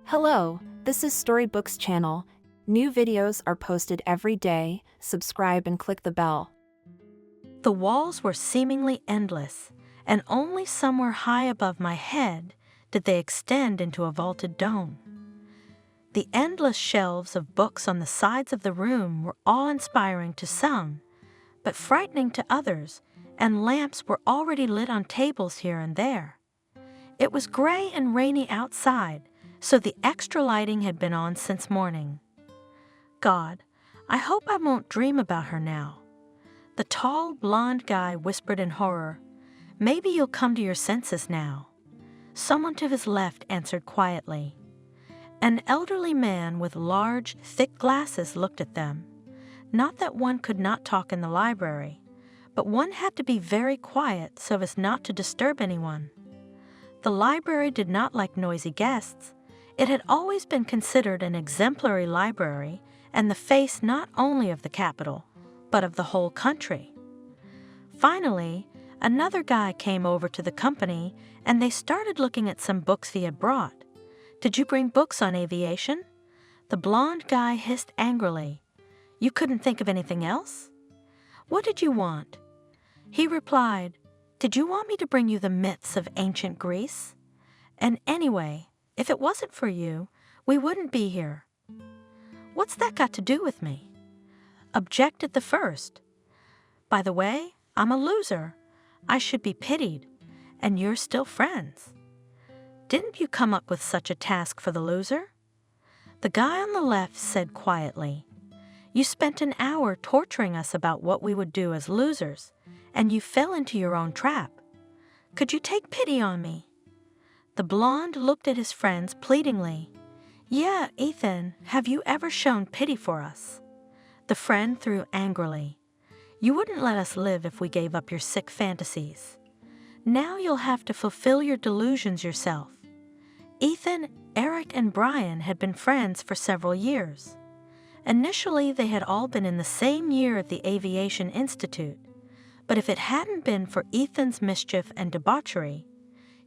Hello, this is Storybooks channel. New videos are posted every day. Subscribe and click the bell. The walls were seemingly endless, and only somewhere high above my head did they extend into a vaulted dome. The endless shelves of books on the sides of the room were awe-inspiring to some, but frightening to others, and lamps were already lit on tables here and there. It was gray and rainy outside, so the extra lighting had been on since morning. God, I hope I won't dream about her now. The tall, blonde guy whispered in horror, "Maybe you'll come to your senses now." Someone to his left answered quietly. An elderly man with large, thick glasses looked at them. Not that one could not talk in the library, but one had to be very quiet so as not to disturb anyone. The library did not like noisy guests. It had always been considered an exemplary library and the face not only of the capital, but of the whole country. Finally, another guy came over to the company and they started looking at some books he had brought. "Did you bring books on aviation?" The blonde guy hissed angrily. "You couldn't think of anything else?" "What did you want?" He replied, "Did you want me to bring you the myths of ancient Greece? And anyway, if it wasn't for you, we wouldn't be here." "What's that got to do with me?" Objected the first. "By the way, I'm a loser. I should be pitied, and you're still friends. Didn't you come up with such a task for the loser?" The guy on the left said quietly, "You spent an hour torturing us about what we would do as losers, and you fell into your own trap. Could you take pity on me?" The blonde looked at his friends pleadingly. "Yeah, Ethan, have you ever shown pity for us?" The friend threw angrily. "You wouldn't let us live if we gave up your sick fantasies. Now you'll have to fulfill your delusions yourself." Ethan, Eric, and Brian had been friends for several years. Initially, they had all been in the same year at the Aviation Institute, but if it hadn't been for Ethan's mischief and debauchery,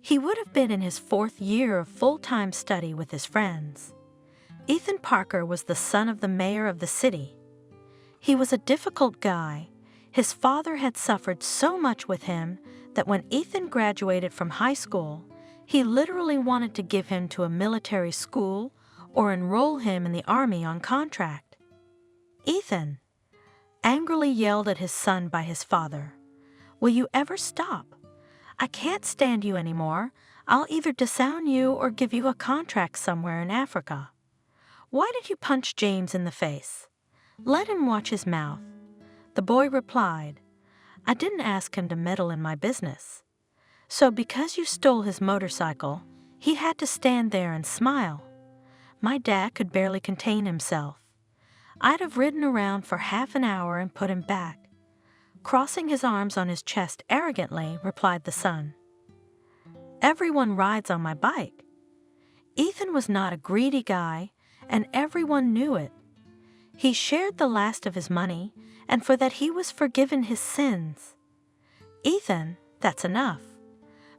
he would have been in his 4th year of full-time study with his friends. Ethan Parker was the son of the mayor of the city. He was a difficult guy. His father had suffered so much with him that when Ethan graduated from high school, he literally wanted to give him to a military school or enroll him in the army on contract. "Ethan," angrily yelled at his son by his father, "will you ever stop? I can't stand you anymore. I'll either disown you or give you a contract somewhere in Africa. Why did you punch James in the face? Let him watch his mouth." The boy replied, "I didn't ask him to meddle in my business. So because you stole his motorcycle, he had to stand there and smile. My dad could barely contain himself. I'd have ridden around for half an hour and put him back." Crossing his arms on his chest arrogantly, replied the son, "Everyone rides on my bike." Ethan was not a greedy guy, and everyone knew it. He shared the last of his money, and for that he was forgiven his sins. "Ethan, that's enough.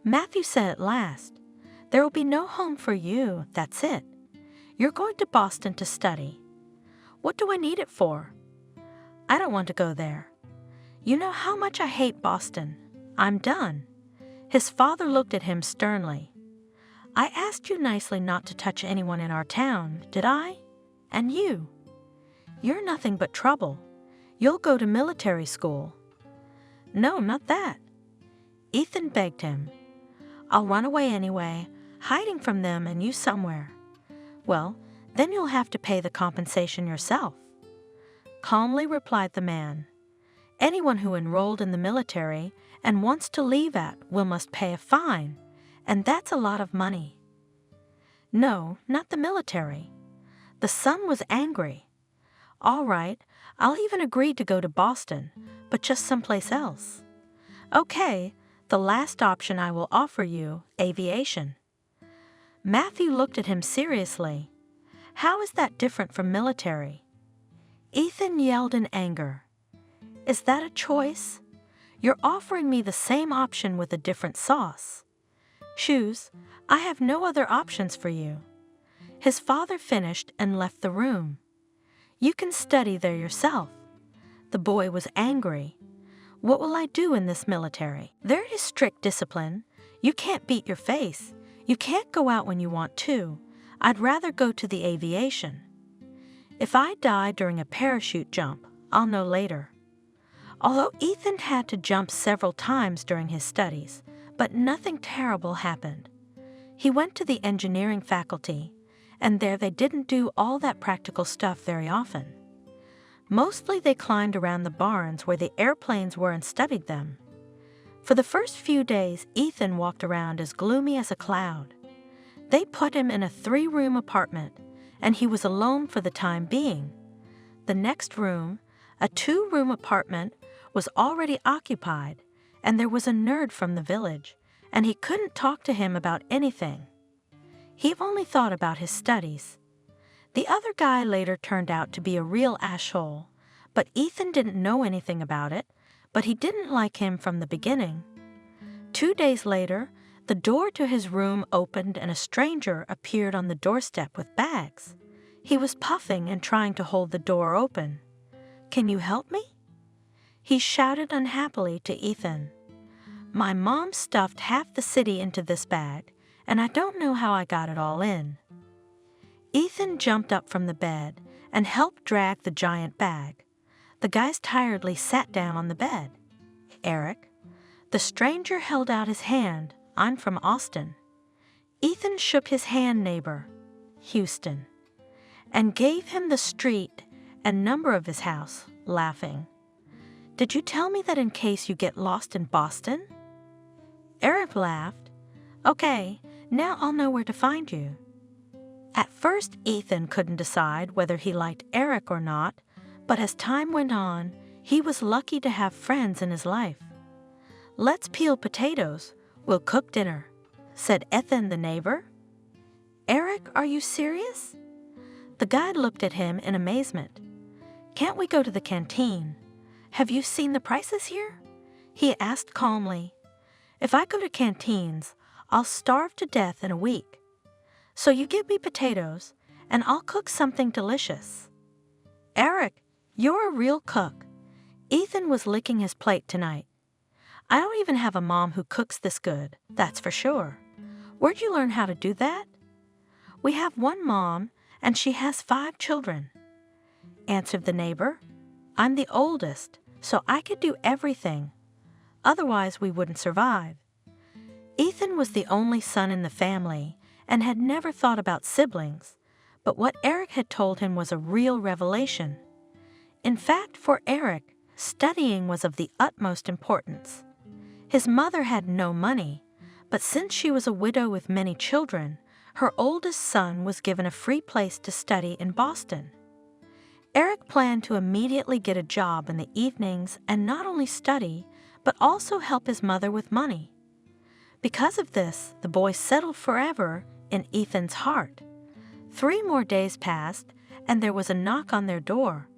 Matthew said at last, there will be no home for you, that's it. You're going to Boston to study. What do I need it for?" "I don't want to go there. You know how much I hate Boston. I'm done." His father looked at him sternly. "I asked you nicely not to touch anyone in our town, did I? And you? You're nothing but trouble. You'll go to military school." "No, not that." Ethan begged him. "I'll run away anyway, hiding from them and you somewhere." "Well, then you'll have to pay the compensation yourself." Calmly replied the man. "Anyone who enrolled in the military and wants to leave must pay a fine, and that's a lot of money." "No, not the military." The son was angry. "All right, I'll even agree to go to Boston, but just someplace else." "Okay, the last option I will offer you, aviation." Matthew looked at him seriously. "How is that different from military?" Ethan yelled in anger. "Is that a choice? You're offering me the same option with a different sauce. Shoes, I have no other options for you." His father finished and left the room. "You can study there yourself." The boy was angry. "What will I do in this military? There is strict discipline. You can't beat your face. You can't go out when you want to. I'd rather go to the aviation. If I die during a parachute jump, I'll know later." Although Ethan had to jump several times during his studies, but nothing terrible happened. He went to the engineering faculty, and there they didn't do all that practical stuff very often. Mostly they climbed around the barns where the airplanes were and studied them. For the first few days, Ethan walked around as gloomy as a cloud. They put him in a 3-room apartment, and he was alone for the time being. The next room, a 2-room apartment, was already occupied, and there was a nerd from the village, and he couldn't talk to him about anything. He only thought about his studies. The other guy later turned out to be a real asshole, but Ethan didn't know anything about it, but he didn't like him from the beginning. 2 days later, the door to his room opened and a stranger appeared on the doorstep with bags. He was puffing and trying to hold the door open. "Can you help me?" He shouted unhappily to Ethan. "My mom stuffed half the city into this bag, and I don't know how I got it all in." Ethan jumped up from the bed and helped drag the giant bag. The guys tiredly sat down on the bed. "Eric." The stranger held out his hand. "I'm from Austin." Ethan shook his hand. "Neighbor." "Houston." And gave him the street and number of his house, laughing. "Did you tell me that in case you get lost in Boston?" Eric laughed. "Okay, now I'll know where to find you." At first, Ethan couldn't decide whether he liked Eric or not, but as time went on, he was lucky to have friends in his life. "Let's peel potatoes. We'll cook dinner," said Ethan the neighbor. "Eric, are you serious?" The guide looked at him in amazement. "Can't we go to the canteen? Have you seen the prices here?" He asked calmly. "If I go to canteens, I'll starve to death in a week. So you give me potatoes, and I'll cook something delicious." "Eric, you're a real cook." Ethan was licking his plate tonight. "I don't even have a mom who cooks this good, that's for sure. Where'd you learn how to do that?" "We have one mom, and she has 5 children," answered the neighbor. "I'm the oldest, so I could do everything. Otherwise, we wouldn't survive." Ethan was the only son in the family and had never thought about siblings, but what Eric had told him was a real revelation. In fact, for Eric, studying was of the utmost importance. His mother had no money, but since she was a widow with many children, her oldest son was given a free place to study in Boston. Eric planned to immediately get a job in the evenings and not only study, but also help his mother with money. Because of this, the boy settled forever in Ethan's heart. 3 more days passed, and there was a knock on their door.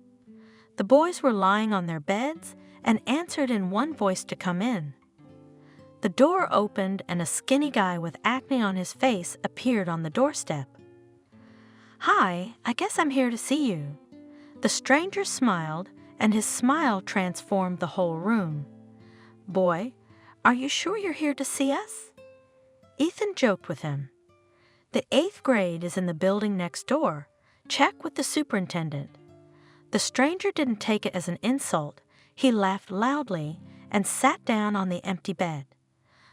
The boys were lying on their beds and answered in one voice to come in. The door opened and a skinny guy with acne on his face appeared on the doorstep. "Hi, I guess I'm here to see you." The stranger smiled, and his smile transformed the whole room. "Boy, are you sure you're here to see us?" Ethan joked with him. "The 8th grade is in the building next door. Check with the superintendent." The stranger didn't take it as an insult. He laughed loudly and sat down on the empty bed.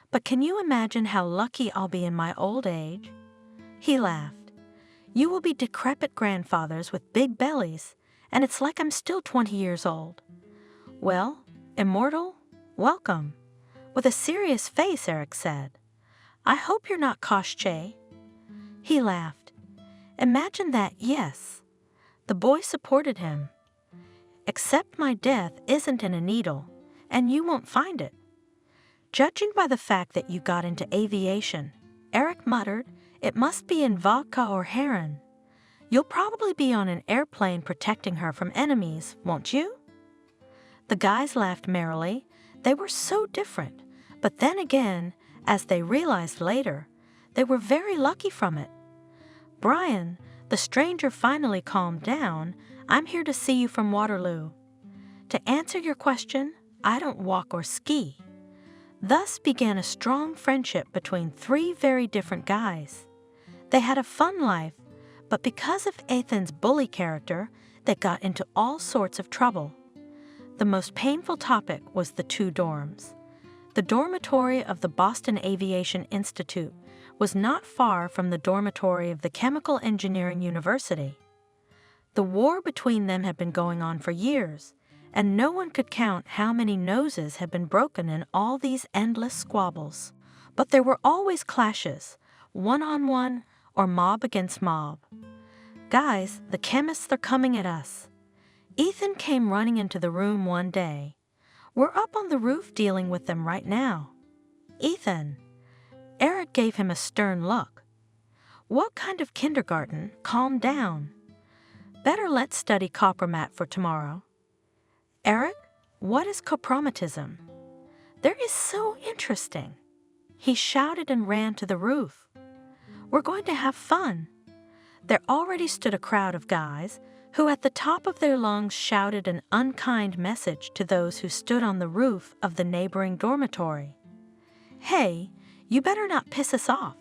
"But can you imagine how lucky I'll be in my old age?" He laughed. "You will be decrepit grandfathers with big bellies, and it's like I'm still 20 years old." "Well, immortal, welcome." With a serious face, Eric said, "I hope you're not Koshchei." He laughed. "Imagine that, yes." The boy supported him. "Except my death isn't in a needle, and you won't find it." "Judging by the fact that you got into aviation," Eric muttered, "it must be in vodka or heron. You'll probably be on an airplane protecting her from enemies, won't you?" The guys laughed merrily. They were so different, but then again, as they realized later, they were very lucky from it. "Brian," the stranger finally calmed down, "I'm here to see you from Waterloo. To answer your question, I don't walk or ski." Thus began a strong friendship between three very different guys. They had a fun life, but because of Ethan's bully character, they got into all sorts of trouble. The most painful topic was the two dorms. The dormitory of the Boston Aviation Institute was not far from the dormitory of the Chemical Engineering University. The war between them had been going on for years, and no one could count how many noses had been broken in all these endless squabbles. But there were always clashes, one-on-one or mob against mob. "Guys, the chemists are coming at us." Ethan came running into the room one day. "We're up on the roof dealing with them right now." "Ethan." Eric gave him a stern look. "What kind of kindergarten? Calm down. Better let's study compromat for tomorrow." "Eric, what is compromatism?" "There is so interesting." He shouted and ran to the roof. "We're going to have fun." There already stood a crowd of guys who at the top of their lungs shouted an unkind message to those who stood on the roof of the neighboring dormitory. "Hey, you better not piss us off,"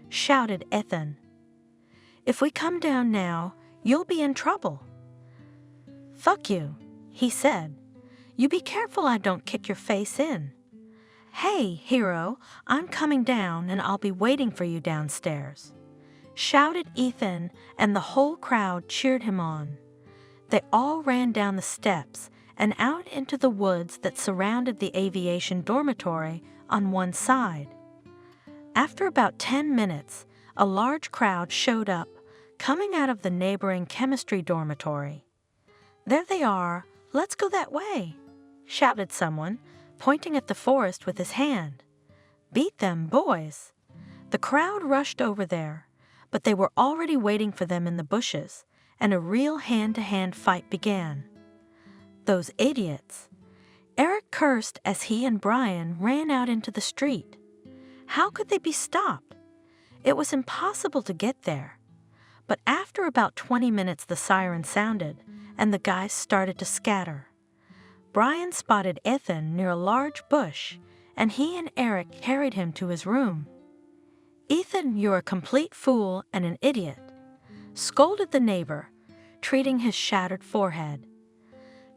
shouted Ethan. "If we come down now, you'll be in trouble." "Fuck you," he said. "You be careful I don't kick your face in." "Hey, hero, I'm coming down and I'll be waiting for you downstairs," shouted Ethan, and the whole crowd cheered him on. They all ran down the steps and out into the woods that surrounded the aviation dormitory on one side. After about 10 minutes, a large crowd showed up, coming out of the neighboring chemistry dormitory. "There they are, let's go that way," shouted someone, pointing at the forest with his hand. "Beat them, boys." The crowd rushed over there, but they were already waiting for them in the bushes, and a real hand-to-hand fight began. Those idiots. Eric cursed as he and Brian ran out into the street. How could they be stopped? It was impossible to get there. But after about 20 minutes the siren sounded, and the guys started to scatter. Brian spotted Ethan near a large bush, and he and Eric carried him to his room. "Ethan, you're a complete fool and an idiot," scolded the neighbor, treating his shattered forehead.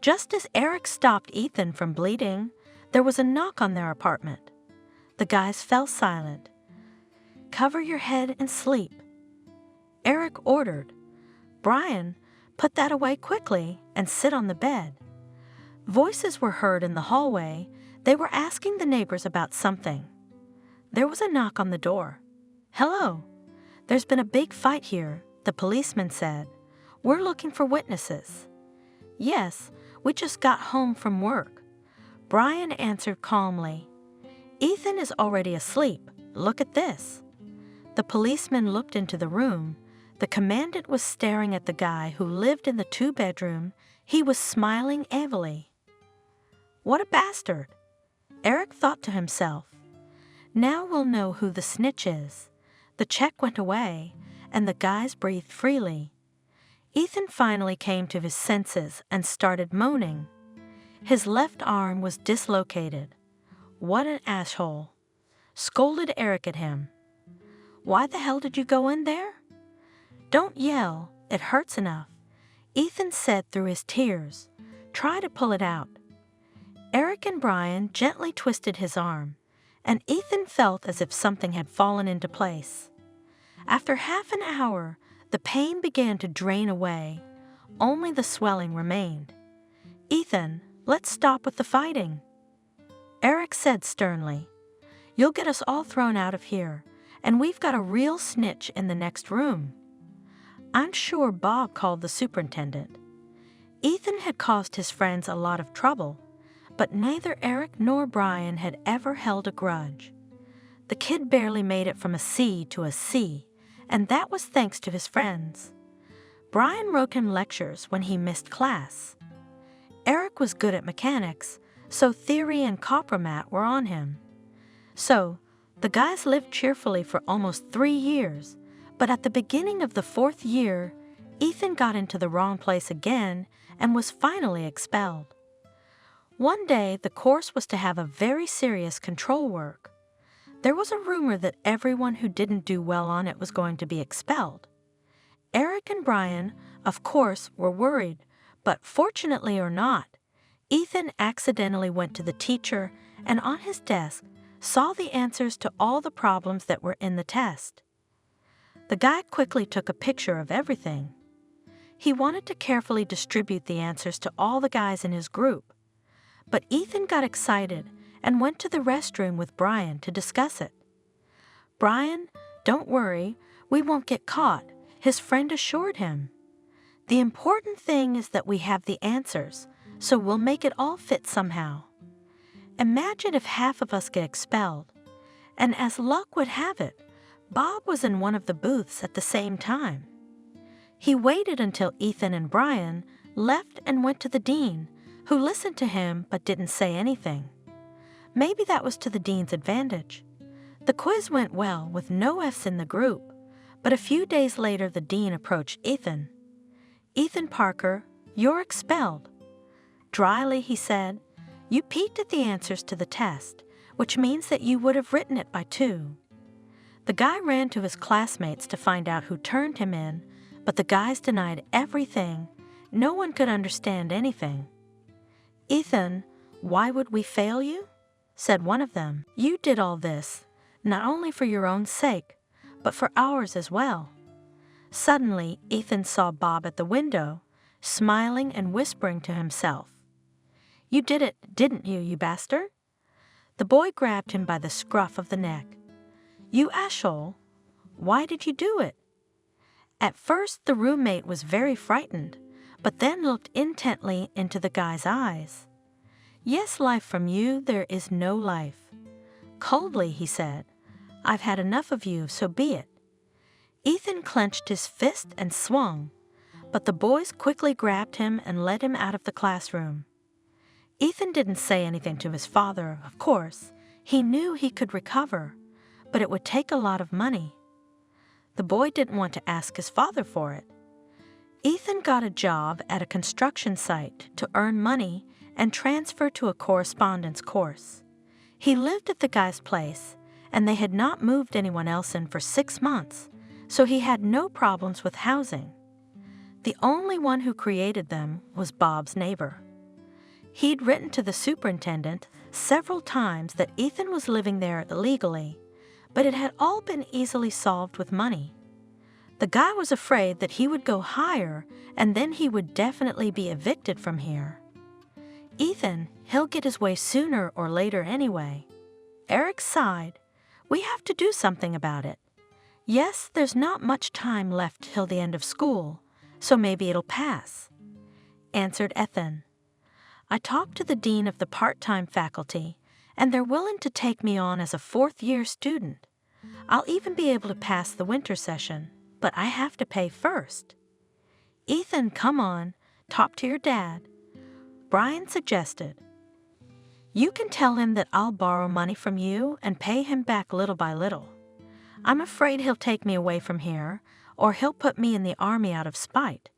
Just as Eric stopped Ethan from bleeding, there was a knock on their apartment. The guys fell silent. "Cover your head and sleep," Eric ordered. "Brian, put that away quickly and sit on the bed." Voices were heard in the hallway. They were asking the neighbors about something. There was a knock on the door. "Hello. There's been a big fight here," the policeman said. "We're looking for witnesses." "Yes, we just got home from work," Brian answered calmly. "Ethan is already asleep. Look at this." The policeman looked into the room. The commandant was staring at the guy who lived in the two-bedroom. He was smiling evilly. "What a bastard," Eric thought to himself. "Now we'll know who the snitch is." The check went away, and the guys breathed freely. Ethan finally came to his senses and started moaning. His left arm was dislocated. "What an asshole," scolded Eric at him. "Why the hell did you go in there?" "Don't yell, it hurts enough," Ethan said through his tears. "Try to pull it out." Eric and Brian gently twisted his arm, and Ethan felt as if something had fallen into place. After half an hour, the pain began to drain away. Only the swelling remained. "Ethan, let's stop with the fighting," Eric said sternly. "You'll get us all thrown out of here, and we've got a real snitch in the next room." I'm sure Bob called the superintendent. Ethan had caused his friends a lot of trouble, but neither Eric nor Brian had ever held a grudge. The kid barely made it from a C to a C, and that was thanks to his friends. Brian wrote him lectures when he missed class. Eric was good at mechanics, so theory and compromat were on him. So, the guys lived cheerfully for almost 3 years, But at the beginning of the 4th year, Ethan got into the wrong place again and was finally expelled. One day, the course was to have a very serious control work. There was a rumor that everyone who didn't do well on it was going to be expelled. Eric and Brian, of course, were worried, but fortunately or not, Ethan accidentally went to the teacher and on his desk saw the answers to all the problems that were in the test. The guy quickly took a picture of everything. He wanted to carefully distribute the answers to all the guys in his group, but Ethan got excited and went to the restroom with Brian to discuss it. "Brian, don't worry, we won't get caught," his friend assured him. "The important thing is that we have the answers, so we'll make it all fit somehow. Imagine if half of us get expelled." And as luck would have it, Bob was in one of the booths at the same time. He waited until Ethan and Brian left and went to the dean, who listened to him but didn't say anything. Maybe that was to the dean's advantage. The quiz went well with no F's in the group, but a few days later the dean approached Ethan. "Ethan Parker, you're expelled." Dryly, he said, "You peeked at the answers to the test, which means that you would have written it by 2. The guy ran to his classmates to find out who turned him in, but the guys denied everything. No one could understand anything. "Ethan, why would we fail you?" said one of them. "You did all this, not only for your own sake, but for ours as well." Suddenly, Ethan saw Bob at the window, smiling and whispering to himself. "You did it, didn't you, you bastard?" The boy grabbed him by the scruff of the neck. "You asshole, why did you do it?" At first, the roommate was very frightened, but then looked intently into the guy's eyes. "Yes, life from you, there is no life." Coldly, he said, "I've had enough of you, so be it." Ethan clenched his fist and swung, but the boys quickly grabbed him and led him out of the classroom. Ethan didn't say anything to his father, of course. He knew he could recover, but it would take a lot of money. The boy didn't want to ask his father for it. Ethan got a job at a construction site to earn money and transfer to a correspondence course. He lived at the guy's place, and they had not moved anyone else in for 6 months, so he had no problems with housing. The only one who created them was Bob's neighbor. He'd written to the superintendent several times that Ethan was living there illegally, but it had all been easily solved with money. The guy was afraid that he would go higher and then he would definitely be evicted from here. "Ethan, he'll get his way sooner or later anyway." Eric sighed. "We have to do something about it. Yes, there's not much time left till the end of school, so maybe it'll pass," answered Ethan. "I talked to the dean of the part-time faculty, and they're willing to take me on as a 4th-year student. I'll even be able to pass the winter session, but I have to pay first." "Ethan, come on, talk to your dad," Brian suggested. "You can tell him that I'll borrow money from you and pay him back little by little. I'm afraid he'll take me away from here, or he'll put me in the army out of spite."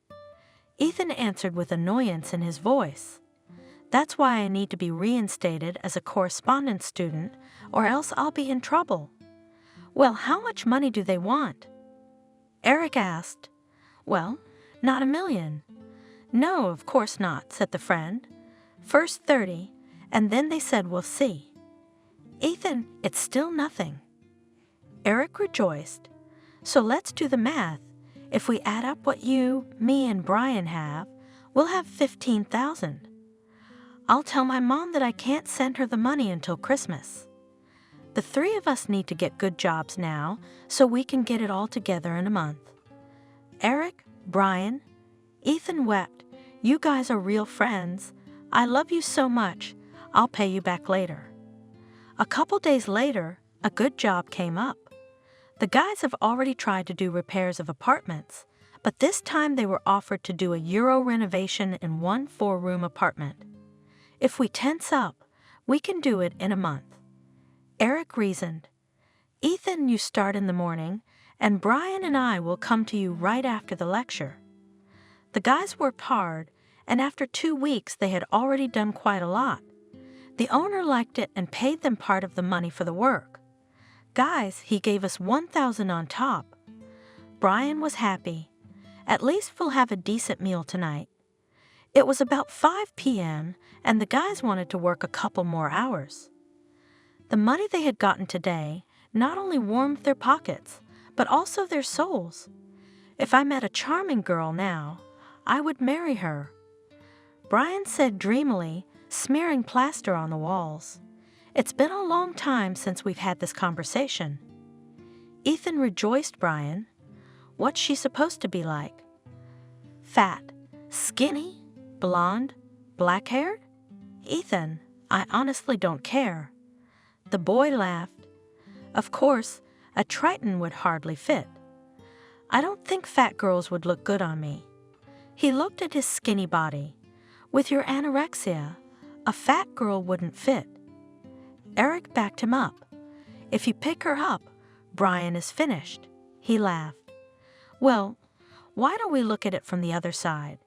Ethan answered with annoyance in his voice. "That's why I need to be reinstated as a correspondence student, or else I'll be in trouble." "Well, how much money do they want?" Eric asked. "Well, not $1 million. "No, of course not," said the friend. "First 30, and then they said we'll see." "Ethan, it's still nothing." Eric rejoiced. "So let's do the math. If we add up what you, me, and Brian have, we'll have 15,000. I'll tell my mom that I can't send her the money until Christmas. The 3 of us need to get good jobs now so we can get it all together in a month." Eric, Brian, Ethan wept. "You guys are real friends. I love you so much. I'll pay you back later." A couple days later, a good job came up. The guys have already tried to do repairs of apartments, but this time they were offered to do a Euro renovation in one 4-room apartment. "If we tense up, we can do it in a month." Eric reasoned. "Ethan, you start in the morning, and Brian and I will come to you right after the lecture." The guys worked hard, and after 2 weeks they had already done quite a lot. The owner liked it and paid them part of the money for the work. Guys, he gave us $1,000 on top. Brian was happy. At least we'll have a decent meal tonight. It was about 5 p.m., and the guys wanted to work a couple more hours. The money they had gotten today not only warmed their pockets, but also their souls. If I met a charming girl now, I would marry her. Brian said dreamily, smearing plaster on the walls. "It's been a long time since we've had this conversation." Ethan rejoiced Brian. "What's she supposed to be like?" "Fat, skinny, blonde, black-haired?" "Ethan, I honestly don't care." The boy laughed. "Of course, a Triton would hardly fit. I don't think fat girls would look good on me." He looked at his skinny body. "With your anorexia, a fat girl wouldn't fit." Eric backed him up. "If you pick her up, Brian is finished." He laughed. "Well, why don't we look at it from the other side?"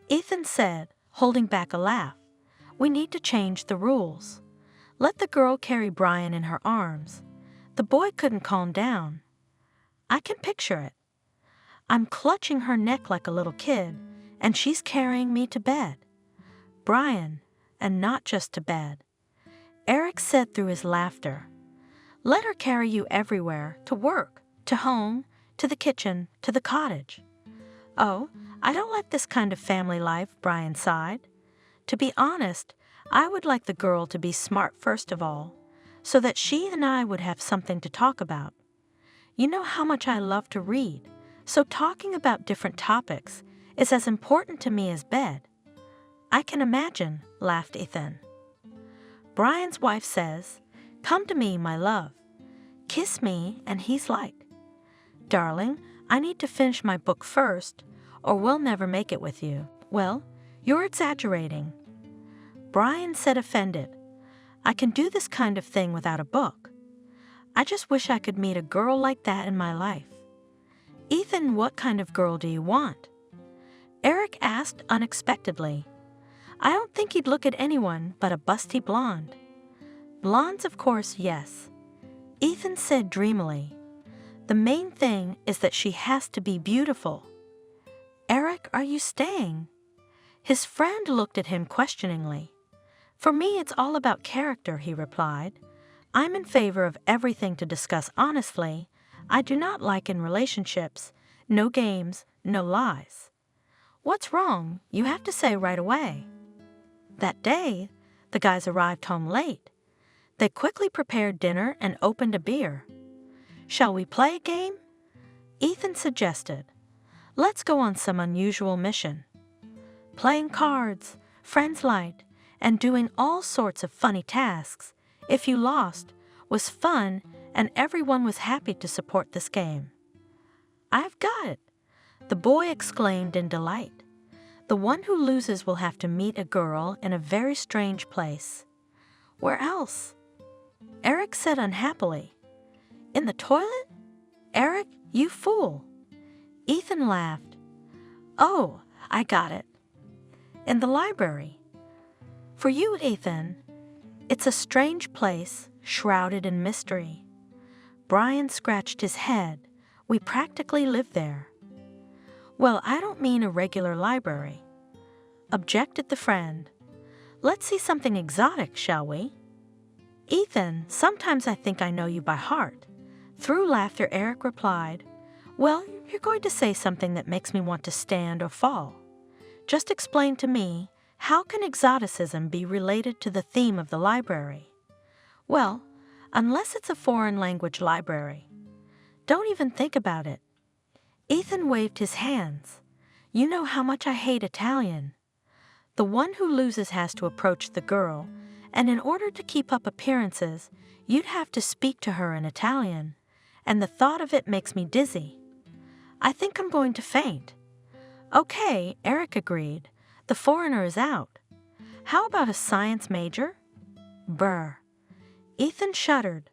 Ethan said, holding back a laugh. "We need to change the rules. Let the girl carry Brian in her arms." The boy couldn't calm down. "I can picture it. I'm clutching her neck like a little kid, and she's carrying me to bed. Brian, and not just to bed." Eric said through his laughter, "Let her carry you everywhere, to work, to home, to the kitchen, to the cottage." "Oh, I don't like this kind of family life," Brian sighed. "To be honest, I would like the girl to be smart first of all, so that she and I would have something to talk about. You know how much I love to read, so talking about different topics is as important to me as bed." "I can imagine," laughed Ethan. Brian's wife says, "Come to me, my love. Kiss me," and he's like, "Darling, I need to finish my book first, or we'll never make it with you." "Well, you're exaggerating." Brian said, offended, "I can do this kind of thing without a book. I just wish I could meet a girl like that in my life." "Ethan, what kind of girl do you want?" Eric asked unexpectedly. "I don't think he'd look at anyone but a busty blonde." "Blondes, of course, yes." Ethan said dreamily. "The main thing is that she has to be beautiful." "Eric, are you staying?" His friend looked at him questioningly. "For me, it's all about character," he replied. "I'm in favor of everything to discuss honestly. I do not like in relationships. No games, no lies." "What's wrong? You have to say right away." That day, the guys arrived home late. They quickly prepared dinner and opened a beer. "Shall we play a game?" Ethan suggested. "Let's go on some unusual mission." Playing cards, friends light, and doing all sorts of funny tasks, if you lost, was fun, and everyone was happy to support this game. "I've got it!" the boy exclaimed in delight. "The one who loses will have to meet a girl in a very strange place." "Where else?" Eric said unhappily. "In the toilet?" "Eric, you fool!" Ethan laughed. "Oh, I got it. In the library." "For you, Ethan, it's a strange place, shrouded in mystery." Brian scratched his head. "We practically live there." "Well, I don't mean a regular library," objected the friend. "Let's see something exotic, shall we?" "Ethan, sometimes I think I know you by heart." Through laughter, Eric replied, "Well, you're going to say something that makes me want to stand or fall. Just explain to me, how can exoticism be related to the theme of the library?" "Well, unless it's a foreign language library." "Don't even think about it." Ethan waved his hands. "You know how much I hate Italian. The one who loses has to approach the girl, and in order to keep up appearances, you'd have to speak to her in Italian, and the thought of it makes me dizzy. I think I'm going to faint." "Okay," Eric agreed. "The foreigner is out. How about a science major?" "Brr." Ethan shuddered.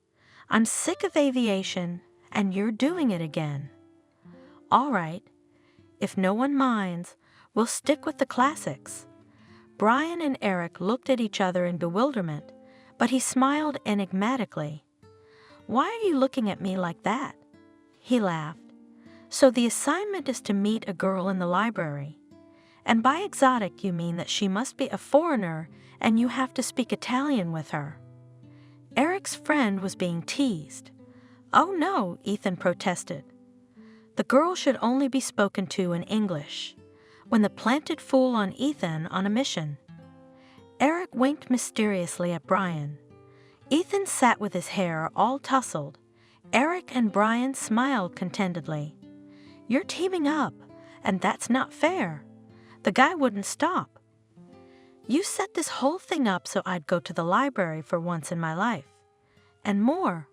"I'm sick of aviation, and you're doing it again. All right, if no one minds, we'll stick with the classics. Brian and Eric looked at each other in bewilderment, but he smiled enigmatically. Why are you looking at me like that? He laughed. So the assignment is to meet a girl in the library. And by exotic you mean that she must be a foreigner and you have to speak Italian with her. Eric's friend was being teased. Oh no, Ethan protested. The girl should only be spoken to in English. When the planted fool on Ethan on a mission. Eric winked mysteriously at Brian. Ethan sat with his hair all tousled. Eric and Brian smiled contentedly. You're teaming up, and that's not fair. The guy wouldn't stop. You set this whole thing up so I'd go to the library for once in my life. And more.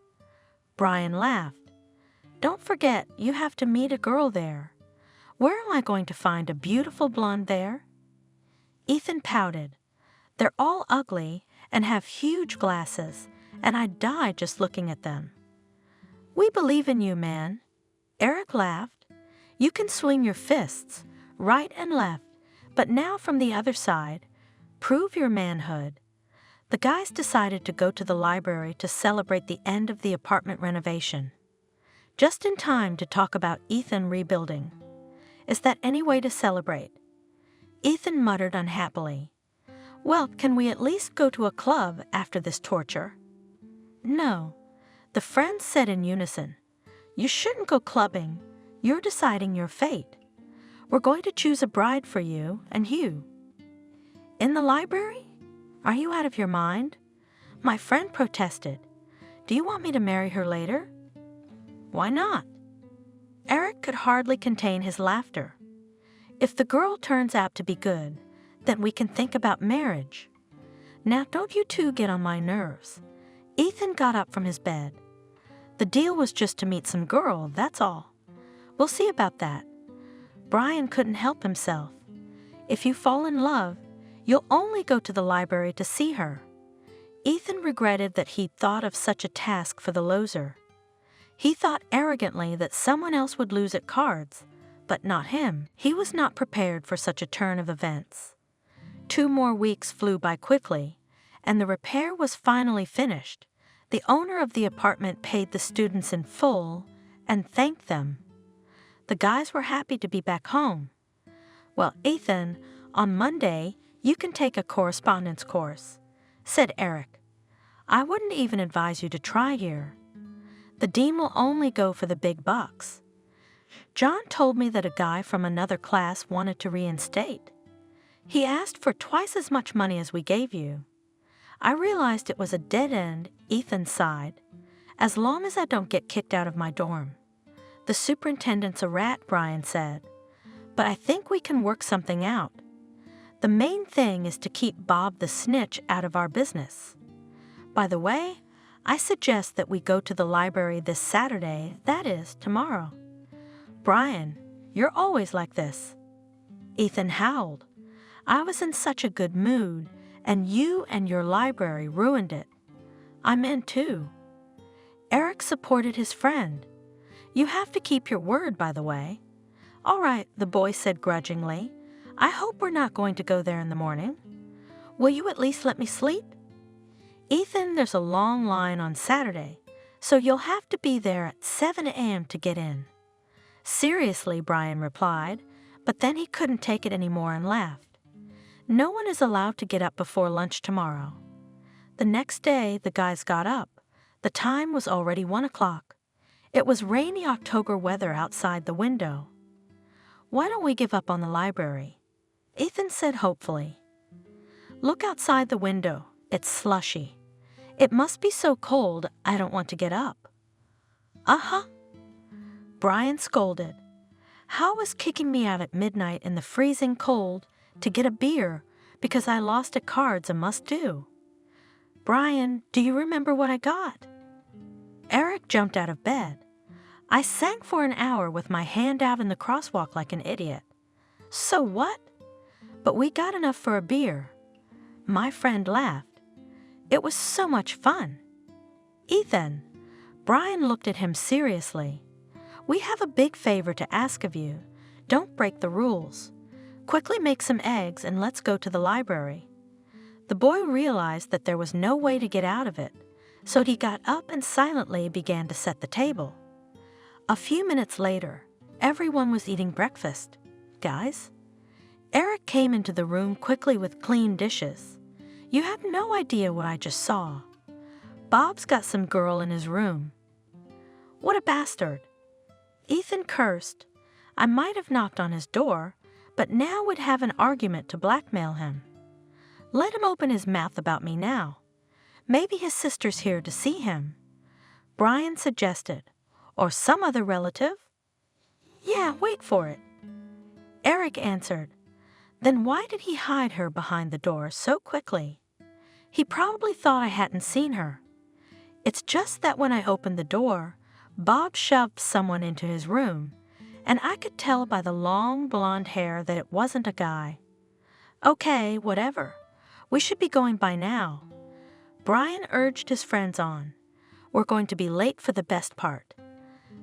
Brian laughed. Don't forget, you have to meet a girl there. Where am I going to find a beautiful blonde there? Ethan pouted. They're all ugly and have huge glasses, and I'd die just looking at them. We believe in you, man. Eric laughed. You can swing your fists, right and left, but now from the other side, prove your manhood. The guys decided to go to the library to celebrate the end of the apartment renovation. Just in time to talk about Ethan rebuilding. Is that any way to celebrate? Ethan muttered unhappily. Well, can we at least go to a club after this torture? No. The friends said in unison. You shouldn't go clubbing. You're deciding your fate. We're going to choose a bride for you and Hugh. In the library? Are you out of your mind? My friend protested. Do you want me to marry her later? Why not? Eric could hardly contain his laughter. If the girl turns out to be good, then we can think about marriage. Now don't you two get on my nerves. Ethan got up from his bed. The deal was just to meet some girl, that's all. We'll see about that. Brian couldn't help himself. If you fall in love, you'll only go to the library to see her. Ethan regretted that he'd thought of such a task for the loser. He thought arrogantly that someone else would lose at cards, but not him. He was not prepared for such a turn of events. 2 more weeks flew by quickly, and the repair was finally finished. The owner of the apartment paid the students in full and thanked them. The guys were happy to be back home. Well, Ethan, on Monday, you can take a correspondence course, said Eric. I wouldn't even advise you to try here. The dean will only go for the big bucks. John told me that a guy from another class wanted to reinstate. He asked for twice as much money as we gave you. I realized it was a dead end, Ethan sighed. As long as I don't get kicked out of my dorm. The superintendent's a rat, Brian said. But I think we can work something out. The main thing is to keep Bob the snitch out of our business. By the way, I suggest that we go to the library this Saturday, that is, tomorrow. Brian, you're always like this. Ethan howled. I was in such a good mood, and you and your library ruined it. I'm in too. Eric supported his friend. You have to keep your word, by the way. All right, the boy said grudgingly. I hope we're not going to go there in the morning. Will you at least let me sleep? Ethan, there's a long line on Saturday, so you'll have to be there at 7 a.m. to get in. Seriously, Brian replied, but then he couldn't take it anymore and laughed. No one is allowed to get up before lunch tomorrow. The next day, the guys got up. The time was already 1 o'clock. It was rainy October weather outside the window. Why don't we give up on the library? Ethan said hopefully. Look outside the window. It's slushy. It must be so cold I don't want to get up. Uh-huh. Brian scolded. How was kicking me out at midnight in the freezing cold to get a beer because I lost at cards a must-do? Brian, do you remember what I got? Eric jumped out of bed. I sang for an hour with my hand out in the crosswalk like an idiot. So what? But we got enough for a beer. My friend laughed. It was so much fun. Ethan, Brian looked at him seriously. "We have a big favor to ask of you. Don't break the rules. Quickly make some eggs and let's go to the library." The boy realized that there was no way to get out of it, so he got up and silently began to set the table. A few minutes later, everyone was eating breakfast. "Guys?" Eric came into the room quickly with clean dishes. "You have no idea what I just saw. Bob's got some girl in his room." "What a bastard!" Ethan cursed. "I might have knocked on his door, but now would have an argument to blackmail him. Let him open his mouth about me now. Maybe his sister's here to see him," Brian suggested. "Or some other relative?" "Yeah, wait for it," Eric answered. "Then why did he hide her behind the door so quickly? He probably thought I hadn't seen her. It's just that when I opened the door, Bob shoved someone into his room, and I could tell by the long blonde hair that it wasn't a guy." "Okay, whatever. We should be going by now." Brian urged his friends on. "We're going to be late for the best part."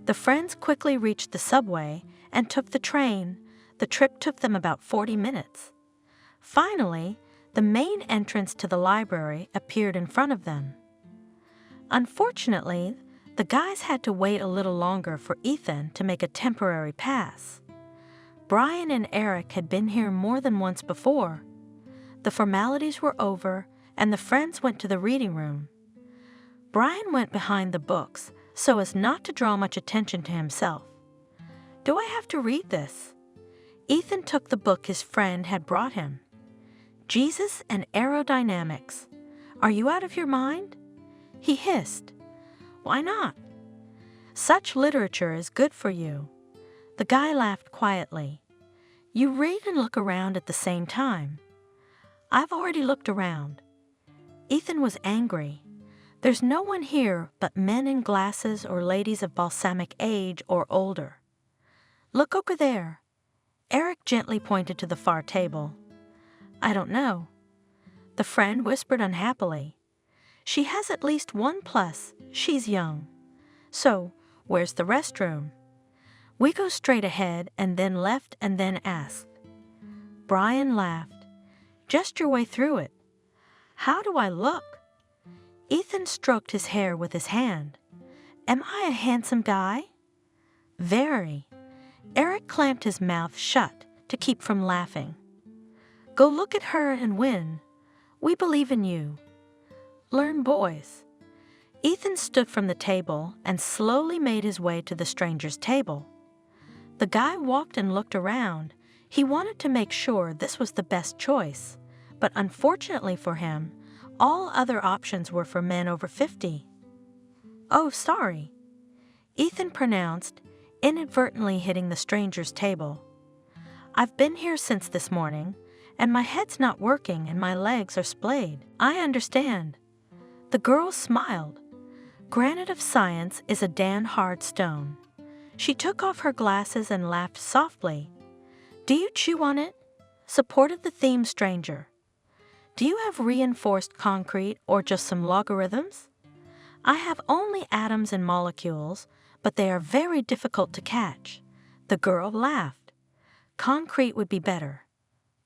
The friends quickly reached the subway and took the train. The trip took them about 40 minutes. Finally, the main entrance to the library appeared in front of them. Unfortunately, the guys had to wait a little longer for Ethan to make a temporary pass. Brian and Eric had been here more than once before. The formalities were over, and the friends went to the reading room. Brian went behind the books so as not to draw much attention to himself. "Do I have to read this?" Ethan took the book his friend had brought him. "Jesus and Aerodynamics. Are you out of your mind?" He hissed. "Why not?" "Such literature is good for you." The guy laughed quietly. "You read and look around at the same time." "I've already looked around." Ethan was angry. "There's no one here but men in glasses or ladies of balsamic age or older." "Look over there." Eric gently pointed to the far table. "I don't know." The friend whispered unhappily. "She has at least one plus. She's young." "So, where's the restroom?" "We go straight ahead and then left and then asked." Brian laughed. "Just your way through it." "How do I look?" Ethan stroked his hair with his hand. "Am I a handsome guy?" "Very." Eric clamped his mouth shut to keep from laughing. "Go look at her and win. We believe in you." "Learn, boys." Ethan stood from the table and slowly made his way to the stranger's table. The guy walked and looked around. He wanted to make sure this was the best choice, but unfortunately for him, all other options were for men over 50. "Oh, sorry," Ethan pronounced, inadvertently hitting the stranger's table. "I've been here since this morning, and my head's not working and my legs are splayed." "I understand." The girl smiled. "Granite of science is a damn hard stone." She took off her glasses and laughed softly. "Do you chew on it?" Supported the theme stranger. "Do you have reinforced concrete or just some logarithms?" "I have only atoms and molecules, but they are very difficult to catch." The girl laughed. "Concrete would be better."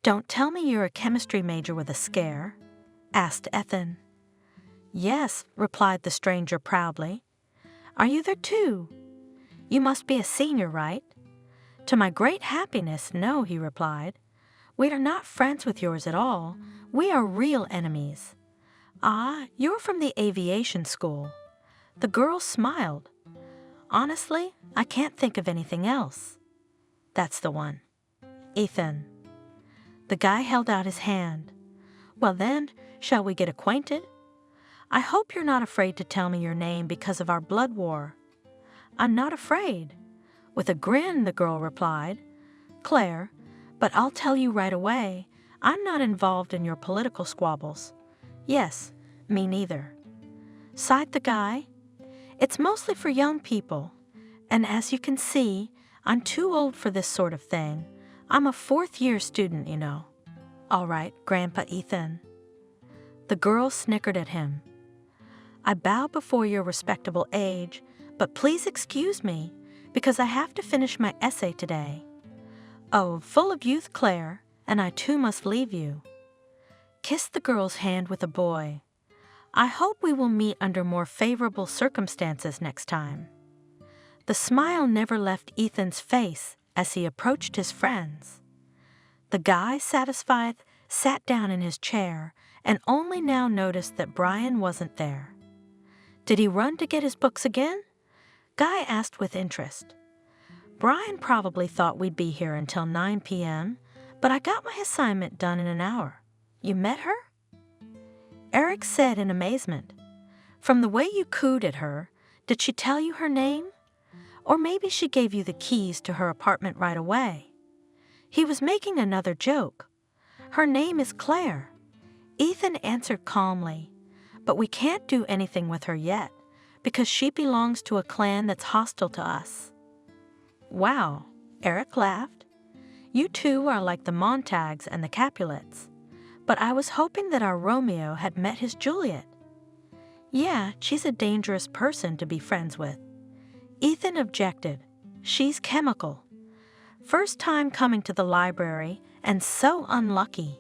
"Don't tell me you're a chemistry major with a scare," asked Ethan. "Yes," replied the stranger proudly. "Are you there too? You must be a senior, right?" "To my great happiness, no," he replied. "We are not friends with yours at all. We are real enemies." "Ah, you're from the aviation school." The girl smiled. "Honestly, I can't think of anything else." "That's the one." "Ethan." The guy held out his hand. "Well then, shall we get acquainted? I hope you're not afraid to tell me your name because of our blood war." "I'm not afraid." With a grin, the girl replied. "Claire, but I'll tell you right away, I'm not involved in your political squabbles." "Yes, me neither." Sighed the guy. "It's mostly for young people, and as you can see, I'm too old for this sort of thing. I'm a fourth-year student, you know." "All right, Grandpa Ethan." The girl snickered at him. "I bow before your respectable age, but please excuse me, because I have to finish my essay today. Oh, full of youth, Claire, and I too must leave you. Kiss the girl's hand with a boy. I hope we will meet under more favorable circumstances next time. The smile never left Ethan's face as he approached his friends. The guy, satisfied, sat down in his chair and only now noticed that Brian wasn't there. Did he run to get his books again? Guy asked with interest. Brian probably thought we'd be here until 9 p.m., but I got my assignment done in an hour. You met her? Eric said in amazement. From the way you cooed at her, did she tell you her name? Or maybe she gave you the keys to her apartment right away. He was making another joke. Her name is Claire. Ethan answered calmly, but we can't do anything with her yet, because she belongs to a clan that's hostile to us. Wow, Eric laughed. You two are like the Montags and the Capulets, but I was hoping that our Romeo had met his Juliet. Yeah, she's a dangerous person to be friends with. Ethan objected. She's chemical. First time coming to the library and so unlucky.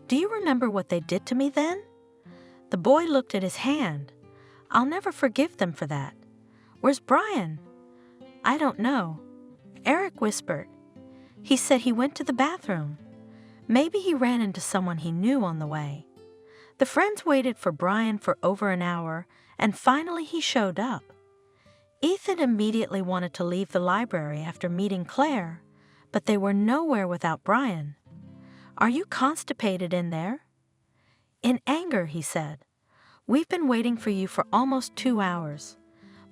Do you remember what they did to me then? The boy looked at his hand. I'll never forgive them for that. Where's Brian? I don't know. Eric whispered. He said he went to the bathroom. Maybe he ran into someone he knew on the way. The friends waited for Brian for over an hour, and finally he showed up. Ethan immediately wanted to leave the library after meeting Claire, but they were nowhere without Brian. Are you constipated in there? In anger, he said. We've been waiting for you for almost 2 hours.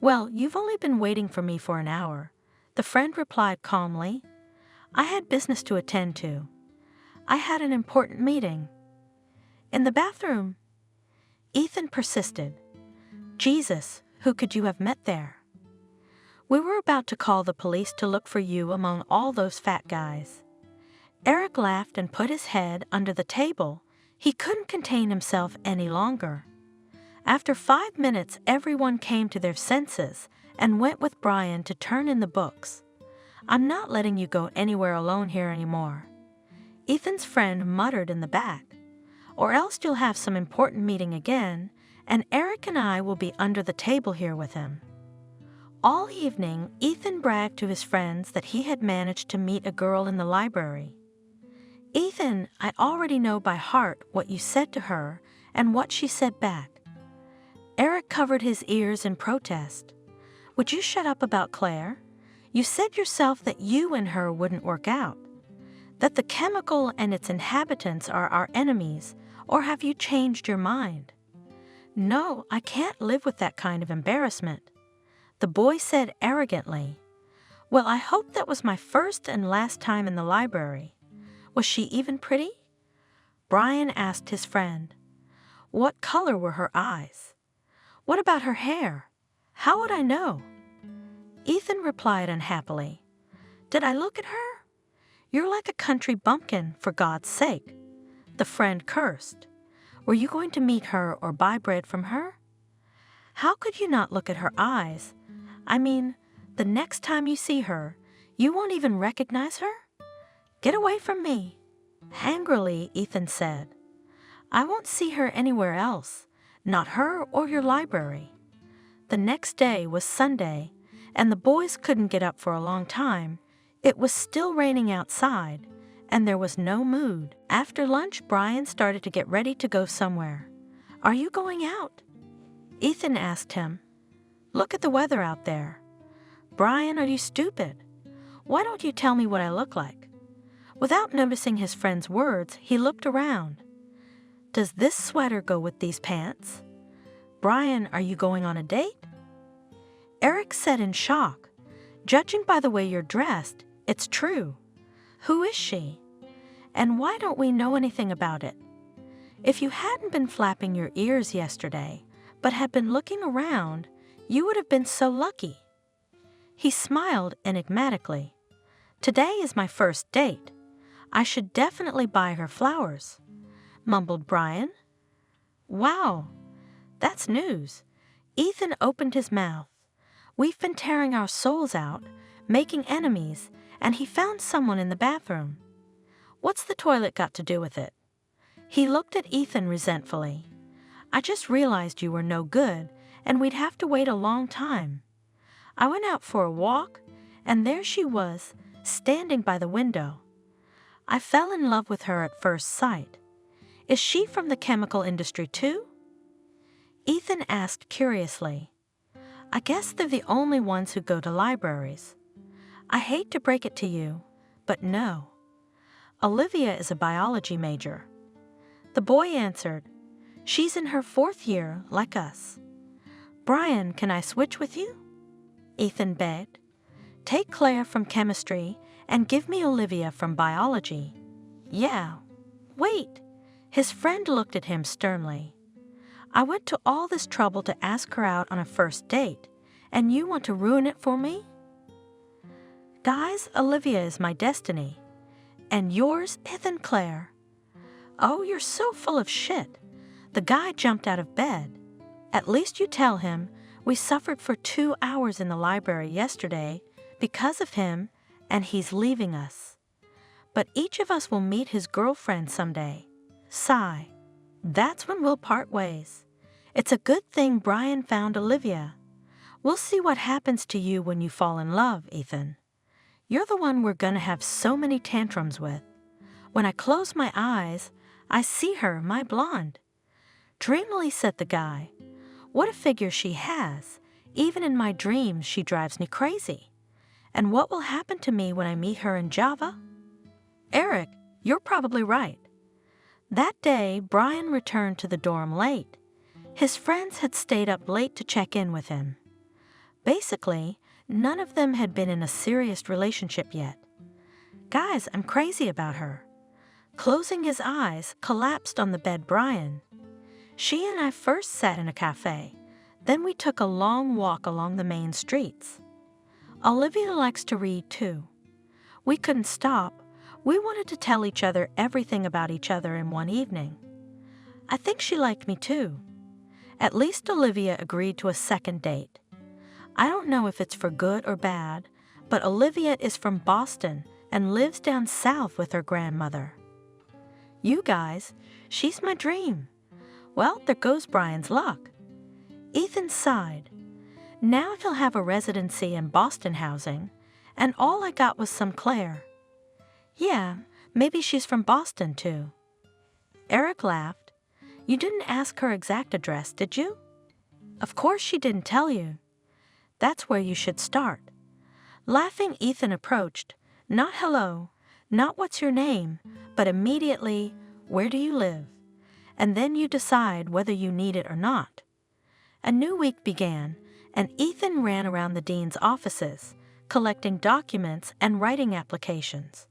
Well, you've only been waiting for me for an hour, the friend replied calmly. I had business to attend to. I had an important meeting. In the bathroom? Ethan persisted. Jesus, who could you have met there? We were about to call the police to look for you among all those fat guys. Eric laughed and put his head under the table. He couldn't contain himself any longer. After 5 minutes, everyone came to their senses and went with Brian to turn in the books. I'm not letting you go anywhere alone here anymore. Ethan's friend muttered in the back. Or else you'll have some important meeting again, and Eric and I will be under the table here with him. All evening, Ethan bragged to his friends that he had managed to meet a girl in the library. Ethan, I already know by heart what you said to her and what she said back. Eric covered his ears in protest. Would you shut up about Claire? You said yourself that you and her wouldn't work out. That the chemical and its inhabitants are our enemies, or have you changed your mind? No, I can't live with that kind of embarrassment. The boy said arrogantly. Well, I hope that was my first and last time in the library. Was she even pretty? Brian asked his friend. What color were her eyes? What about her hair? How would I know? Ethan replied unhappily. Did I look at her? You're like a country bumpkin, for God's sake. The friend cursed. Were you going to meet her or buy bread from her? How could you not look at her eyes? I mean, the next time you see her, you won't even recognize her? Get away from me. Angrily, Ethan said. I won't see her anywhere else, not her or your library. The next day was Sunday, and the boys couldn't get up for a long time. It was still raining outside, and there was no mood. After lunch, Brian started to get ready to go somewhere. Are you going out? Ethan asked him. Look at the weather out there. Brian, are you stupid? Why don't you tell me what I look like? Without noticing his friend's words, he looked around. Does this sweater go with these pants? Brian, are you going on a date? Eric said in shock. Judging by the way you're dressed, it's true. Who is she? And why don't we know anything about it? If you hadn't been flapping your ears yesterday, but had been looking around, you would have been so lucky. He smiled enigmatically. Today is my first date. I should definitely buy her flowers, mumbled Brian. Wow, that's news. Ethan opened his mouth. We've been tearing our souls out, making enemies, and he found someone in the bathroom. What's the toilet got to do with it? He looked at Ethan resentfully. I just realized you were no good, and we'd have to wait a long time. I went out for a walk, and there she was, standing by the window. I fell in love with her at first sight. Is she from the chemical industry too? Ethan asked curiously. I guess they're the only ones who go to libraries. I hate to break it to you, but no. Olivia is a biology major. The boy answered, She's in her 4th year, like us. Brian, can I switch with you? Ethan begged. Take Claire from chemistry and give me Olivia from biology. Yeah. Wait. His friend looked at him sternly. I went to all this trouble to ask her out on a first date, and you want to ruin it for me? Guys, Olivia is my destiny. And yours, Ethan Claire. Oh, you're so full of shit. The guy jumped out of bed. At least you tell him we suffered for 2 hours in the library yesterday because of him, and he's leaving us. But each of us will meet his girlfriend someday. Sigh. That's when we'll part ways. It's a good thing Brian found Olivia. We'll see what happens to you when you fall in love, Ethan. You're the one we're gonna have so many tantrums with. When I close my eyes, I see her, my blonde. Dreamily said the guy. What a figure she has. Even in my dreams, she drives me crazy. And what will happen to me when I meet her in Java? Eric, you're probably right. That day, Brian returned to the dorm late. His friends had stayed up late to check in with him. Basically, none of them had been in a serious relationship yet. Guys, I'm crazy about her. Closing his eyes, collapsed on the bed Brian. She and I first sat in a cafe. Then we took a long walk along the main streets. Olivia likes to read too. We couldn't stop. We wanted to tell each other everything about each other in one evening. I think she liked me too. At least Olivia agreed to a second date. I don't know if it's for good or bad, but Olivia is from Boston and lives down south with her grandmother. You guys, she's my dream. Well, there goes Brian's luck. Ethan sighed. Now he'll have a residency in Boston housing, and all I got was some Claire. Yeah, maybe she's from Boston too. Eric laughed. You didn't ask her exact address, did you? Of course she didn't tell you. That's where you should start. Laughing, Ethan approached. Not hello, not what's your name, but immediately, where do you live? And then you decide whether you need it or not. A new week began, and Ethan ran around the dean's offices, collecting documents and writing applications.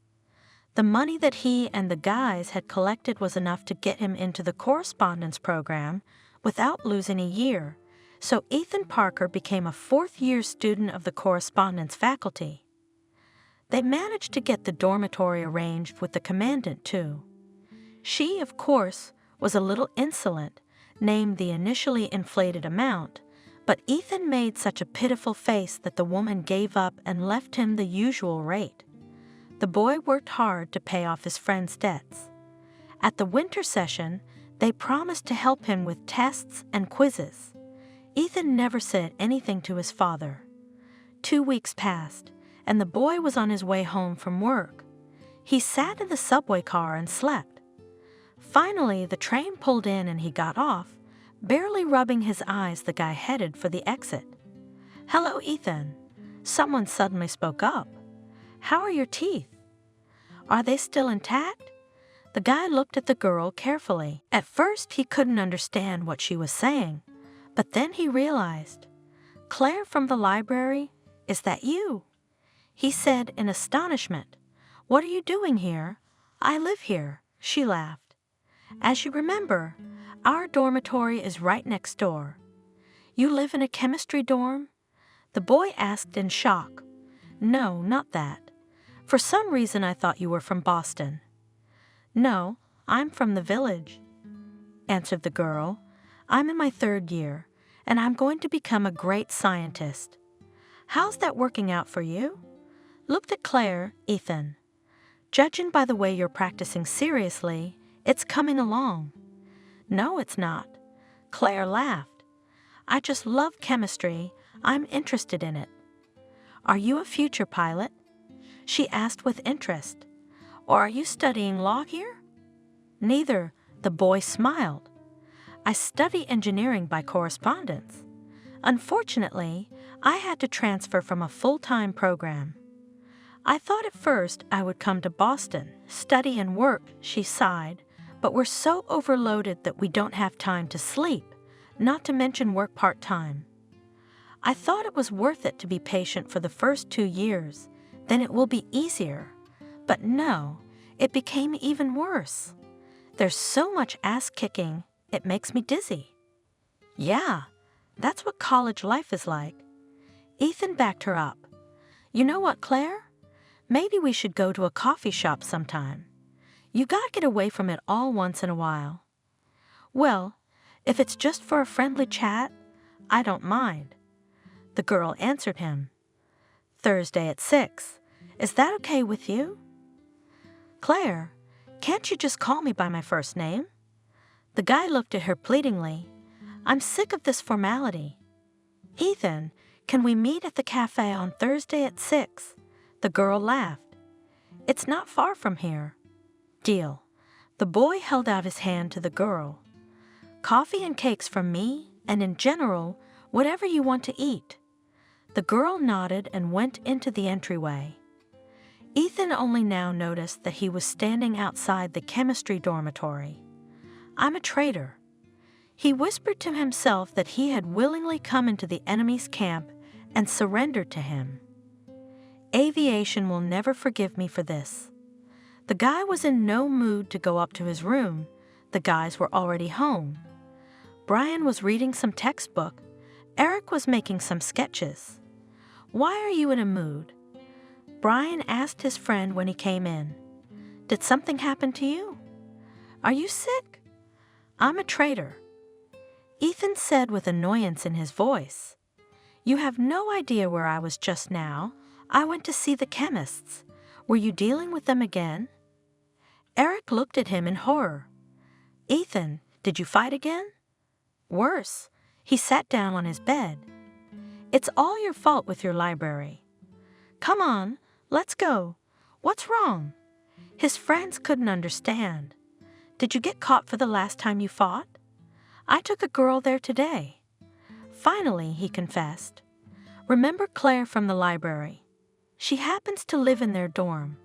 The money that he and the guys had collected was enough to get him into the correspondence program without losing a year, so Ethan Parker became a 4th-year student of the correspondence faculty. They managed to get the dormitory arranged with the commandant, too. She, of course, was a little insolent, named the initially inflated amount, but Ethan made such a pitiful face that the woman gave up and left him the usual rate. The boy worked hard to pay off his friend's debts. At the winter session, they promised to help him with tests and quizzes. Ethan never said anything to his father. 2 weeks passed, and the boy was on his way home from work. He sat in the subway car and slept. Finally, the train pulled in and he got off. Barely rubbing his eyes, the guy headed for the exit. Hello, Ethan. Someone suddenly spoke up. How are your teeth? Are they still intact? The guy looked at the girl carefully. At first, he couldn't understand what she was saying, but then he realized. Claire from the library, is that you? He said in astonishment. What are you doing here? I live here, she laughed. As you remember, our dormitory is right next door. You live in a chemistry dorm? The boy asked in shock. No, not that. For some reason I thought you were from Boston. No, I'm from the village, answered the girl. I'm in my 3rd year, and I'm going to become a great scientist. How's that working out for you? Looked at Claire, Ethan. Judging by the way you're practicing seriously, it's coming along. No, it's not. Claire laughed. I just love chemistry. I'm interested in it. Are you a future pilot? She asked with interest. Or are you studying law here? Neither, the boy smiled. I study engineering by correspondence. Unfortunately, I had to transfer from a full-time program. I thought at first I would come to Boston, study and work, she sighed, but we're so overloaded that we don't have time to sleep, not to mention work part-time. I thought it was worth it to be patient for the first 2 years, then it will be easier. But no, it became even worse. There's so much ass-kicking, it makes me dizzy. Yeah, that's what college life is like. Ethan backed her up. You know what, Claire? Maybe we should go to a coffee shop sometime. You gotta get away from it all once in a while. Well, if it's just for a friendly chat, I don't mind. The girl answered him. Thursday at 6. Is that okay with you? Claire, can't you just call me by my first name? The guy looked at her pleadingly. I'm sick of this formality. Ethan, can we meet at the cafe on Thursday at 6? The girl laughed. It's not far from here. Deal. The boy held out his hand to the girl. Coffee and cakes from me, and in general, whatever you want to eat. The girl nodded and went into the entryway. Ethan only now noticed that he was standing outside the chemistry dormitory. I'm a traitor. He whispered to himself that he had willingly come into the enemy's camp and surrendered to him. Aviation will never forgive me for this. The guy was in no mood to go up to his room. The guys were already home. Brian was reading some textbook. Eric was making some sketches. Why are you in a mood? Brian asked his friend when he came in. Did something happen to you? Are you sick? I'm a traitor. Ethan said with annoyance in his voice. You have no idea where I was just now. I went to see the chemists. Were you dealing with them again? Eric looked at him in horror. Ethan, did you fight again? Worse, he sat down on his bed. It's all your fault with your library. Come on, let's go. What's wrong? His friends couldn't understand. Did you get caught for the last time you fought? I took a girl there today. Finally, he confessed. Remember Claire from the library? She happens to live in their dorm.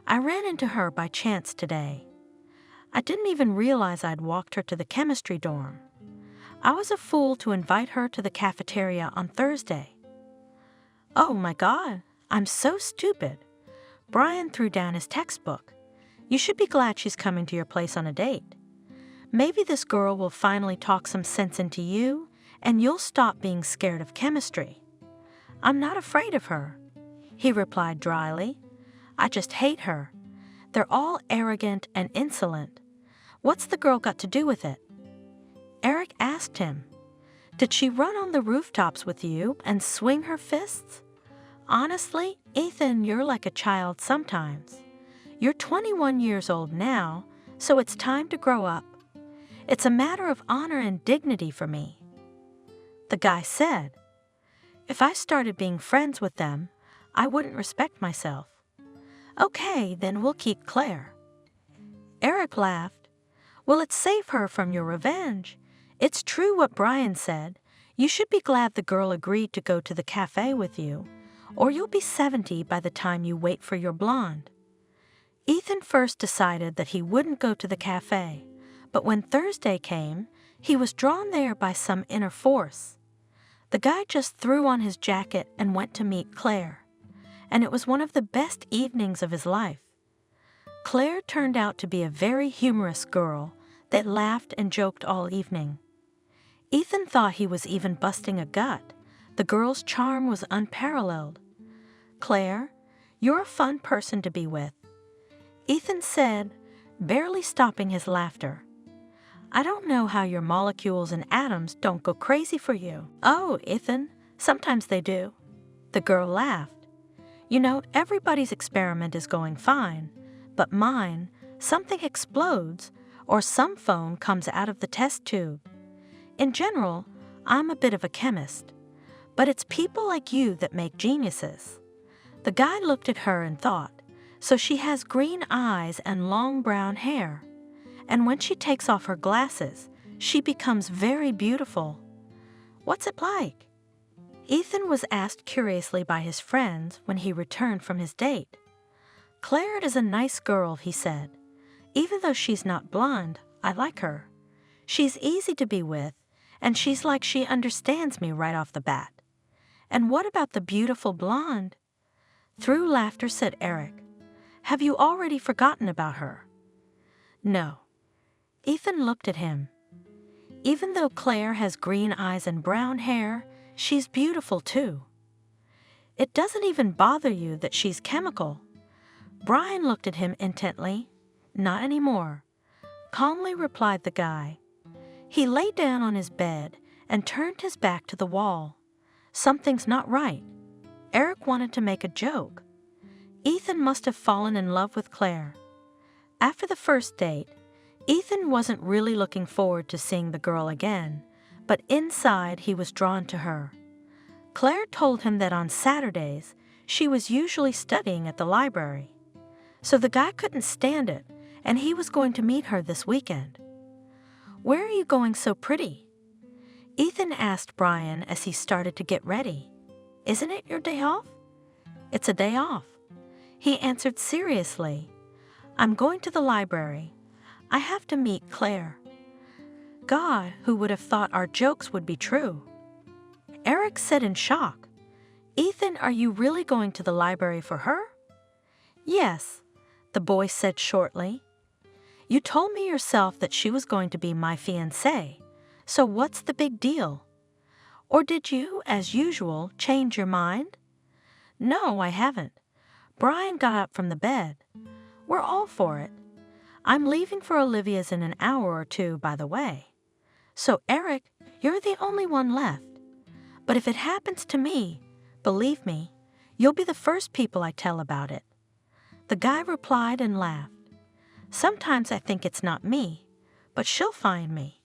I ran into her by chance today. I didn't even realize I'd walked her to the chemistry dorm. I was a fool to invite her to the cafeteria on Thursday. Oh my God, I'm so stupid. Brian threw down his textbook. You should be glad she's coming to your place on a date. Maybe this girl will finally talk some sense into you, and you'll stop being scared of chemistry. I'm not afraid of her, he replied dryly. I just hate her. They're all arrogant and insolent. What's the girl got to do with it? Eric asked him. Did she run on the rooftops with you and swing her fists? Honestly, Ethan, you're like a child sometimes. You're 21 years old now, so it's time to grow up. It's a matter of honor and dignity for me. The guy said, if I started being friends with them, I wouldn't respect myself. Okay, then we'll keep Claire. Eric laughed. Well, let's save her from your revenge. It's true what Brian said. You should be glad the girl agreed to go to the cafe with you, or you'll be 70 by the time you wait for your blonde. Ethan first decided that he wouldn't go to the cafe, but when Thursday came, he was drawn there by some inner force. The guy just threw on his jacket and went to meet Claire, and it was one of the best evenings of his life. Claire turned out to be a very humorous girl that laughed and joked all evening. Ethan thought he was even busting a gut. The girl's charm was unparalleled. Claire, you're a fun person to be with, Ethan said, barely stopping his laughter. I don't know how your molecules and atoms don't go crazy for you. Oh, Ethan, sometimes they do. The girl laughed. You know, everybody's experiment is going fine, but mine, something explodes or some foam comes out of the test tube. In general, I'm a bit of a chemist, but it's people like you that make geniuses. The guy looked at her and thought, so she has green eyes and long brown hair, and when she takes off her glasses, she becomes very beautiful. What's it like? Ethan was asked curiously by his friends when he returned from his date. Claire is a nice girl, he said. Even though she's not blonde, I like her. She's easy to be with, and she's like she understands me right off the bat. And what about the beautiful blonde? Through laughter said Eric, have you already forgotten about her? No. Ethan looked at him. Even though Claire has green eyes and brown hair, she's beautiful too. It doesn't even bother you that she's chemical. Brian looked at him intently. Not anymore, calmly replied the guy. He lay down on his bed and turned his back to the wall. Something's not right. Eric wanted to make a joke. Ethan must have fallen in love with Claire. After the first date, Ethan wasn't really looking forward to seeing the girl again, but inside he was drawn to her. Claire told him that on Saturdays she was usually studying at the library. So the guy couldn't stand it, and he was going to meet her this weekend. Where are you going so pretty? Ethan asked Brian as he started to get ready. Isn't it your day off? It's a day off. He answered seriously. I'm going to the library. I have to meet Claire. God, who would have thought our jokes would be true? Eric said in shock. Ethan, are you really going to the library for her? Yes, the boy said shortly. You told me yourself that she was going to be my fiancée, so what's the big deal? Or did you, as usual, change your mind? No, I haven't. Brian got up from the bed. We're all for it. I'm leaving for Olivia's in an hour or two, by the way. So, Eric, you're the only one left. But if it happens to me, believe me, you'll be the first people I tell about it. The guy replied and laughed. Sometimes I think it's not me, but she'll find me.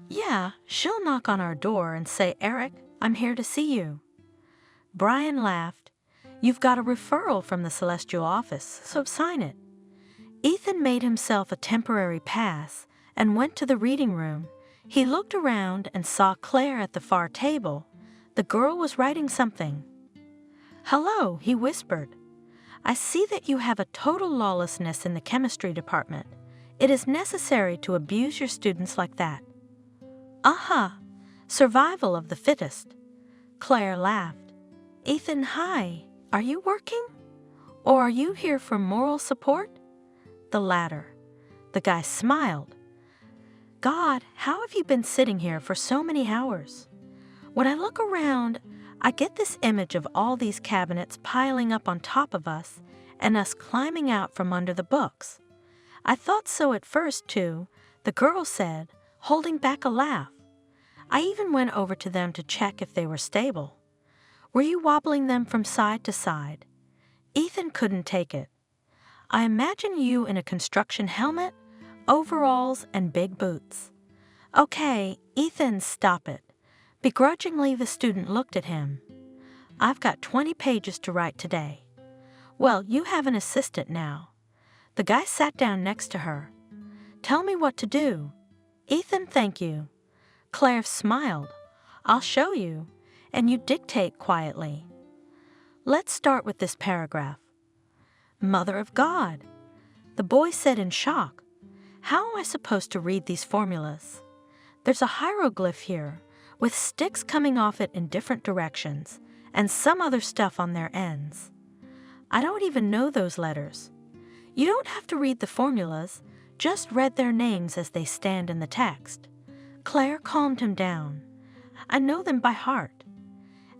Yeah, she'll knock on our door and say, Eric, I'm here to see you. Brian laughed. You've got a referral from the Celestial office, so sign it. Ethan made himself a temporary pass and went to the reading room. He looked around and saw Claire at the far table. The girl was writing something. Hello, he whispered. I see that you have a total lawlessness in the chemistry department. It is necessary to abuse your students like that. Aha! Survival of the fittest. Claire laughed. Ethan, hi. Are you working? Or are you here for moral support? The latter. The guy smiled. God, how have you been sitting here for so many hours? When I look around, I get this image of all these cabinets piling up on top of us and us climbing out from under the books. I thought so at first, too, the girl said, holding back a laugh. I even went over to them to check if they were stable. Were you wobbling them from side to side? Ethan couldn't take it. I imagine you in a construction helmet, overalls, and big boots. Okay, Ethan, stop it. Begrudgingly, the student looked at him. I've got 20 pages to write today. Well, you have an assistant now. The guy sat down next to her. Tell me what to do. Ethan, thank you. Claire smiled. I'll show you. And you dictate quietly. Let's start with this paragraph. Mother of God. The boy said in shock. How am I supposed to read these formulas? There's a hieroglyph here, with sticks coming off it in different directions, and some other stuff on their ends. I don't even know those letters. You don't have to read the formulas, just read their names as they stand in the text. Claire calmed him down. I know them by heart.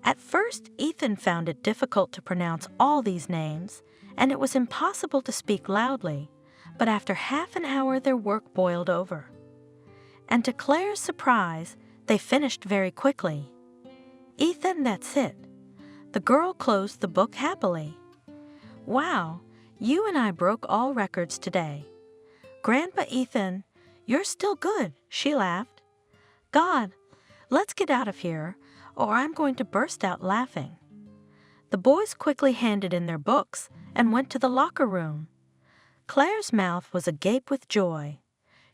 At first, Ethan found it difficult to pronounce all these names, and it was impossible to speak loudly, but after half an hour their work boiled over. And to Claire's surprise, they finished very quickly. Ethan, that's it. The girl closed the book happily. Wow, you and I broke all records today. Grandpa Ethan, you're still good, she laughed. God, let's get out of here, or I'm going to burst out laughing. The boys quickly handed in their books and went to the locker room. Claire's mouth was agape with joy.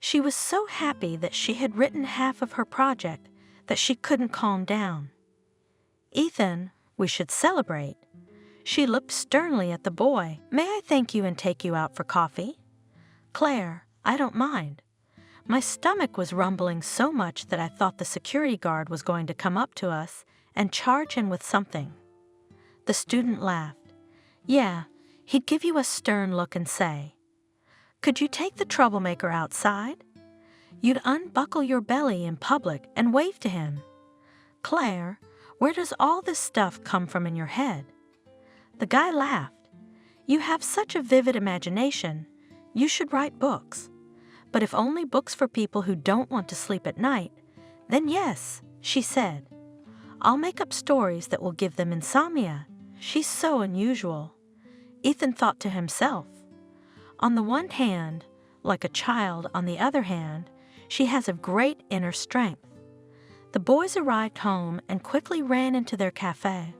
She was so happy that she had written half of her project that she couldn't calm down. Ethan, we should celebrate. She looked sternly at the boy. May I thank you and take you out for coffee? Claire, I don't mind. My stomach was rumbling so much that I thought the security guard was going to come up to us and charge in with something. The student laughed. Yeah, he'd give you a stern look and say, could you take the troublemaker outside? You'd unbuckle your belly in public and wave to him. Claire, where does all this stuff come from in your head? The guy laughed. You have such a vivid imagination. You should write books. But if only books for people who don't want to sleep at night, then yes, she said. I'll make up stories that will give them insomnia. She's so unusual. Ethan thought to himself. On the one hand, like a child, on the other hand, she has a great inner strength. The boys arrived home and quickly ran into their cafe.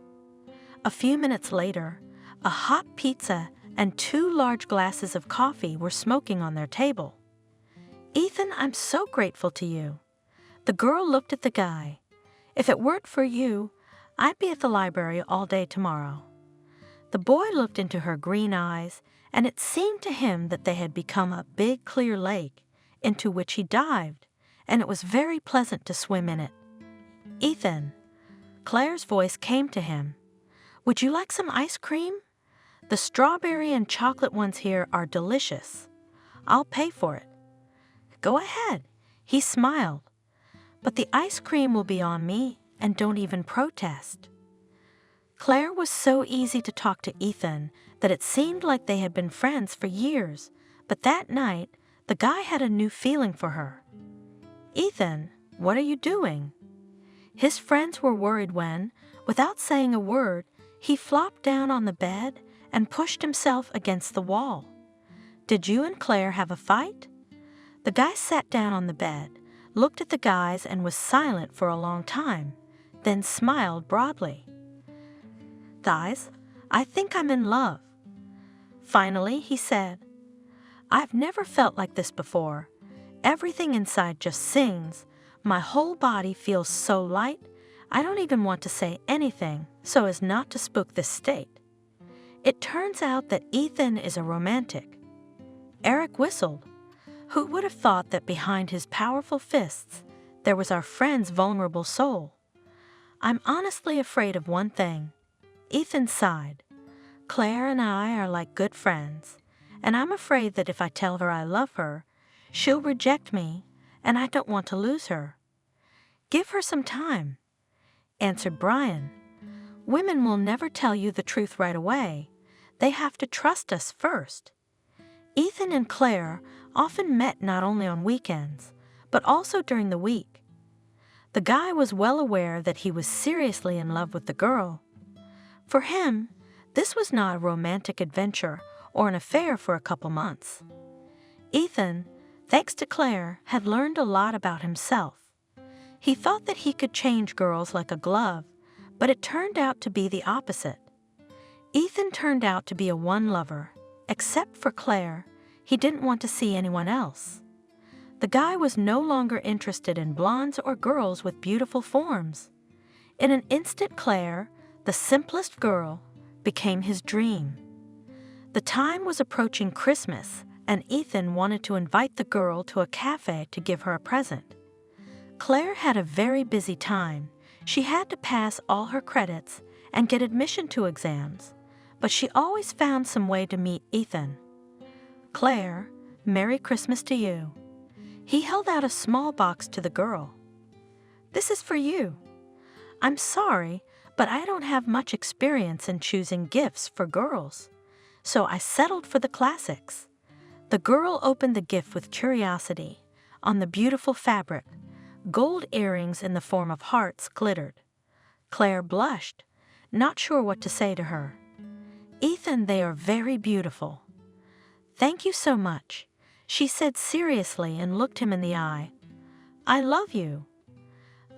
A few minutes later, a hot pizza and 2 large glasses of coffee were smoking on their table. Ethan, I'm so grateful to you. The girl looked at the guy. If it weren't for you, I'd be at the library all day tomorrow. The boy looked into her green eyes, and it seemed to him that they had become a big, clear lake, into which he dived, and it was very pleasant to swim in it. Ethan, Claire's voice came to him. Would you like some ice cream? The strawberry and chocolate ones here are delicious. I'll pay for it. Go ahead, he smiled. But the ice cream will be on me, and don't even protest. Claire was so easy to talk to Ethan that it seemed like they had been friends for years, but that night, the guy had a new feeling for her. Ethan, what are you doing? His friends were worried when, without saying a word, he flopped down on the bed and pushed himself against the wall. Did you and Claire have a fight? The guy sat down on the bed, looked at the guys and was silent for a long time, then smiled broadly. Guys, I think I'm in love. Finally, he said, I've never felt like this before. Everything inside just sings. My whole body feels so light, I don't even want to say anything so as not to spook this state. It turns out that Ethan is a romantic. Eric whistled. Who would have thought that behind his powerful fists there was our friend's vulnerable soul? I'm honestly afraid of one thing. Ethan sighed. Claire and I are like good friends, and I'm afraid that if I tell her I love her, she'll reject me, and I don't want to lose her. Give her some time, answered Brian. Women will never tell you the truth right away. They have to trust us first. Ethan and Claire often met not only on weekends, but also during the week. The guy was well aware that he was seriously in love with the girl. For him, this was not a romantic adventure or an affair for a couple months. Ethan, thanks to Claire, had learned a lot about himself. He thought that he could change girls like a glove, but it turned out to be the opposite. Ethan turned out to be a one-lover. Except for Claire, he didn't want to see anyone else. The guy was no longer interested in blondes or girls with beautiful forms. In an instant, Claire, the simplest girl, became his dream. The time was approaching Christmas, and Ethan wanted to invite the girl to a cafe to give her a present. Claire had a very busy time. She had to pass all her credits and get admission to exams, but she always found some way to meet Ethan. Claire, Merry Christmas to you. He held out a small box to the girl. This is for you. I'm sorry, but I don't have much experience in choosing gifts for girls, so I settled for the classics. The girl opened the gift with curiosity. On the beautiful fabric, gold earrings in the form of hearts glittered. Claire blushed. not sure what to say to her. "Ethan, they are very beautiful." "Thank you so much," she said seriously and looked him in the eye. "I love you."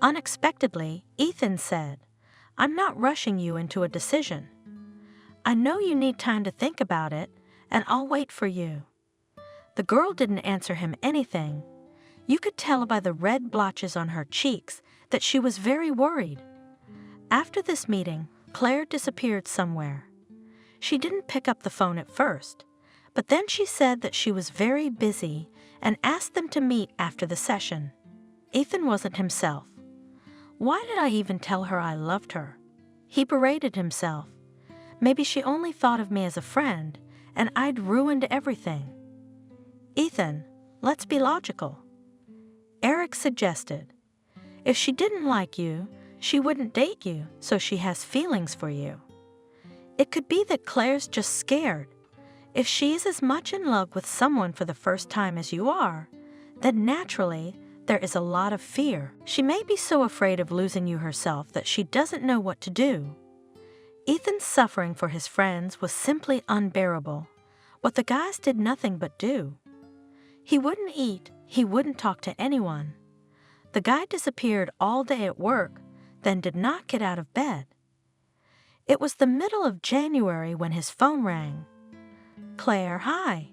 Unexpectedly, Ethan said, "I'm not rushing you into a decision. I know you need time to think about it, and I'll wait for you." The girl didn't answer him anything. You could tell by the red blotches on her cheeks that she was very worried. After this meeting, Claire disappeared somewhere. She didn't pick up the phone at first, but then she said that she was very busy and asked them to meet after the session. Ethan wasn't himself. Why did I even tell her I loved her? He berated himself. Maybe she only thought of me as a friend, and I'd ruined everything. "Ethan, let's be logical." Eric suggested. "If she didn't like you, she wouldn't date you, so she has feelings for you. It could be that Claire's just scared. If she's as much in love with someone for the first time as you are, then naturally there is a lot of fear. She may be so afraid of losing you herself that she doesn't know what to do." Ethan's suffering for his friends was simply unbearable. What the guys did nothing but do. He wouldn't eat, he wouldn't talk to anyone. The guy disappeared all day at work, then did not get out of bed. It was the middle of January when his phone rang. "Claire, hi."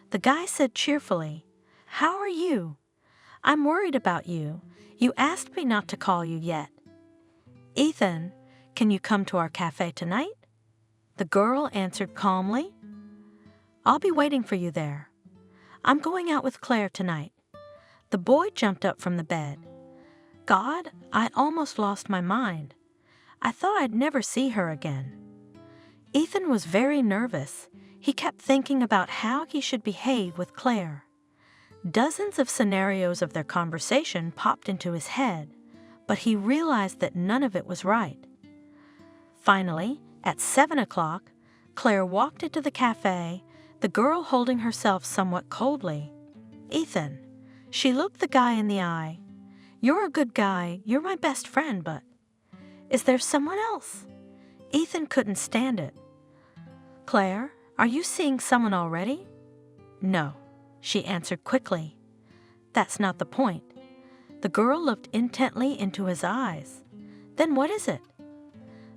The guy said cheerfully, "How are you? I'm worried about you. You asked me not to call you yet." "Ethan, can you come to our cafe tonight?" The girl answered calmly. "I'll be waiting for you there. I'm going out with Claire tonight." The boy jumped up from the bed. "God, I almost lost my mind. I thought I'd never see her again." Ethan was very nervous. He kept thinking about how he should behave with Claire. Dozens of scenarios of their conversation popped into his head, but he realized that none of it was right. Finally, at 7 o'clock, Claire walked into the cafe, the girl holding herself somewhat coldly. "Ethan." She looked the guy in the eye. "You're a good guy, you're my best friend, but is there someone else?" Ethan couldn't stand it. "Claire, are you seeing someone already?" "No," she answered quickly. "That's not the point." The girl looked intently into his eyes. "Then what is it?"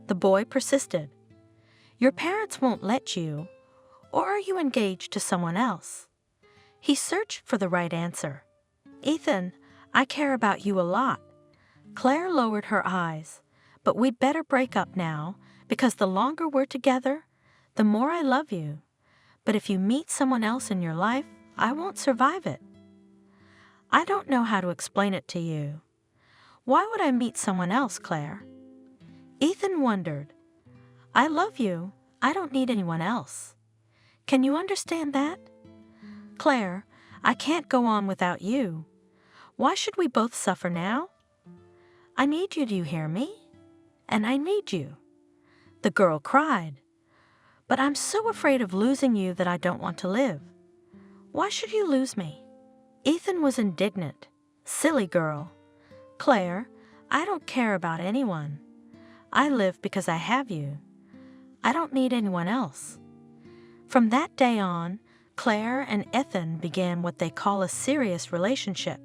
The boy persisted. "Your parents won't let you, or are you engaged to someone else?" He searched for the right answer. "Ethan, I care about you a lot." Claire lowered her eyes. "But we'd better break up now, because the longer we're together, the more I love you. But if you meet someone else in your life, I won't survive it." "I don't know how to explain it to you. Why would I meet someone else, Claire?" Ethan wondered. "I love you. I don't need anyone else. Can you understand that? Claire, I can't go on without you. Why should we both suffer now? I need you, do you hear me? And I need you." The girl cried. "But I'm so afraid of losing you that I don't want to live." "Why should you lose me?" Ethan was indignant. "Silly girl. Claire, I don't care about anyone. I live because I have you. I don't need anyone else." From that day on, Claire and Ethan began what they call a serious relationship.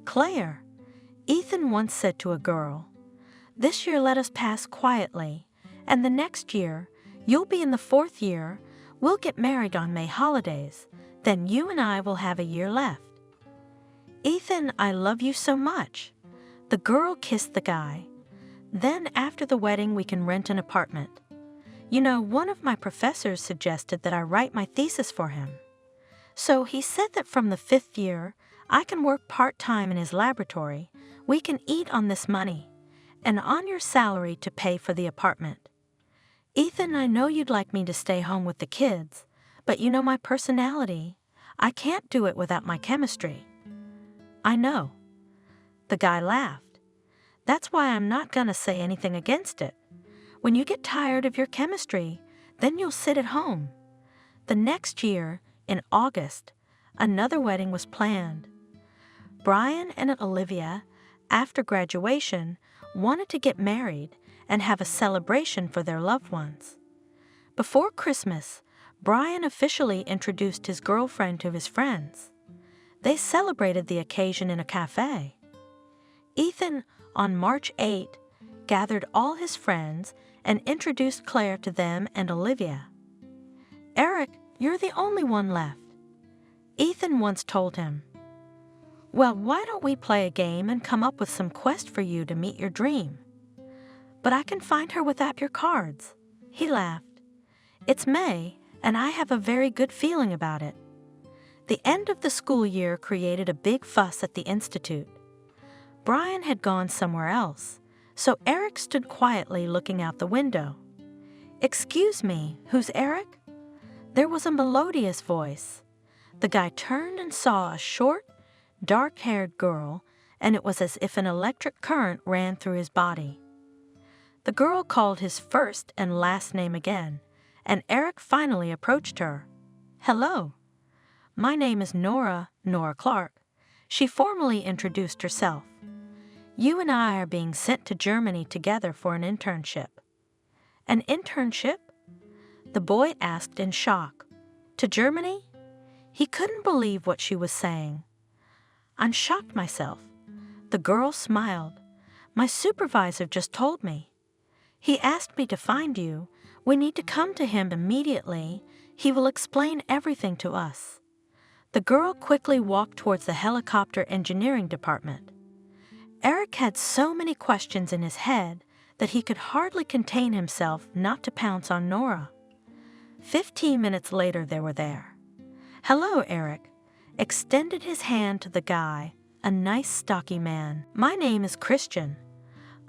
"Claire," Ethan once said to a girl, "this year let us pass quietly, and the next year, you'll be in the 4th year, we'll get married on May holidays, then you and I will have a year left." "Ethan, I love you so much." The girl kissed the guy. "Then after the wedding we can rent an apartment. You know, one of my professors suggested that I write my thesis for him. So he said that from the 5th year, I can work part-time in his laboratory, we can eat on this money, and on your salary to pay for the apartment. Ethan, I know you'd like me to stay home with the kids, but you know my personality. I can't do it without my chemistry." "I know." The guy laughed. "That's why I'm not gonna say anything against it. When you get tired of your chemistry, then you'll sit at home." The next year, in August, another wedding was planned. Brian and Olivia, after graduation, wanted to get married, and have a celebration for their loved ones. Before Christmas, Brian officially introduced his girlfriend to his friends. They celebrated the occasion in a cafe. Ethan, on March 8, gathered all his friends and introduced Claire to them and Olivia. "Eric, you're the only one left," Ethan once told him. "Well, why don't we play a game and come up with some quest for you to meet your dream?" "But I can find her without your cards," he laughed. "It's May, and I have a very good feeling about it." The end of the school year created a big fuss at the Institute. Brian had gone somewhere else, so Eric stood quietly looking out the window. "Excuse me, who's Eric?" There was a melodious voice. The guy turned and saw a short, dark-haired girl, and it was as if an electric current ran through his body. The girl called his first and last name again, and Eric finally approached her. "Hello. My name is Nora Clark." She formally introduced herself. "You and I are being sent to Germany together for an internship." "An internship?" the boy asked in shock. "To Germany?" He couldn't believe what she was saying. "I'm shocked myself." The girl smiled. "My supervisor just told me. He asked me to find you. We need to come to him immediately. He will explain everything to us." The girl quickly walked towards the helicopter engineering department. Eric had so many questions in his head that he could hardly contain himself not to pounce on Nora. 15 minutes later they were there. "Hello, Eric," extended his hand to the guy, a nice stocky man. "My name is Christian.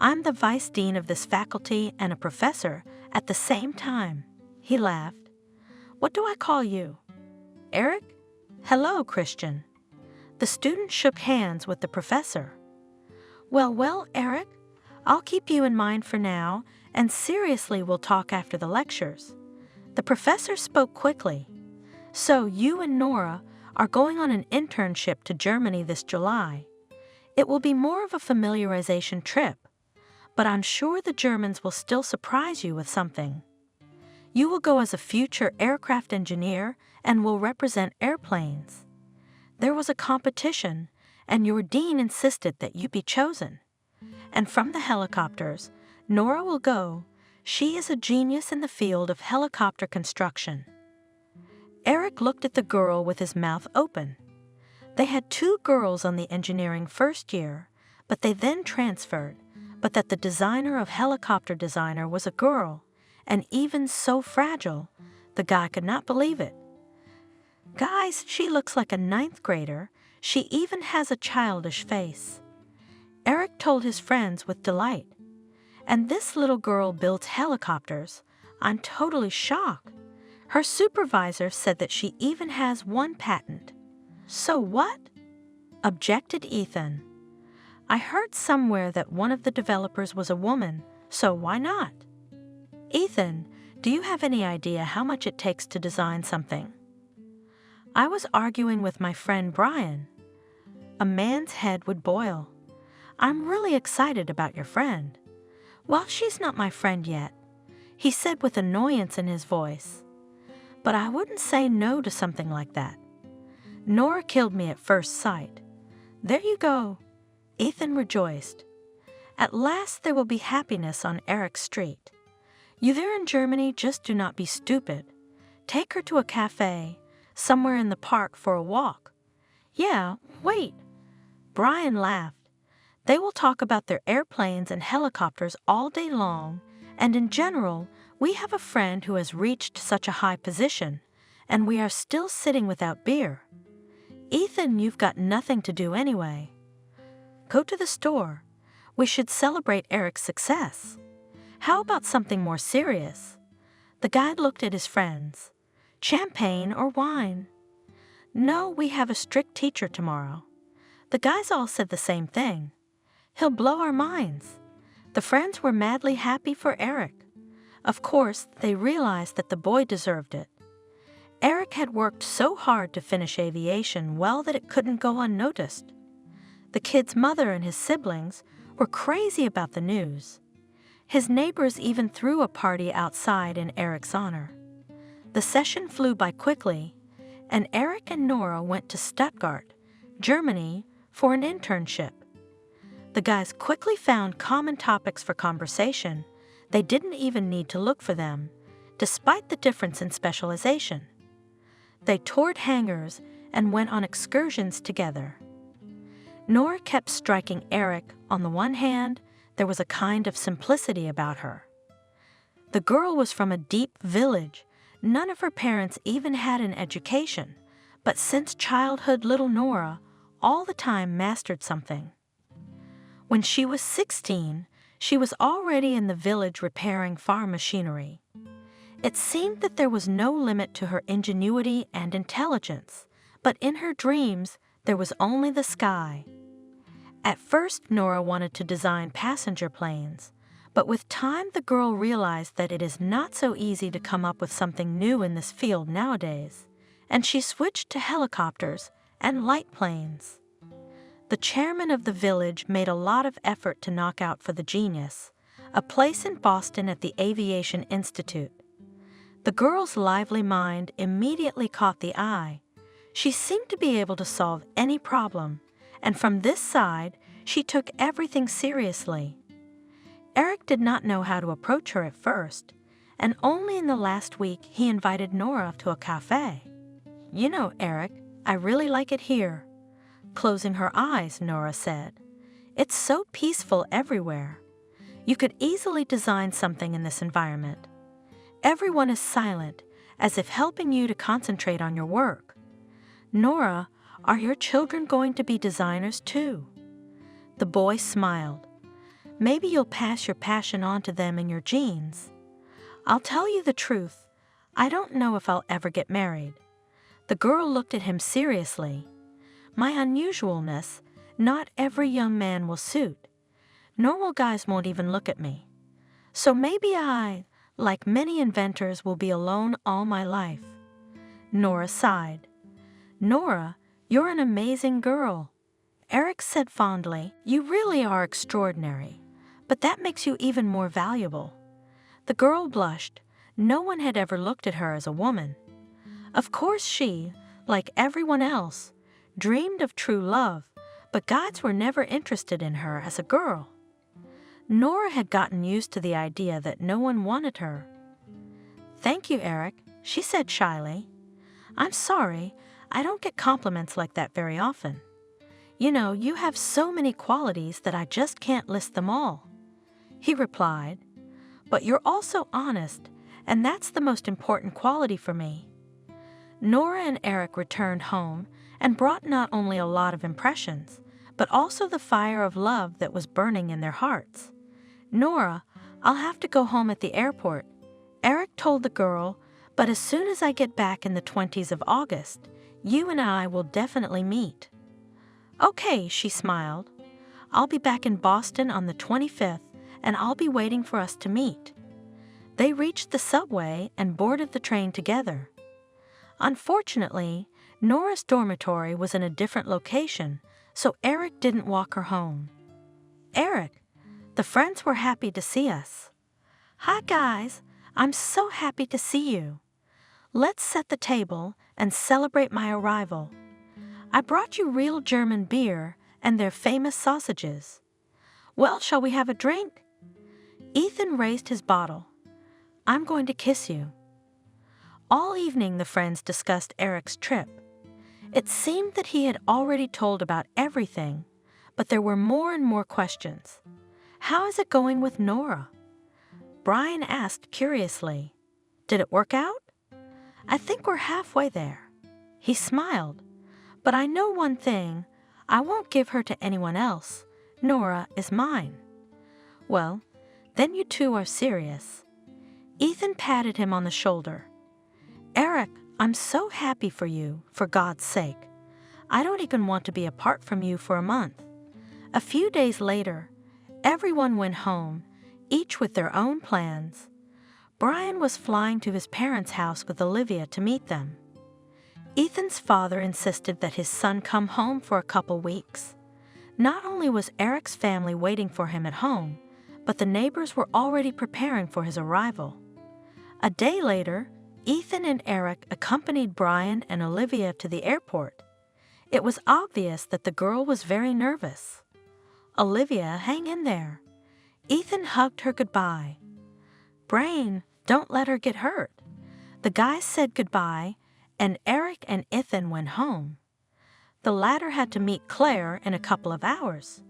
I'm the vice dean of this faculty and a professor at the same time." He laughed. "What do I call you?" "Eric?" "Hello, Christian." The student shook hands with the professor. Well, Eric, I'll keep you in mind for now, and seriously we'll talk after the lectures." The professor spoke quickly. "So you and Nora are going on an internship to Germany this July. It will be more of a familiarization trip, but I'm sure the Germans will still surprise you with something. You will go as a future aircraft engineer and will represent airplanes. There was a competition, and your dean insisted that you be chosen. And from the helicopters, Nora will go. She is a genius in the field of helicopter construction." Eric looked at the girl with his mouth open. They had 2 girls on the engineering first year, but they then transferred, but that the designer of helicopter designer was a girl, and even so fragile, the guy could not believe it. "Guys, she looks like a 9th grader. She even has a childish face." Eric told his friends with delight. "And this little girl builds helicopters. I'm totally shocked. Her supervisor said that she even has 1 patent." "So what?" objected Ethan. "I heard somewhere that one of the developers was a woman, so why not?" "Ethan, do you have any idea how much it takes to design something?" I was arguing with my friend Brian. A man's head would boil. "I'm really excited about your friend." "Well, she's not my friend yet," he said with annoyance in his voice. "But I wouldn't say no to something like that. Nora killed me at first sight." "There you go," Ethan rejoiced. "At last there will be happiness on Eric's street. You there in Germany, just do not be stupid. Take her to a cafe, somewhere in the park for a walk." "Yeah, wait." Brian laughed. "They will talk about their airplanes and helicopters all day long, and in general, we have a friend who has reached such a high position, and we are still sitting without beer. Ethan, you've got nothing to do anyway. Go to the store. We should celebrate Eric's success. How about something more serious?" The guide looked at his friends. "Champagne or wine?" "No, we have a strict teacher tomorrow." The guys all said the same thing. "He'll blow our minds." The friends were madly happy for Eric. Of course, they realized that the boy deserved it. Eric had worked so hard to finish aviation well that it couldn't go unnoticed. The kid's mother and his siblings were crazy about the news. His neighbors even threw a party outside in Eric's honor. The session flew by quickly, and Eric and Nora went to Stuttgart, Germany, for an internship. The guys quickly found common topics for conversation. They didn't even need to look for them, despite the difference in specialization. They toured hangars and went on excursions together. Nora kept striking Eric. On the one hand, there was a kind of simplicity about her. The girl was from a deep village. None of her parents even had an education, but since childhood, little Nora all the time mastered something. When she was 16, she was already in the village repairing farm machinery. It seemed that there was no limit to her ingenuity and intelligence, but in her dreams, there was only the sky. At first, Nora wanted to design passenger planes, but with time the girl realized that it is not so easy to come up with something new in this field nowadays, and she switched to helicopters and light planes. The chairman of the village made a lot of effort to knock out for the genius, a place in Boston at the Aviation Institute. The girl's lively mind immediately caught the eye. She seemed to be able to solve any problem, and from this side, she took everything seriously. Eric did not know how to approach her at first, and only in the last week he invited Nora to a cafe. "You know, Eric, I really like it here." Closing her eyes, Nora said, "It's so peaceful everywhere. You could easily design something in this environment. Everyone is silent, as if helping you to concentrate on your work. Nora, are your children going to be designers too?" The boy smiled. "Maybe you'll pass your passion on to them in your genes. I'll tell you the truth, I don't know if I'll ever get married." The girl looked at him seriously. "My unusualness, not every young man will suit. Normal guys won't even look at me. So maybe I, like many inventors, will be alone all my life." Nora sighed. "Nora, you're an amazing girl." Eric said fondly, "You really are extraordinary, but that makes you even more valuable." The girl blushed. No one had ever looked at her as a woman. Of course she, like everyone else, dreamed of true love, but guys were never interested in her as a girl. Nora had gotten used to the idea that no one wanted her. "Thank you, Eric," she said shyly. "I'm sorry, I don't get compliments like that very often. You know, you have so many qualities that I just can't list them all." He replied, "But you're also honest, and that's the most important quality for me." Nora and Eric returned home and brought not only a lot of impressions, but also the fire of love that was burning in their hearts. "Nora, I'll have to go home at the airport," Eric told the girl, "but as soon as I get back in the 20s of August, you and I will definitely meet." "Okay," she smiled. "I'll be back in Boston on the 25th, and I'll be waiting for us to meet." They reached the subway and boarded the train together. Unfortunately, Nora's dormitory was in a different location, so Eric didn't walk her home. "Eric, the friends were happy to see us." "Hi, guys. I'm so happy to see you. Let's set the table and celebrate my arrival. I brought you real German beer and their famous sausages. Well, shall we have a drink?" Ethan raised his bottle. "I'm going to kiss you." All evening the friends discussed Eric's trip. It seemed that he had already told about everything, but there were more and more questions. "How is it going with Nora?" Brian asked curiously. "Did it work out?" "I think we're halfway there." He smiled. "But I know one thing, I won't give her to anyone else. Nora is mine." "Well, then you two are serious." Ethan patted him on the shoulder. "Eric, I'm so happy for you, for God's sake. I don't even want to be apart from you for a month." A few days later, everyone went home, each with their own plans. Brian was flying to his parents' house with Olivia to meet them. Ethan's father insisted that his son come home for a couple weeks. Not only was Eric's family waiting for him at home, but the neighbors were already preparing for his arrival. A day later, Ethan and Eric accompanied Brian and Olivia to the airport. It was obvious that the girl was very nervous. "Olivia, hang in there." Ethan hugged her goodbye. "Brian, don't let her get hurt." The guys said goodbye, and Eric and Ethan went home. The latter had to meet Claire in a couple of hours.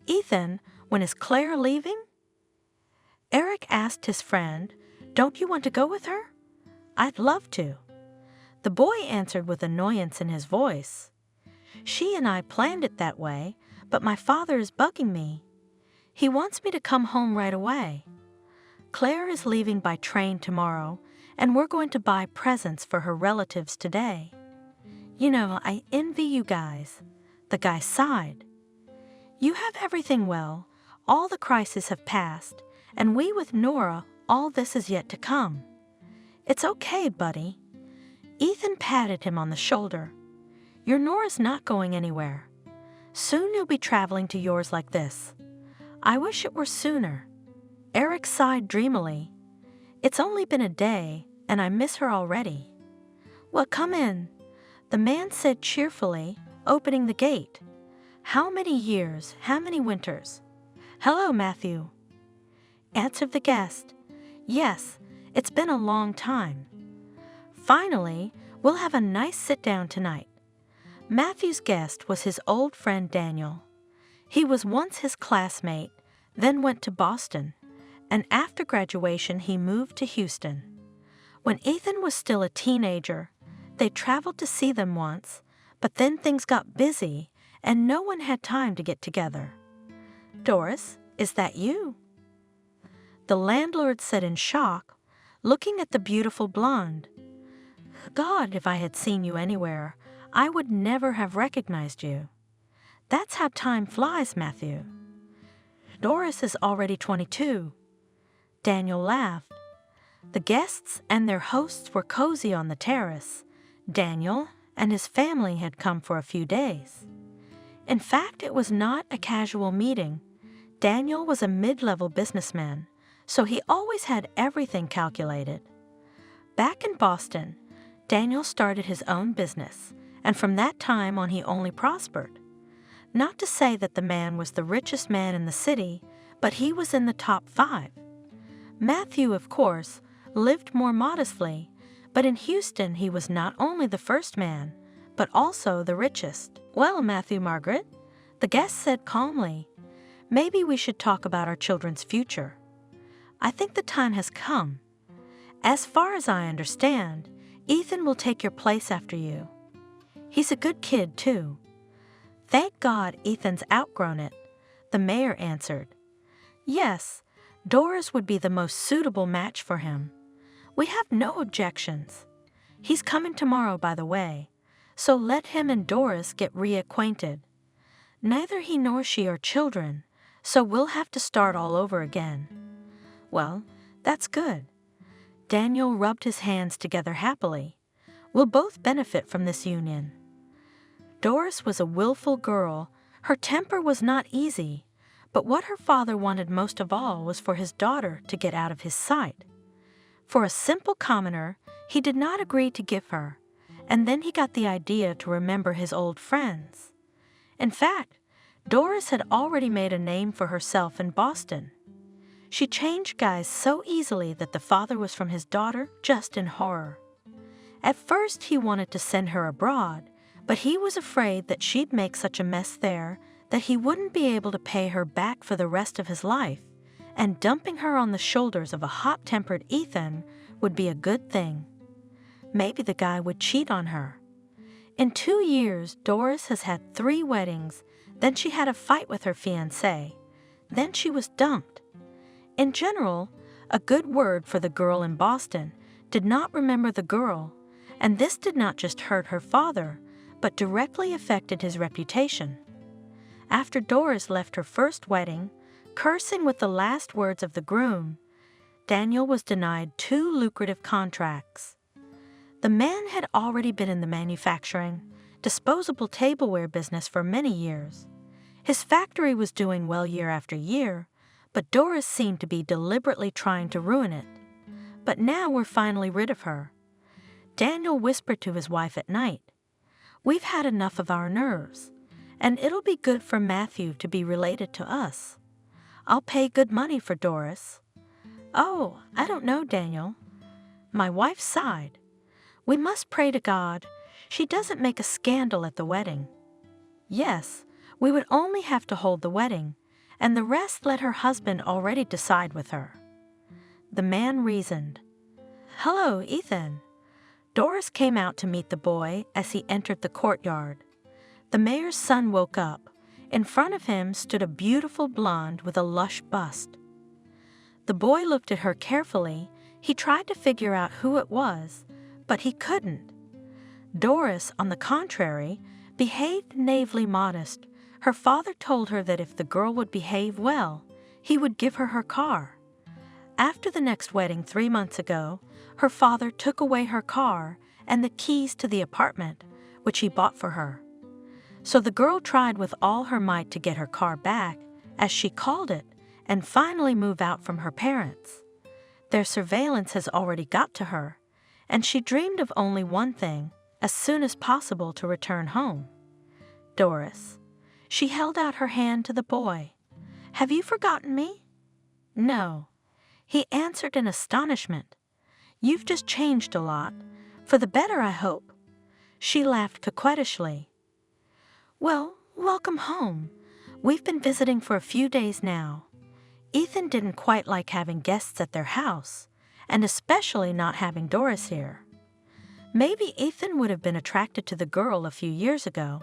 "Ethan, when is Claire leaving?" Eric asked his friend, "Don't you want to go with her?" "I'd love to." The boy answered with annoyance in his voice. "She and I planned it that way, but my father is bugging me. He wants me to come home right away. Claire is leaving by train tomorrow, and we're going to buy presents for her relatives today. You know, I envy you guys." The guy sighed. "You have everything well. All the crises have passed, and we with Nora, all this is yet to come. It's okay, buddy." Ethan patted him on the shoulder. "Your Nora's not going anywhere. Soon you'll be traveling to yours like this. I wish it were sooner." Eric sighed dreamily. "It's only been a day, and I miss her already." "Well, come in," the man said cheerfully, opening the gate. "How many years, how many winters?" "Hello, Matthew," answered the guest. "Yes, it's been a long time. Finally, we'll have a nice sit-down tonight." Matthew's guest was his old friend Daniel. He was once his classmate, then went to Boston, and after graduation he moved to Houston. When Ethan was still a teenager, they traveled to see them once, but then things got busy and no one had time to get together. "Doris, is that you?" The landlord said in shock, looking at the beautiful blonde. "God, if I had seen you anywhere, I would never have recognized you. That's how time flies, Matthew." "Doris is already 22. Daniel laughed. The guests and their hosts were cozy on the terrace. Daniel and his family had come for a few days. In fact, it was not a casual meeting. Daniel was a mid-level businessman, so he always had everything calculated. Back in Boston, Daniel started his own business, and from that time on he only prospered. Not to say that the man was the richest man in the city, but he was in the top 5. Matthew, of course, lived more modestly, but in Houston he was not only the first man, but also the richest. "Well, Matthew, Margaret," the guest said calmly, "maybe we should talk about our children's future. I think the time has come. As far as I understand, Ethan will take your place after you. He's a good kid, too." "Thank God Ethan's outgrown it," the mayor answered. "Yes, Doris would be the most suitable match for him. We have no objections. He's coming tomorrow, by the way, so let him and Doris get reacquainted. Neither he nor she are children, so we'll have to start all over again." "Well, that's good." Daniel rubbed his hands together happily. "We'll both benefit from this union." Doris was a willful girl. Her temper was not easy, but what her father wanted most of all was for his daughter to get out of his sight. For a simple commoner, he did not agree to give her, and then he got the idea to remember his old friends. In fact, Doris had already made a name for herself in Boston. She changed guys so easily that the father was from his daughter just in horror. At first he wanted to send her abroad, but he was afraid that she'd make such a mess there that he wouldn't be able to pay her back for the rest of his life, and dumping her on the shoulders of a hot-tempered Ethan would be a good thing. Maybe the guy would cheat on her. In 2 years, Doris has had 3 weddings, then she had a fight with her fiancé, then she was dumped. In general, a good word for the girl in Boston did not remember the girl, and this did not just hurt her father, but directly affected his reputation. After Doris left her first wedding, cursing with the last words of the groom, Daniel was denied 2 lucrative contracts. The man had already been in the manufacturing, disposable tableware business for many years. His factory was doing well year after year, but Doris seemed to be deliberately trying to ruin it. But now we're finally rid of her. Daniel whispered to his wife at night, "We've had enough of our nerves, and it'll be good for Matthew to be related to us. I'll pay good money for Doris." "Oh, I don't know, Daniel." My wife sighed. "We must pray to God she doesn't make a scandal at the wedding." "Yes, we would only have to hold the wedding, and the rest let her husband already decide with her." The man reasoned. "Hello, Ethan." Doris came out to meet the boy as he entered the courtyard. The mayor's son woke up. In front of him stood a beautiful blonde with a lush bust. The boy looked at her carefully. He tried to figure out who it was, but he couldn't. Doris, on the contrary, behaved naively modest. Her father told her that if the girl would behave well, he would give her her car. After the next wedding 3 months ago, her father took away her car and the keys to the apartment, which he bought for her. So the girl tried with all her might to get her car back, as she called it, and finally move out from her parents. Their surveillance has already got to her, and she dreamed of only one thing, as soon as possible to return home. Doris. She held out her hand to the boy. "Have you forgotten me?" "No." He answered in astonishment. "You've just changed a lot. For the better, I hope." She laughed coquettishly. "Well, welcome home. We've been visiting for a few days now." Ethan didn't quite like having guests at their house, and especially not having Doris here. Maybe Ethan would have been attracted to the girl a few years ago,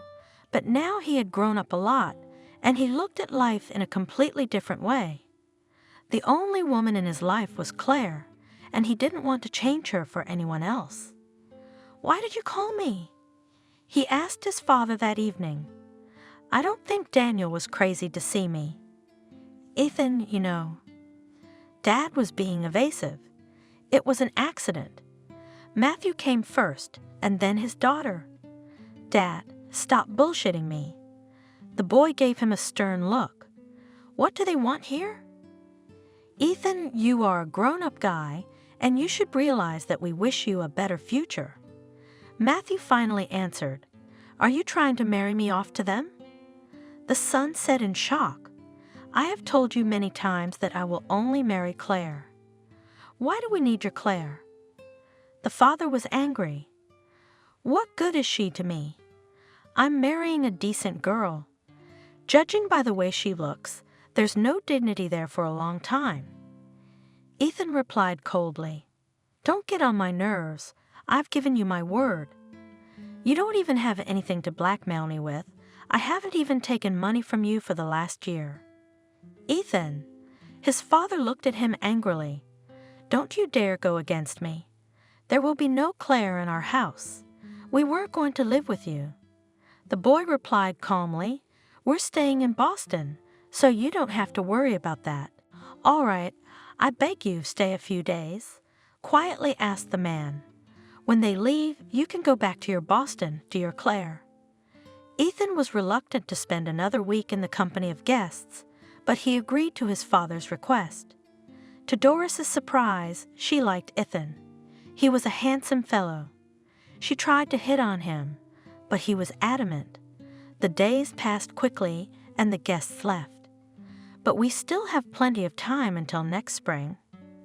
but now he had grown up a lot, and he looked at life in a completely different way. The only woman in his life was Claire, and he didn't want to change her for anyone else. "Why did you call me?" he asked his father that evening. "I don't think Daniel was crazy to see me. Ethan, you know." Dad was being evasive. "It was an accident. Matthew came first, and then his daughter." "Dad, stop bullshitting me." The boy gave him a stern look. "What do they want here?" "Ethan, you are a grown-up guy, and you should realize that we wish you a better future." Matthew finally answered, "Are you trying to marry me off to them?" The son said in shock, "I have told you many times that I will only marry Claire." "Why do we need your Claire?" The father was angry. "What good is she to me? I'm marrying a decent girl. Judging by the way she looks, there's no dignity there for a long time." Ethan replied coldly, "Don't get on my nerves. I've given you my word. You don't even have anything to blackmail me with. I haven't even taken money from you for the last year." "Ethan," his father looked at him angrily, "don't you dare go against me. There will be no Claire in our house. We weren't going to live with you." The boy replied calmly, "We're staying in Boston, so you don't have to worry about that." "All right, I beg you, stay a few days," quietly asked the man. "When they leave, you can go back to your Boston, to your Claire." Ethan was reluctant to spend another week in the company of guests, but he agreed to his father's request. To Doris's surprise, she liked Ethan. He was a handsome fellow. She tried to hit on him, but he was adamant. The days passed quickly, and the guests left. "But we still have plenty of time until next spring,"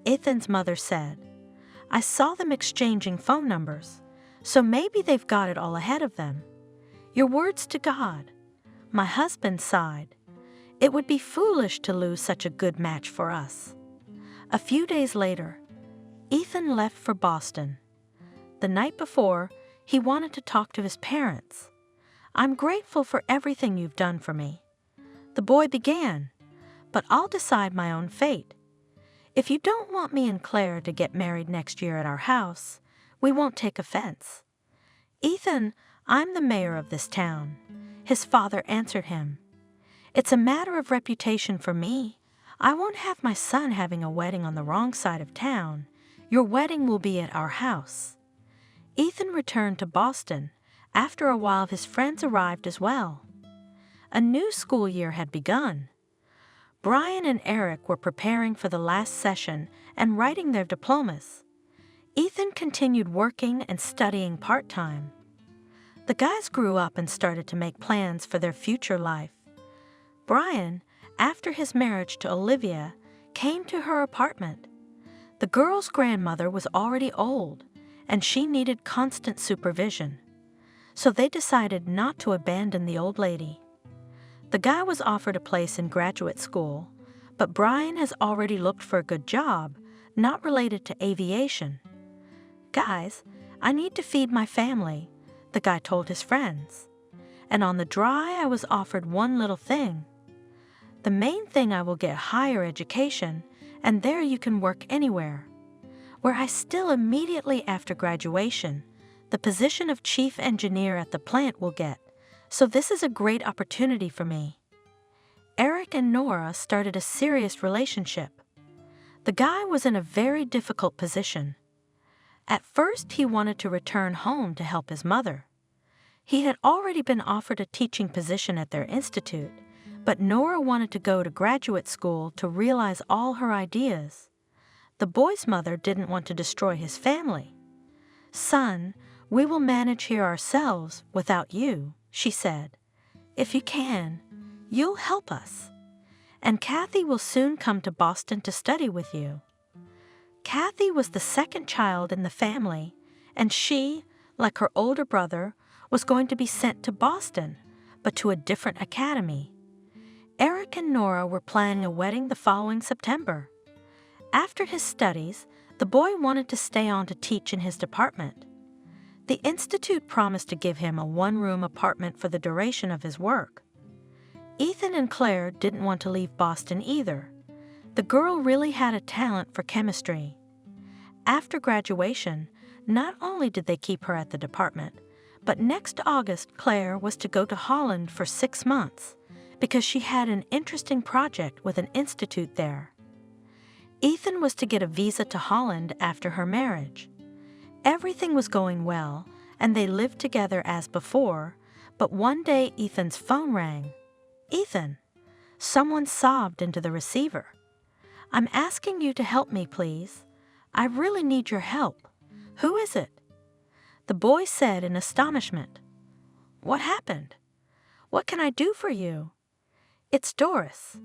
Ethan's mother said. "I saw them exchanging phone numbers, so maybe they've got it all ahead of them." "Your words to God." My husband sighed. "It would be foolish to lose such a good match for us." A few days later, Ethan left for Boston. The night before, he wanted to talk to his parents. "I'm grateful for everything you've done for me." The boy began, "But I'll decide my own fate. If you don't want me and Claire to get married next year at our house, we won't take offense." "Ethan, I'm the mayor of this town," his father answered him. "It's a matter of reputation for me. I won't have my son having a wedding on the wrong side of town. Your wedding will be at our house." Ethan returned to Boston. After a while, his friends arrived as well. A new school year had begun. Brian and Eric were preparing for the last session and writing their diplomas. Ethan continued working and studying part-time. The guys grew up and started to make plans for their future life. Brian, after his marriage to Olivia, came to her apartment. The girl's grandmother was already old, and she needed constant supervision. So they decided not to abandon the old lady. The guy was offered a place in graduate school, but Brian has already looked for a good job, not related to aviation. "Guys, I need to feed my family," the guy told his friends. "And on the dry, I was offered one little thing. The main thing, I will get higher education, and there you can work anywhere. Where I still immediately after graduation, the position of chief engineer at the plant will get, so this is a great opportunity for me." Eric and Nora started a serious relationship. The guy was in a very difficult position. At first, he wanted to return home to help his mother. He had already been offered a teaching position at their institute, but Nora wanted to go to graduate school to realize all her ideas. The boy's mother didn't want to destroy his family. "Son, we will manage here ourselves without you," she said. "If you can, you'll help us. And Kathy will soon come to Boston to study with you." Kathy was the second child in the family, and she, like her older brother, was going to be sent to Boston, but to a different academy. Eric and Nora were planning a wedding the following September. After his studies, the boy wanted to stay on to teach in his department. The institute promised to give him a one-room apartment for the duration of his work. Ethan and Claire didn't want to leave Boston either. The girl really had a talent for chemistry. After graduation, not only did they keep her at the department, but next August Claire was to go to Holland for 6 months because she had an interesting project with an institute there. Ethan was to get a visa to Holland after her marriage. Everything was going well, and they lived together as before, but one day Ethan's phone rang. "Ethan," someone sobbed into the receiver. "I'm asking you to help me, please. I really need your help. Who is it?" The boy said in astonishment. "What happened? What can I do for you?" "It's Doris."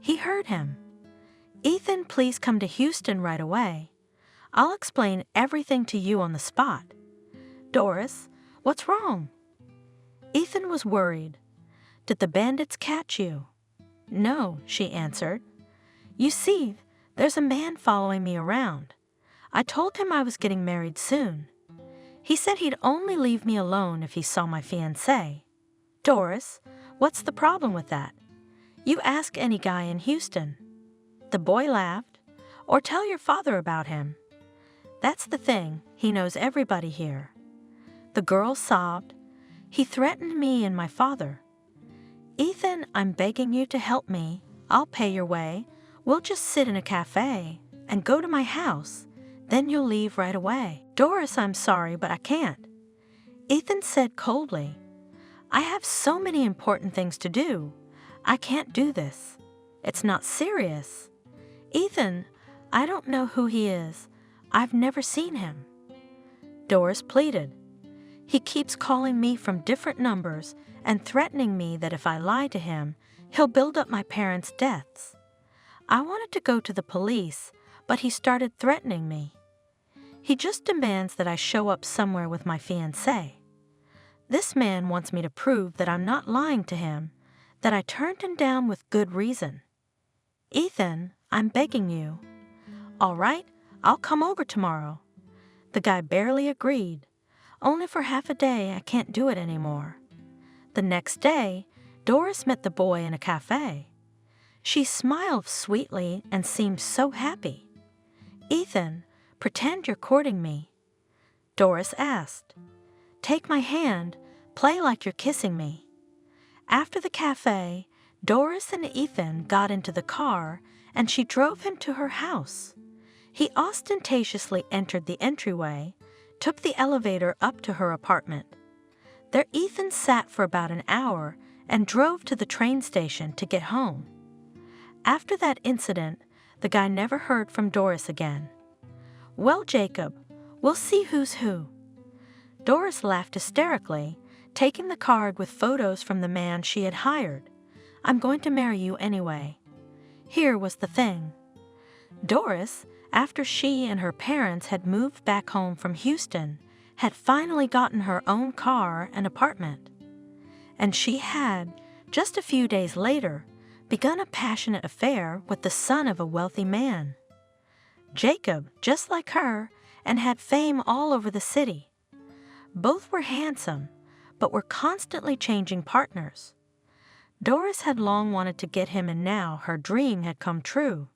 He heard him. "Ethan, please come to Houston right away. I'll explain everything to you on the spot." "Doris, what's wrong?" Ethan was worried. "Did the bandits catch you?" "No," she answered. "You see, there's a man following me around. I told him I was getting married soon. He said he'd only leave me alone if he saw my fiancé." "Doris, what's the problem with that? You ask any guy in Houston." The boy laughed. "Or tell your father about him. That's the thing, he knows everybody here." The girl sobbed. "He threatened me and my father." "Ethan, I'm begging you to help me. I'll pay your way. We'll just sit in a cafe and go to my house. Then you'll leave right away." "Doris, I'm sorry, but I can't." Ethan said coldly, "I have so many important things to do. I can't do this. It's not serious." "Ethan, I don't know who he is. I've never seen him." Doris pleaded. "He keeps calling me from different numbers and threatening me that if I lie to him, he'll build up my parents' debts. I wanted to go to the police, but he started threatening me. He just demands that I show up somewhere with my fiancé. This man wants me to prove that I'm not lying to him, that I turned him down with good reason. Ethan, I'm begging you." "All right, I'll come over tomorrow." The guy barely agreed. "Only for half a day, I can't do it anymore." The next day, Doris met the boy in a cafe. She smiled sweetly and seemed so happy. "Ethan, pretend you're courting me." Doris asked. "Take my hand, play like you're kissing me." After the cafe, Doris and Ethan got into the car and she drove him to her house. He ostentatiously entered the entryway, took the elevator up to her apartment. There Ethan sat for about an hour and drove to the train station to get home. After that incident, the guy never heard from Doris again. "Well, Jacob, we'll see who's who." Doris laughed hysterically, taking the card with photos from the man she had hired. "I'm going to marry you anyway." Here was the thing. Doris, after she and her parents had moved back home from Houston, had finally gotten her own car and apartment. And she had, just a few days later, begun a passionate affair with the son of a wealthy man. Jacob, just like her, and had fame all over the city. Both were handsome, but were constantly changing partners. Doris had long wanted to get him, and now her dream had come true.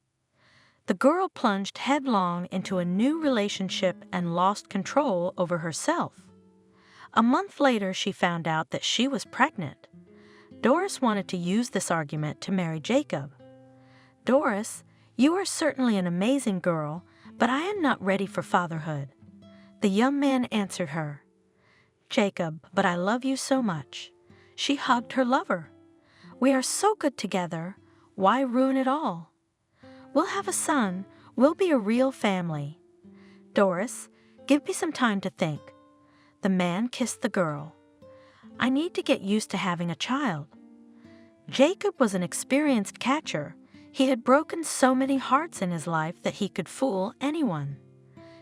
The girl plunged headlong into a new relationship and lost control over herself. A month later, she found out that she was pregnant. Doris wanted to use this argument to marry Jacob. "Doris, you are certainly an amazing girl, but I am not ready for fatherhood." The young man answered her. "Jacob, but I love you so much." She hugged her lover. "We are so good together. Why ruin it all? We'll have a son. We'll be a real family." "Doris, give me some time to think." The man kissed the girl. "I need to get used to having a child." Jacob was an experienced catcher. He had broken so many hearts in his life that he could fool anyone.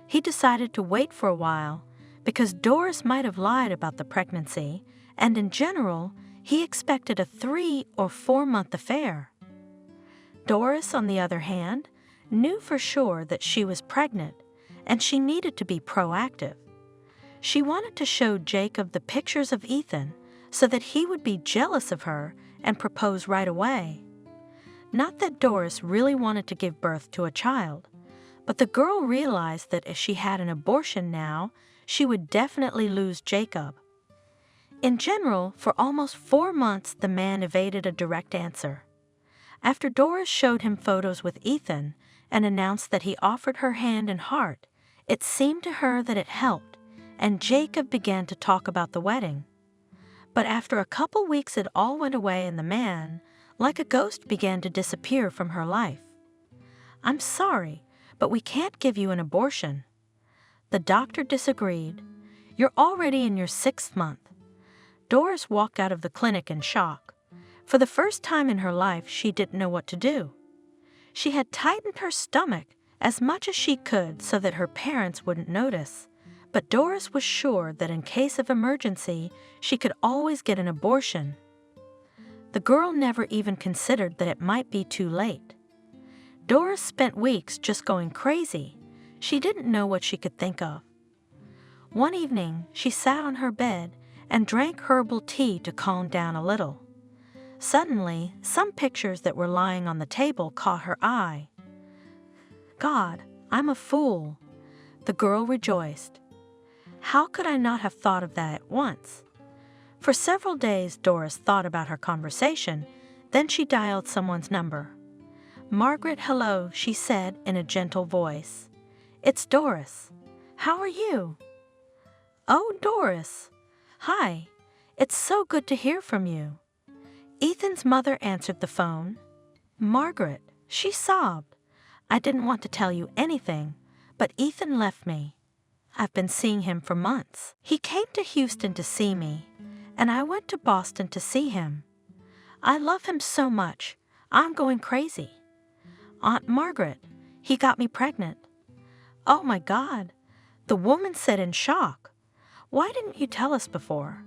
He decided to wait for a while because Doris might have lied about the pregnancy, and in general, he expected a 3 or 4 month affair. Doris, on the other hand, knew for sure that she was pregnant, and she needed to be proactive. She wanted to show Jacob the pictures of Ethan so that he would be jealous of her and propose right away. Not that Doris really wanted to give birth to a child, but the girl realized that if she had an abortion now, she would definitely lose Jacob. In general, for almost 4 months, the man evaded a direct answer. After Doris showed him photos with Ethan and announced that he offered her hand and heart, it seemed to her that it helped, and Jacob began to talk about the wedding. But after a couple weeks, it all went away, and the man, like a ghost, began to disappear from her life. "I'm sorry, but we can't give you an abortion." The doctor disagreed. "You're already in your 6th month." Doris walked out of the clinic in shock. For the first time in her life, she didn't know what to do. She had tightened her stomach as much as she could so that her parents wouldn't notice. But Doris was sure that in case of emergency, she could always get an abortion. The girl never even considered that it might be too late. Doris spent weeks just going crazy. She didn't know what she could think of. One evening, she sat on her bed and drank herbal tea to calm down a little. Suddenly, some pictures that were lying on the table caught her eye. "God, I'm a fool." The girl rejoiced. "How could I not have thought of that at once?" For several days, Doris thought about her conversation. Then she dialed someone's number. "Margaret, hello," she said in a gentle voice. "It's Doris. How are you?" "Oh, Doris. Hi. It's so good to hear from you." Ethan's mother answered the phone. "Margaret," she sobbed. "I didn't want to tell you anything, but Ethan left me. I've been seeing him for months. He came to Houston to see me, and I went to Boston to see him. I love him so much, I'm going crazy. Aunt Margaret, he got me pregnant." "Oh my God," the woman said in shock. "Why didn't you tell us before?"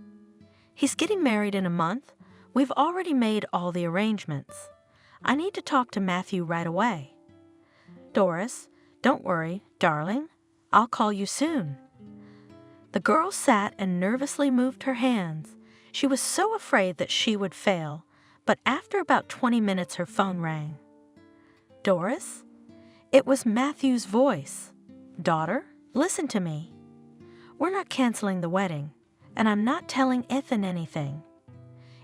"He's getting married in a month. We've already made all the arrangements. I need to talk to Matthew right away." "Doris, don't worry, darling. I'll call you soon." The girl sat and nervously moved her hands. She was so afraid that she would fail, but after about 20 minutes her phone rang. "Doris?" It was Matthew's voice. "Daughter, listen to me. We're not canceling the wedding, and I'm not telling Ethan anything.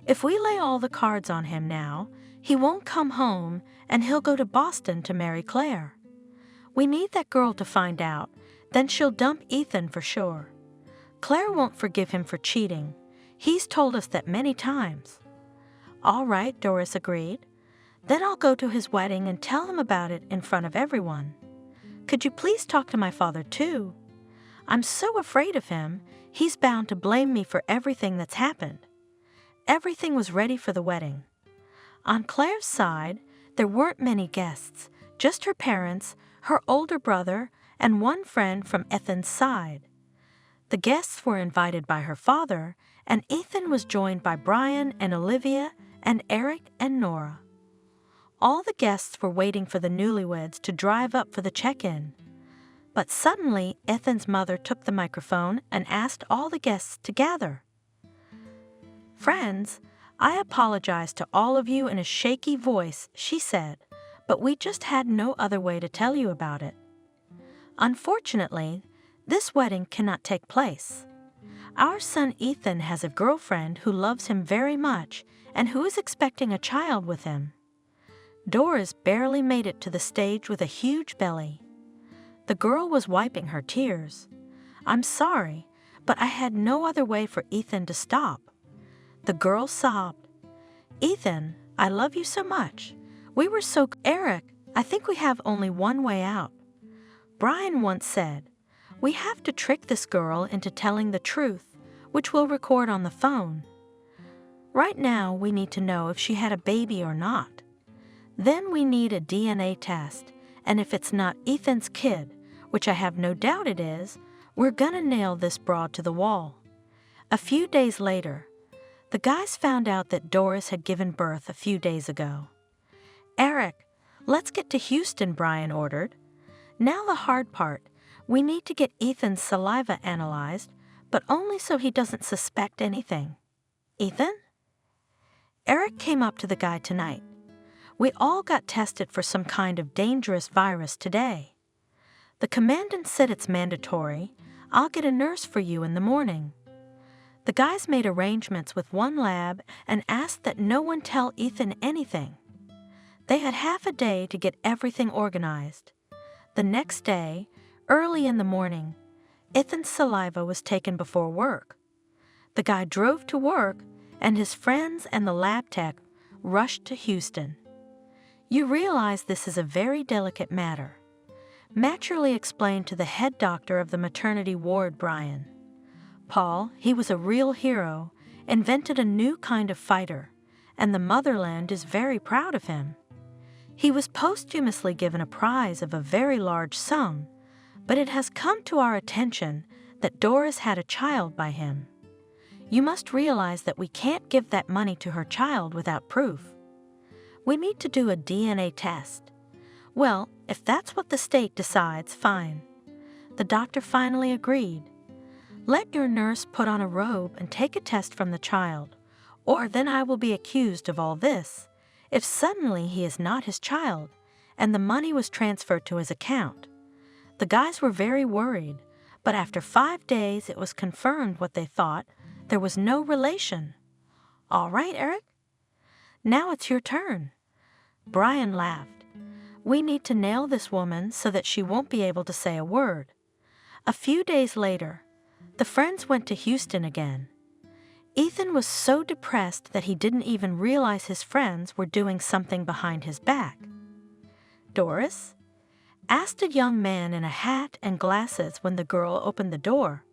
If we lay all the cards on him now, he won't come home, and he'll go to Boston to marry Claire. We need that girl to find out, then she'll dump Ethan for sure. Claire won't forgive him for cheating. He's told us that many times." "All right," Doris agreed. Then I'll go to his wedding and tell him about it in front of everyone. Could you please talk to my father too? I'm so afraid of him. He's bound to blame me for everything that's happened. Everything was ready for the wedding. On Claire's side, there weren't many guests, just her parents, her older brother, and one friend from Ethan's side. The guests were invited by her father, and Ethan was joined by Brian and Olivia and Eric and Nora. All the guests were waiting for the newlyweds to drive up for the check-in. But suddenly, Ethan's mother took the microphone and asked all the guests to gather. "Friends, I apologize to all of you in a shaky voice," she said, "but we just had no other way to tell you about it. Unfortunately, this wedding cannot take place. Our son Ethan has a girlfriend who loves him very much and who is expecting a child with him. Doris barely made it to the stage with a huge belly. The girl was wiping her tears. I'm sorry, but I had no other way for Ethan to stop." The girl sobbed. "Ethan, I love you so much. We were so... Eric, I think we have only one way out. Brian once said, we have to trick this girl into telling the truth, which we'll record on the phone. Right now, we need to know if she had a baby or not. Then we need a DNA test, and if it's not Ethan's kid, which I have no doubt it is, we're gonna nail this broad to the wall." A few days later, the guys found out that Doris had given birth a few days ago. "Eric, let's get to Houston," Brian ordered. "Now the hard part. We need to get Ethan's saliva analyzed, but only so he doesn't suspect anything. Ethan?" Eric came up to the guy tonight. "We all got tested for some kind of dangerous virus today. The commandant said it's mandatory. I'll get a nurse for you in the morning." The guys made arrangements with one lab and asked that no one tell Ethan anything. They had half a day to get everything organized. The next day, early in the morning, Ethan's saliva was taken before work. The guy drove to work, and his friends and the lab tech rushed to Houston. You realize this is a very delicate matter. Naturally explained to the head doctor of the maternity ward, Brian. Paul, he was a real hero, invented a new kind of fighter, and the motherland is very proud of him. He was posthumously given a prize of a very large sum, but it has come to our attention that Doris had a child by him. You must realize that we can't give that money to her child without proof. We need to do a DNA test. Well, if that's what the state decides, fine. The doctor finally agreed. Let your nurse put on a robe and take a test from the child, or then I will be accused of all this, if suddenly he is not his child, and the money was transferred to his account. The guys were very worried, but after 5 days it was confirmed what they thought, there was no relation. All right, Eric? Now it's your turn. Brian laughed. We need to nail this woman so that she won't be able to say a word. A few days later, the friends went to Houston again. Ethan was so depressed that he didn't even realize his friends were doing something behind his back. "Doris?" asked a young man in a hat and glasses when the girl opened the door.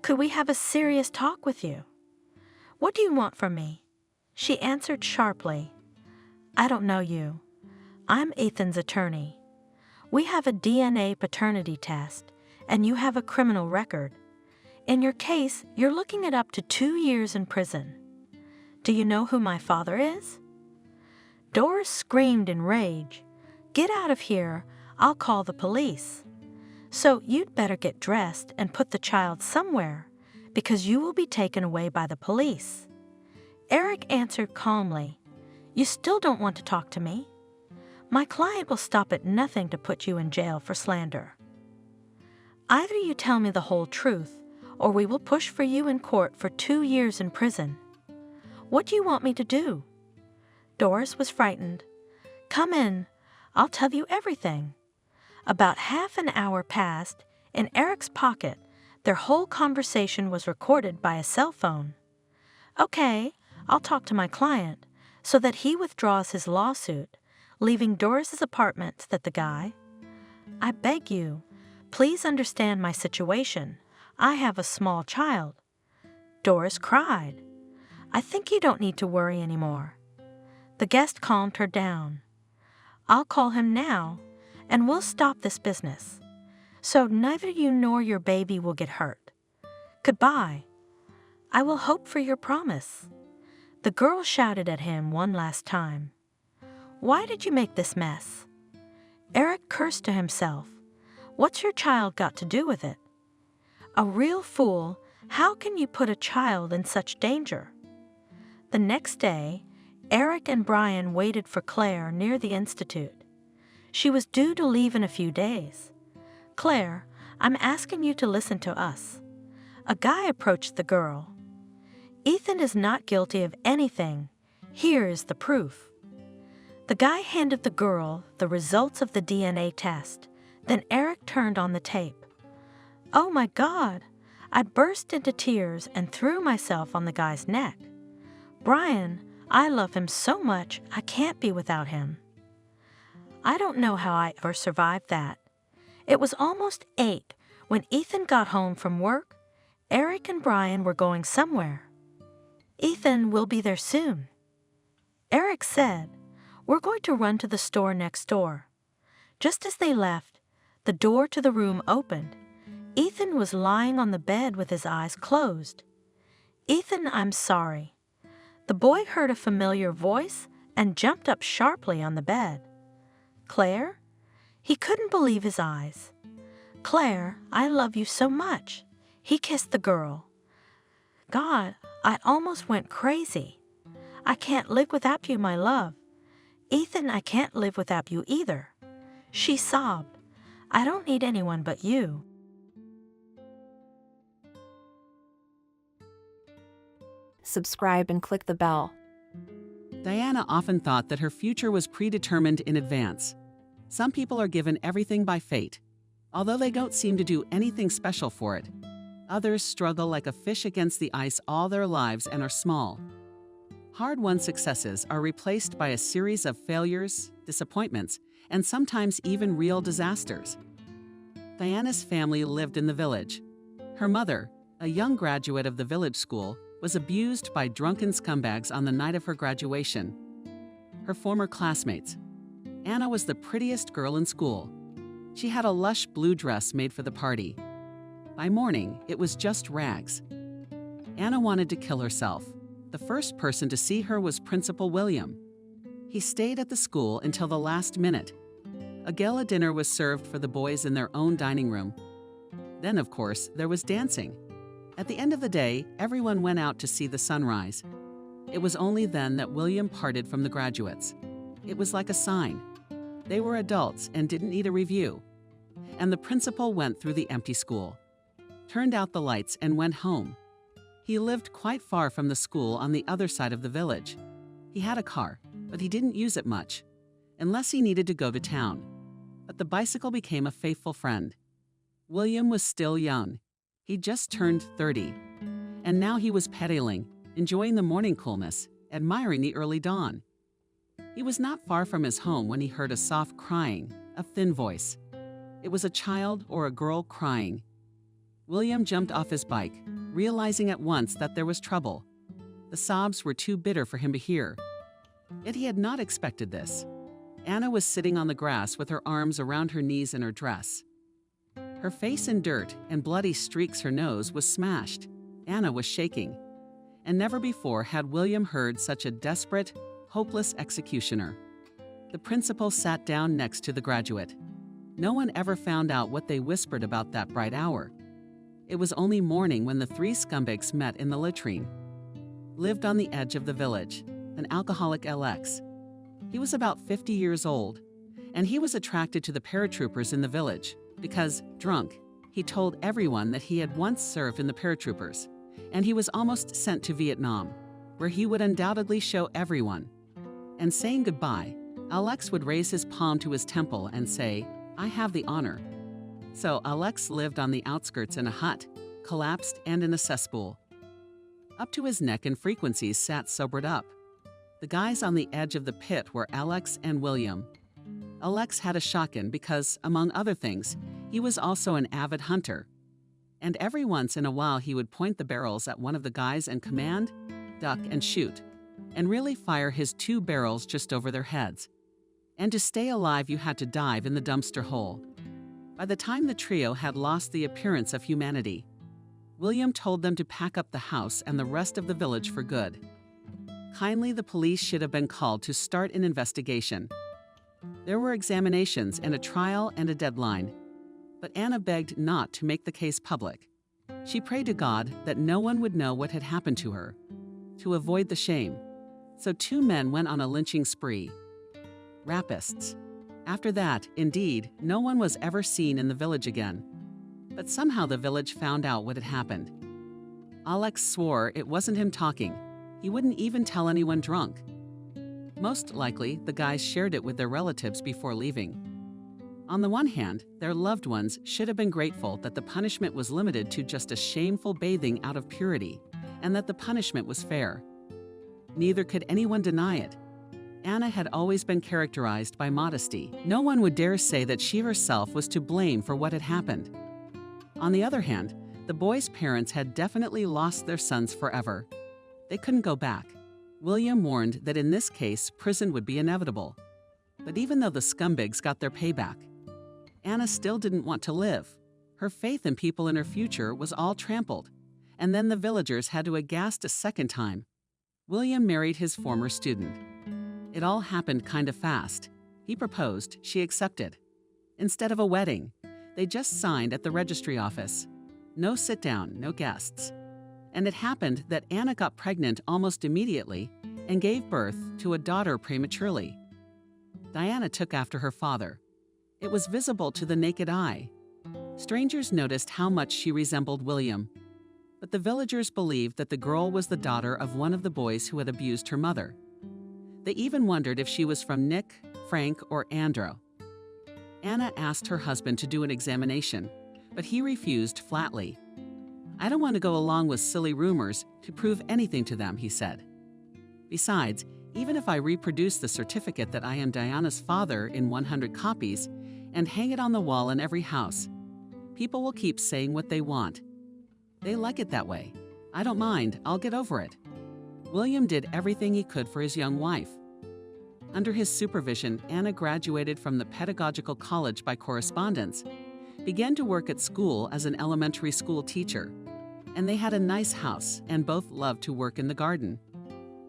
"Could we have a serious talk with you?" "What do you want from me?" She answered sharply. "I don't know you. I'm Ethan's attorney. We have a DNA paternity test, and you have a criminal record. In your case, you're looking at up to 2 years in prison. Do you know who my father is?" Doris screamed in rage. "Get out of here. I'll call the police. So you'd better get dressed and put the child somewhere, because you will be taken away by the police." Eric answered calmly, "You still don't want to talk to me? My client will stop at nothing to put you in jail for slander. Either you tell me the whole truth, or we will push for you in court for 2 years in prison. What do you want me to do?" Doris was frightened. "Come in. I'll tell you everything." About half an hour passed. In Eric's pocket, their whole conversation was recorded by a cell phone. "Okay, I'll talk to my client. so that he withdraws his lawsuit, leaving Doris's apartment that the guy, "I beg you, please understand my situation. I have a small child." Doris cried. "I think you don't need to worry anymore." The guest calmed her down. "I'll call him now, and we'll stop this business. So neither you nor your baby will get hurt. Goodbye. I will hope for your promise." The girl shouted at him one last time. "Why did you make this mess?" Eric cursed to himself. What's your child got to do with it? A real fool, how can you put a child in such danger? The next day, Eric and Brian waited for Claire near the institute. She was due to leave in a few days. "Claire, I'm asking you to listen to us." A guy approached the girl. "Ethan is not guilty of anything. Here is the proof." The guy handed the girl the results of the DNA test. Then Eric turned on the tape. "Oh my God!" I burst into tears and threw myself on the guy's neck. "Brian, I love him so much I can't be without him." I don't know how I ever survived that. It was almost 8 when Ethan got home from work. Eric and Brian were going somewhere. "Ethan will be there soon." Eric said, "We're going to run to the store next door." Just as they left, the door to the room opened. Ethan was lying on the bed with his eyes closed. "Ethan, I'm sorry." The boy heard a familiar voice and jumped up sharply on the bed. "Claire?" He couldn't believe his eyes. "Claire, I love you so much." He kissed the girl. "God, I almost went crazy. I can't live without you, my love." "Ethan, I can't live without you either." She sobbed. "I don't need anyone but you." Subscribe and click the bell. Diana often thought that her future was predetermined in advance. Some people are given everything by fate, although they don't seem to do anything special for it. Others struggle like a fish against the ice all their lives and are small. Hard-won successes are replaced by a series of failures, disappointments, and sometimes even real disasters. Diana's family lived in the village. Her mother, a young graduate of the village school, was abused by drunken scumbags on the night of her graduation. Her former classmates. Anna was the prettiest girl in school. She had a lush blue dress made for the party. By morning, it was just rags. Anna wanted to kill herself. The first person to see her was Principal William. He stayed at the school until the last minute. A gala dinner was served for the boys in their own dining room. Then, of course, there was dancing. At the end of the day, everyone went out to see the sunrise. It was only then that William parted from the graduates. It was like a sign. They were adults and didn't need a review. And the principal went through the empty school, turned out the lights, and went home. He lived quite far from the school on the other side of the village. He had a car, but he didn't use it much, unless he needed to go to town. But the bicycle became a faithful friend. William was still young. He'd just turned 30. And now he was pedaling, enjoying the morning coolness, admiring the early dawn. He was not far from his home when he heard a soft crying, a thin voice. It was a child or a girl crying. William jumped off his bike, realizing at once that there was trouble. The sobs were too bitter for him to hear. Yet he had not expected this. Anna was sitting on the grass with her arms around her knees in her dress. Her face in dirt and bloody streaks her nose was smashed. Anna was shaking. And never before had William heard such a desperate, hopeless executioner. The principal sat down next to the graduate. No one ever found out what they whispered about that bright hour. It was only morning when the 3 scumbags met in the latrine. Lived on the edge of the village, an alcoholic LX. He was about 50 years old, and he was attracted to the paratroopers in the village because, drunk, he told everyone that he had once served in the paratroopers, and he was almost sent to Vietnam, where he would undoubtedly show everyone. And saying goodbye, Alex would raise his palm to his temple and say, "I have the honor." So Alex lived on the outskirts in a hut, collapsed and in a cesspool. Up to his neck in frequencies sat sobered up. The guys on the edge of the pit were Alex and William. Alex had a shotgun because, among other things, he was also an avid hunter. And every once in a while he would point the barrels at one of the guys and command, duck and shoot, and really fire his 2 barrels just over their heads. And to stay alive you had to dive in the dumpster hole. By the time the trio had lost the appearance of humanity, William told them to pack up the house and the rest of the village for good. Kindly, the police should have been called to start an investigation. There were examinations and a trial and a deadline, but Anna begged not to make the case public. She prayed to God that no one would know what had happened to her, to avoid the shame. So 2 men went on a lynching spree. Rapists. After that, indeed, no one was ever seen in the village again. But somehow the village found out what had happened. Alex swore it wasn't him talking. He wouldn't even tell anyone drunk. Most likely, the guys shared it with their relatives before leaving. On the one hand, their loved ones should have been grateful that the punishment was limited to just a shameful bathing out of purity, and that the punishment was fair. Neither could anyone deny it. Anna had always been characterized by modesty. No one would dare say that she herself was to blame for what had happened. On the other hand, the boys' parents had definitely lost their sons forever. They couldn't go back. William warned that in this case, prison would be inevitable. But even though the scumbags got their payback, Anna still didn't want to live. Her faith in people in her future was all trampled. And then the villagers had to aghast a second time. William married his former student. It all happened kind of fast. He proposed, she accepted. Instead of a wedding, they just signed at the registry office. No sit down, no guests. And it happened that Anna got pregnant almost immediately and gave birth to a daughter prematurely. Diana took after her father. It was visible to the naked eye. Strangers noticed how much she resembled William. But the villagers believed that the girl was the daughter of one of the boys who had abused her mother. They even wondered if she was from Nick, Frank, or Andrew. Anna asked her husband to do an examination, but he refused flatly. "I don't want to go along with silly rumors to prove anything to them," he said. "Besides, even if I reproduce the certificate that I am Diana's father in 100 copies and hang it on the wall in every house, people will keep saying what they want. They like it that way. I don't mind, I'll get over it." William did everything he could for his young wife. Under his supervision, Anna graduated from the pedagogical college by correspondence, began to work at school as an elementary school teacher, and they had a nice house and both loved to work in the garden.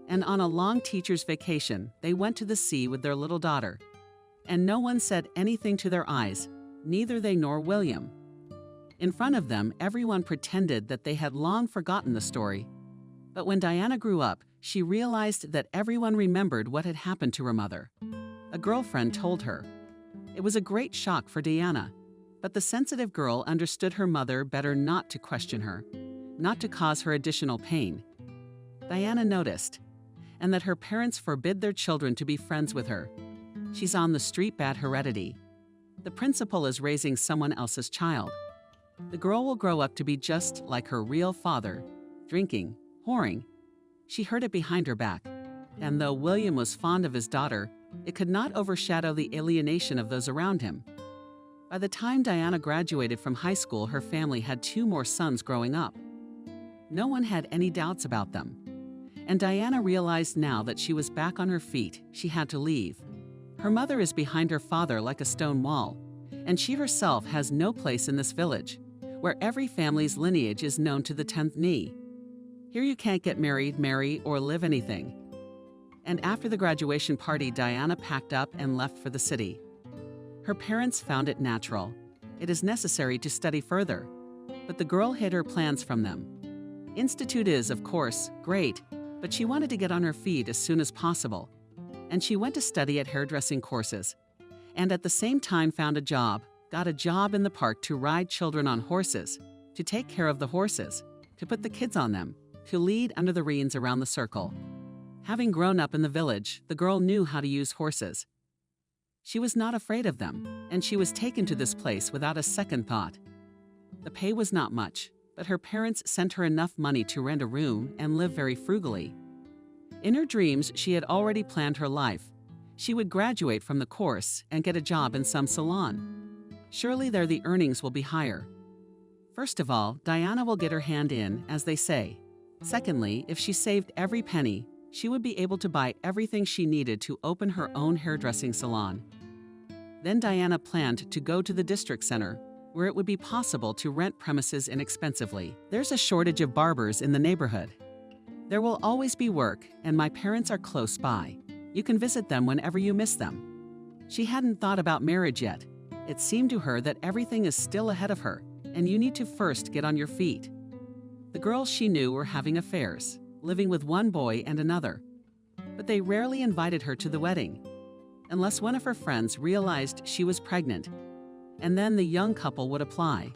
And on a long teacher's vacation, they went to the sea with their little daughter. And no one said anything to their eyes, neither they nor William. In front of them, everyone pretended that they had long forgotten the story. But when Diana grew up, she realized that everyone remembered what had happened to her mother. A girlfriend told her. It was a great shock for Diana, but the sensitive girl understood her mother better not to question her, not to cause her additional pain. Diana noticed, and that her parents forbid their children to be friends with her. She's on the street bad heredity. The principal is raising someone else's child. The girl will grow up to be just like her real father, drinking, whoring. She heard it behind her back, and though William was fond of his daughter, it could not overshadow the alienation of those around him. By the time Diana graduated from high school, her family had 2 more sons growing up. No one had any doubts about them. And Diana realized now that she was back on her feet, she had to leave. Her mother is behind her father like a stone wall, and she herself has no place in this village, where every family's lineage is known to the 10th knee. Here you can't get married, marry, or live anything. And after the graduation party, Diana packed up and left for the city. Her parents found it natural. It is necessary to study further. But the girl hid her plans from them. Institute is, of course, great, but she wanted to get on her feet as soon as possible. And she went to study at hairdressing courses. And at the same time found a job, got a job in the park to ride children on horses, to take care of the horses, to put the kids on them, to lead under the reins around the circle. Having grown up in the village, the girl knew how to use horses. She was not afraid of them, and she was taken to this place without a second thought. The pay was not much, but her parents sent her enough money to rent a room and live very frugally. In her dreams, she had already planned her life. She would graduate from the course and get a job in some salon. Surely there the earnings will be higher. First of all, Diana will get her hand in, as they say. Secondly, if she saved every penny, she would be able to buy everything she needed to open her own hairdressing salon. Then Diana planned to go to the district center, where it would be possible to rent premises inexpensively. There's a shortage of barbers in the neighborhood. There will always be work, and my parents are close by. You can visit them whenever you miss them. She hadn't thought about marriage yet. It seemed to her that everything is still ahead of her, and you need to first get on your feet. The girls she knew were having affairs, living with one boy and another. But they rarely invited her to the wedding, unless one of her friends realized she was pregnant, and then the young couple would apply.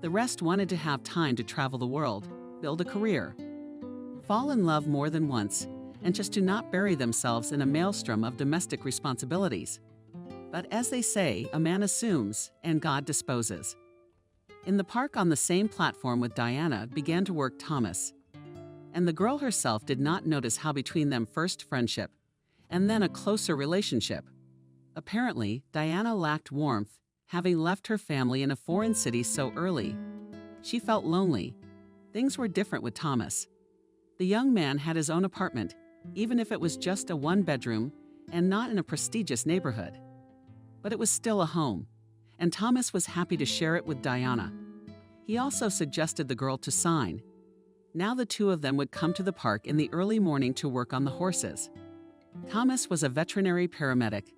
The rest wanted to have time to travel the world, build a career, fall in love more than once, and just to not bury themselves in a maelstrom of domestic responsibilities. But as they say, a man assumes and God disposes. In the park on the same platform with Diana began to work Thomas. And the girl herself did not notice how between them first friendship, and then a closer relationship. Apparently, Diana lacked warmth, having left her family in a foreign city so early. She felt lonely. Things were different with Thomas. The young man had his own apartment, even if it was just a one-bedroom and not in a prestigious neighborhood. But it was still a home, and Thomas was happy to share it with Diana. He also suggested the girl to sign. Now the two of them would come to the park in the early morning to work on the horses. Thomas was a veterinary paramedic,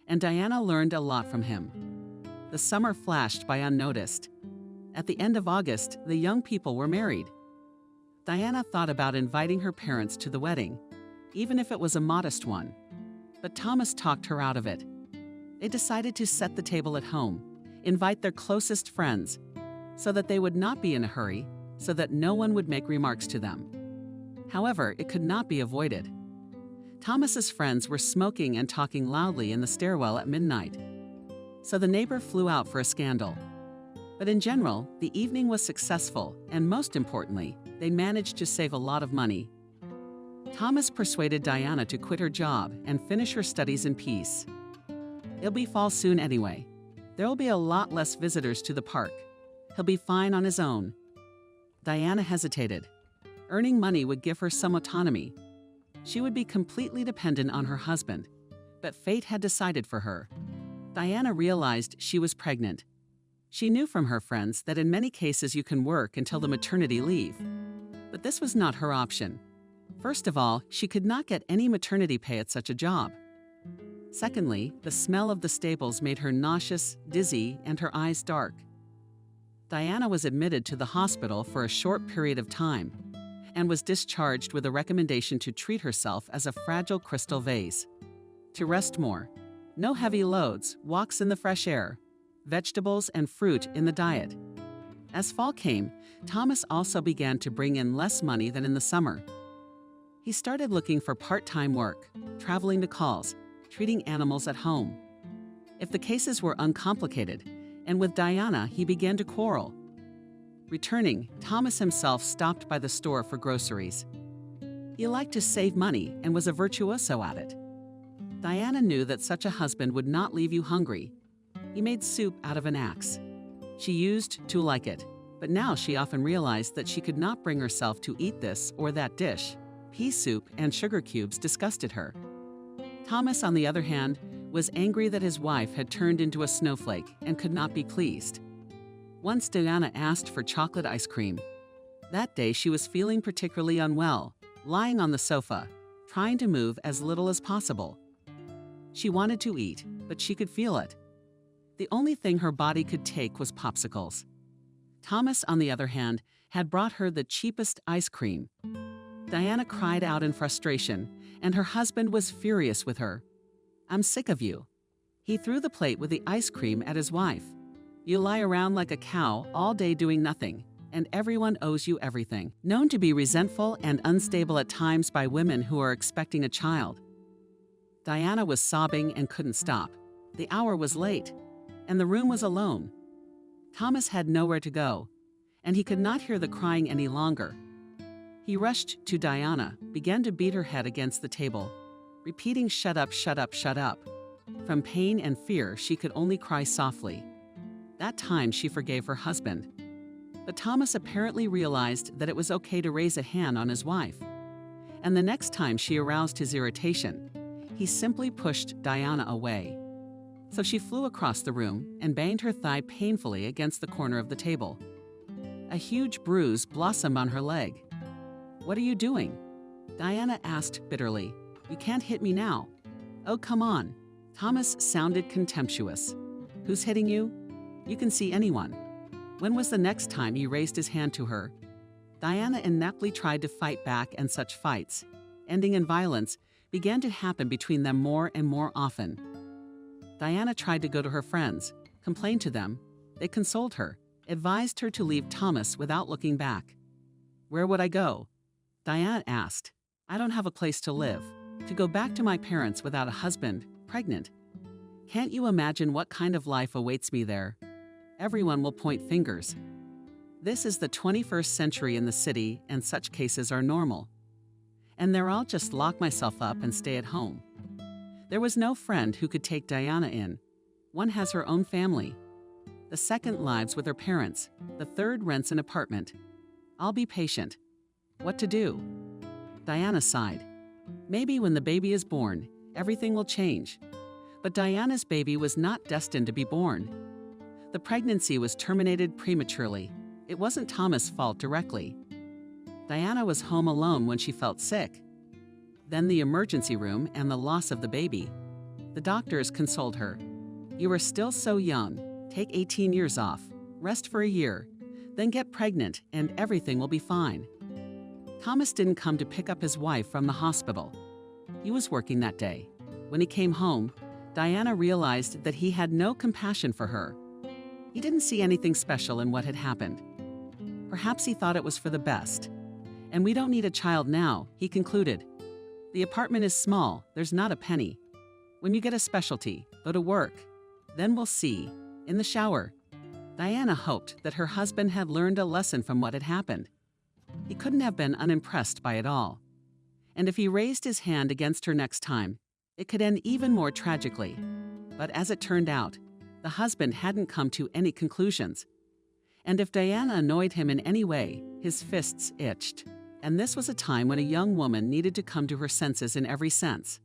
and Diana learned a lot from him. The summer flashed by unnoticed. At the end of August, the young people were married. Diana thought about inviting her parents to the wedding, even if it was a modest one. But Thomas talked her out of it. They decided to set the table at home, invite their closest friends, so that they would not be in a hurry, so that no one would make remarks to them. However, it could not be avoided. Thomas's friends were smoking and talking loudly in the stairwell at midnight. So the neighbor flew out for a scandal. But in general, the evening was successful, and most importantly, they managed to save a lot of money. Thomas persuaded Diana to quit her job and finish her studies in peace. It'll be fall soon anyway. There'll be a lot less visitors to the park. He'll be fine on his own. Diana hesitated. Earning money would give her some autonomy. She would be completely dependent on her husband, but fate had decided for her. Diana realized she was pregnant. She knew from her friends that in many cases you can work until the maternity leave. But this was not her option. First of all, she could not get any maternity pay at such a job. Secondly, the smell of the stables made her nauseous, dizzy, and her eyes dark. Diana was admitted to the hospital for a short period of time and was discharged with a recommendation to treat herself as a fragile crystal vase. To rest more. No heavy loads, walks in the fresh air, vegetables and fruit in the diet. As fall came, Thomas also began to bring in less money than in the summer. He started looking for part-time work, traveling to calls, treating animals at home. If the cases were uncomplicated, and with Diana he began to quarrel. Returning, Thomas himself stopped by the store for groceries. He liked to save money and was a virtuoso at it. Diana knew that such a husband would not leave you hungry. He made soup out of an axe. She used to like it, but now she often realized that she could not bring herself to eat this or that dish. Pea soup and sugar cubes disgusted her. Thomas, on the other hand, was angry that his wife had turned into a snowflake and could not be pleased. Once Diana asked for chocolate ice cream. That day she was feeling particularly unwell, lying on the sofa, trying to move as little as possible. She wanted to eat, but she could feel it. The only thing her body could take was popsicles. Thomas, on the other hand, had brought her the cheapest ice cream. Diana cried out in frustration, and her husband was furious with her. "I'm sick of you." He threw the plate with the ice cream at his wife. "You lie around like a cow all day doing nothing, and everyone owes you everything." Known to be resentful and unstable at times by women who are expecting a child. Diana was sobbing and couldn't stop. The hour was late, and the room was alone. Thomas had nowhere to go, and he could not hear the crying any longer. He rushed to Diana, began to beat her head against the table, repeating, "Shut up, shut up, shut up." From pain and fear, she could only cry softly. That time she forgave her husband. But Thomas apparently realized that it was okay to raise a hand on his wife. And the next time she aroused his irritation, he simply pushed Diana away. So she flew across the room and banged her thigh painfully against the corner of the table. A huge bruise blossomed on her leg. "What are you doing?" Diana asked bitterly. "You can't hit me now." "Oh, come on." Thomas sounded contemptuous. "Who's hitting you? You can see anyone. When was the next time you raised his hand to her?" Diana ineptly tried to fight back, and such fights, ending in violence, began to happen between them more and more often. Diana tried to go to her friends, complained to them. They consoled her, advised her to leave Thomas without looking back. "Where would I go?" Diana asked. "I don't have a place to live. To go back to my parents without a husband, pregnant. Can't you imagine what kind of life awaits me there? Everyone will point fingers." This is the 21st century in the city, and such cases are normal. And there I'll just lock myself up and stay at home. There was no friend who could take Diana in. One has her own family. The second lives with her parents. The third rents an apartment. I'll be patient. What to do? Diana sighed. Maybe when the baby is born, everything will change. But Diana's baby was not destined to be born. The pregnancy was terminated prematurely. It wasn't Thomas' fault directly. Diana was home alone when she felt sick. Then the emergency room and the loss of the baby. The doctors consoled her. "You are still so young. Take 18 years off. Rest for a year. Then get pregnant and everything will be fine." Thomas didn't come to pick up his wife from the hospital. He was working that day. When he came home, Diana realized that he had no compassion for her. He didn't see anything special in what had happened. Perhaps he thought it was for the best. "And we don't need a child now," he concluded. "The apartment is small, there's not a penny. When you get a specialty, go to work. Then we'll see. In the shower." Diana hoped that her husband had learned a lesson from what had happened. He couldn't have been unimpressed by it all. And if he raised his hand against her next time, it could end even more tragically. But as it turned out, the husband hadn't come to any conclusions. And if Diana annoyed him in any way, his fists itched. And this was a time when a young woman needed to come to her senses in every sense.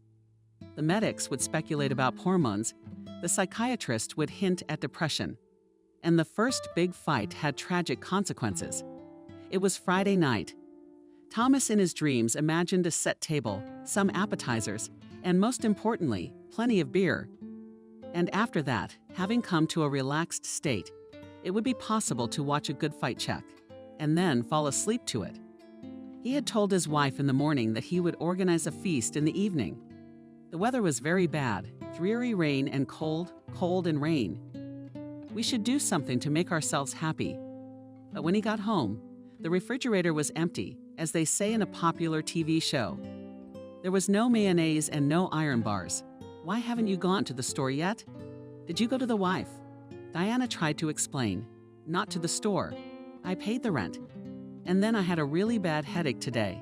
The medics would speculate about hormones, the psychiatrist would hint at depression. And the first big fight had tragic consequences. It was Friday night. Thomas in his dreams imagined a set table, some appetizers, and most importantly, plenty of beer. And after that, having come to a relaxed state, it would be possible to watch a good fight check, and then fall asleep to it. He had told his wife in the morning that he would organize a feast in the evening. The weather was very bad, dreary rain and cold, cold and rain. We should do something to make ourselves happy. But when he got home, the refrigerator was empty, as they say in a popular TV show. There was no mayonnaise and no iron bars. "Why haven't you gone to the store yet?" "Did you go to the wife?" Diana tried to explain. "Not to the store. I paid the rent. And then I had a really bad headache today.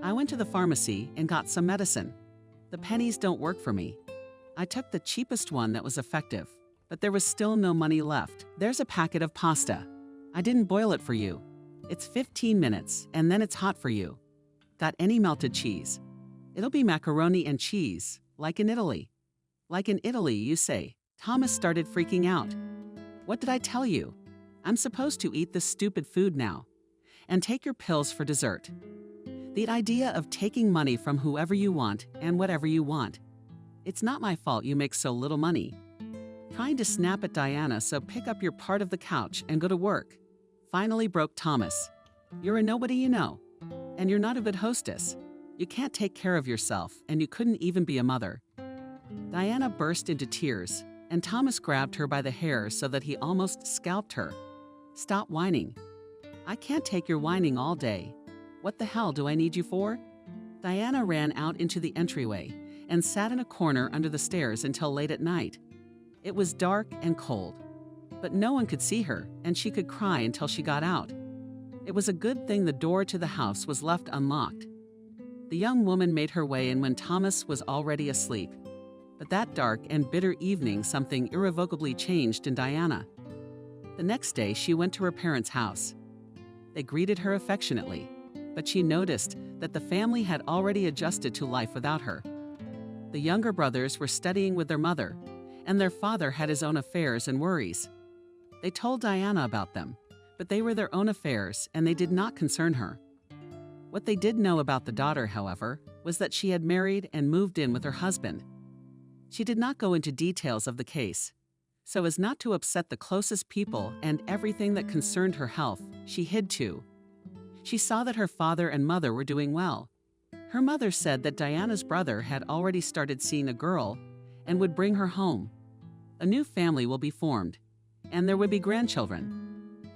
I went to the pharmacy and got some medicine. The pennies don't work for me. I took the cheapest one that was effective, but there was still no money left. There's a packet of pasta. I didn't boil it for you. It's 15 minutes, and then it's hot for you. Got any melted cheese? It'll be macaroni and cheese, like in Italy." "Like in Italy, you say?" Thomas started freaking out. "What did I tell you? I'm supposed to eat this stupid food now. And take your pills for dessert." The idea of taking money from whoever you want and whatever you want. "It's not my fault you make so little money." Trying to snap at Diana, so pick up your part of the couch and go to work. Finally broke Thomas. "You're a nobody, you know. And you're not a good hostess. You can't take care of yourself, and you couldn't even be a mother." Diana burst into tears, and Thomas grabbed her by the hair so that he almost scalped her. "Stop whining. I can't take your whining all day. What the hell do I need you for?" Diana ran out into the entryway and sat in a corner under the stairs until late at night. It was dark and cold, but no one could see her, and she could cry until she got out. It was a good thing the door to the house was left unlocked. The young woman made her way in when Thomas was already asleep. But that dark and bitter evening, something irrevocably changed in Diana. The next day, she went to her parents' house. They greeted her affectionately, but she noticed that the family had already adjusted to life without her. The younger brothers were studying with their mother, and their father had his own affairs and worries. They told Diana about them, but they were their own affairs and they did not concern her. What they did know about the daughter, however, was that she had married and moved in with her husband. She did not go into details of the case. So as not to upset the closest people and everything that concerned her health, she hid too. She saw that her father and mother were doing well. Her mother said that Diana's brother had already started seeing a girl and would bring her home. A new family will be formed, and there would be grandchildren.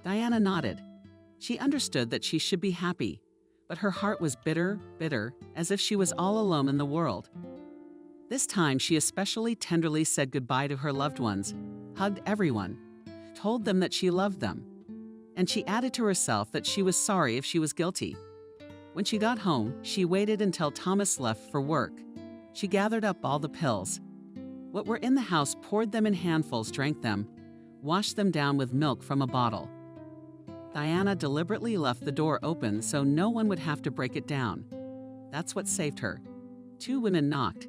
Diana nodded. She understood that she should be happy, but her heart was bitter, as if she was all alone in the world. This time she especially tenderly said goodbye to her loved ones, hugged everyone, told them that she loved them. And she added to herself that she was sorry if she was guilty. When she got home, she waited until Thomas left for work. She gathered up all the pills. What were in the house, poured them in handfuls, drank them, washed them down with milk from a bottle. Diana deliberately left the door open so no one would have to break it down. That's what saved her. 2 women knocked.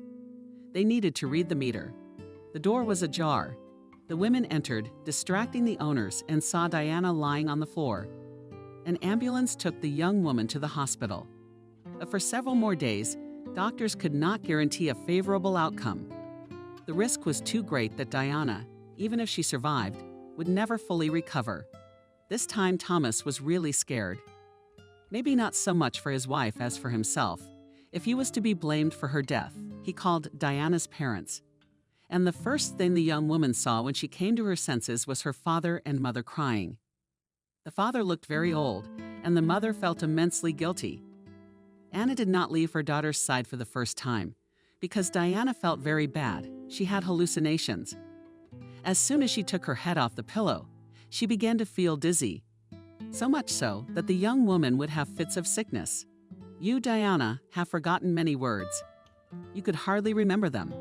They needed to read the meter. The door was ajar. The women entered, distracting the owners, and saw Diana lying on the floor. An ambulance took the young woman to the hospital. But for several more days, doctors could not guarantee a favorable outcome. The risk was too great that Diana, even if she survived, would never fully recover. This time Thomas was really scared. Maybe not so much for his wife as for himself. If he was to be blamed for her death, he called Diana's parents. And the first thing the young woman saw when she came to her senses was her father and mother crying. The father looked very old, and the mother felt immensely guilty. Anna did not leave her daughter's side for the first time, because Diana felt very bad. She had hallucinations. As soon as she took her head off the pillow, she began to feel dizzy. So much so that the young woman would have fits of sickness. You, Diana, have forgotten many words. You could hardly remember them.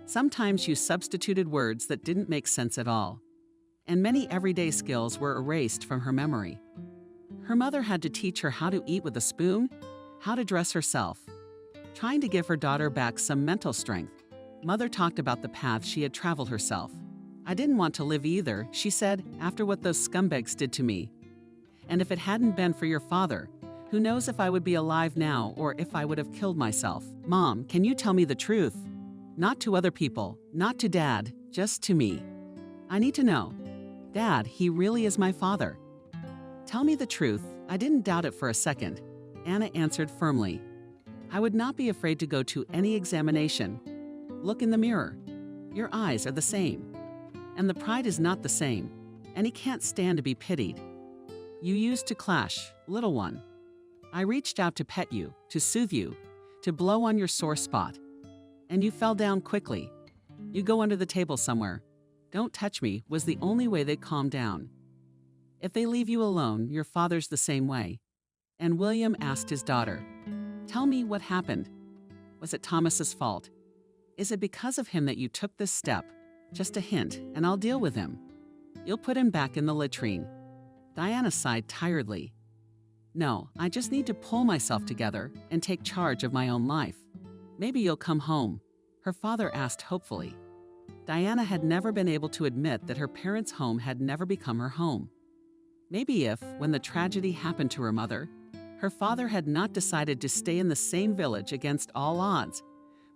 Sometimes you substituted words that didn't make sense at all, and many everyday skills were erased from her memory. Her mother had to teach her how to eat with a spoon, how to dress herself. Trying to give her daughter back some mental strength, Mother talked about the path she had traveled herself. I didn't want to live either, she said, after what those scumbags did to me. And if it hadn't been for your father, who knows if I would be alive now or if I would have killed myself. Mom, can you tell me the truth? Not to other people, not to Dad, just to me. I need to know. Dad, he really is my father. Tell me the truth. I didn't doubt it for a second. Anna answered firmly. I would not be afraid to go to any examination. Look in the mirror. Your eyes are the same. And the pride is not the same, and he can't stand to be pitied. You used to clash, little one. I reached out to pet you, to soothe you, to blow on your sore spot. And you fell down quickly. You go under the table somewhere. Don't touch me was the only way they'd calm down. If they leave you alone, your father's the same way. And William asked his daughter, tell me what happened. Was it Thomas's fault? Is it because of him that you took this step? Just a hint, and I'll deal with him. You'll put him back in the latrine. Diana sighed tiredly. No, I just need to pull myself together and take charge of my own life. Maybe you'll come home, her father asked hopefully. Diana had never been able to admit that her parents' home had never become her home. Maybe if, when the tragedy happened to her mother, her father had not decided to stay in the same village against all odds,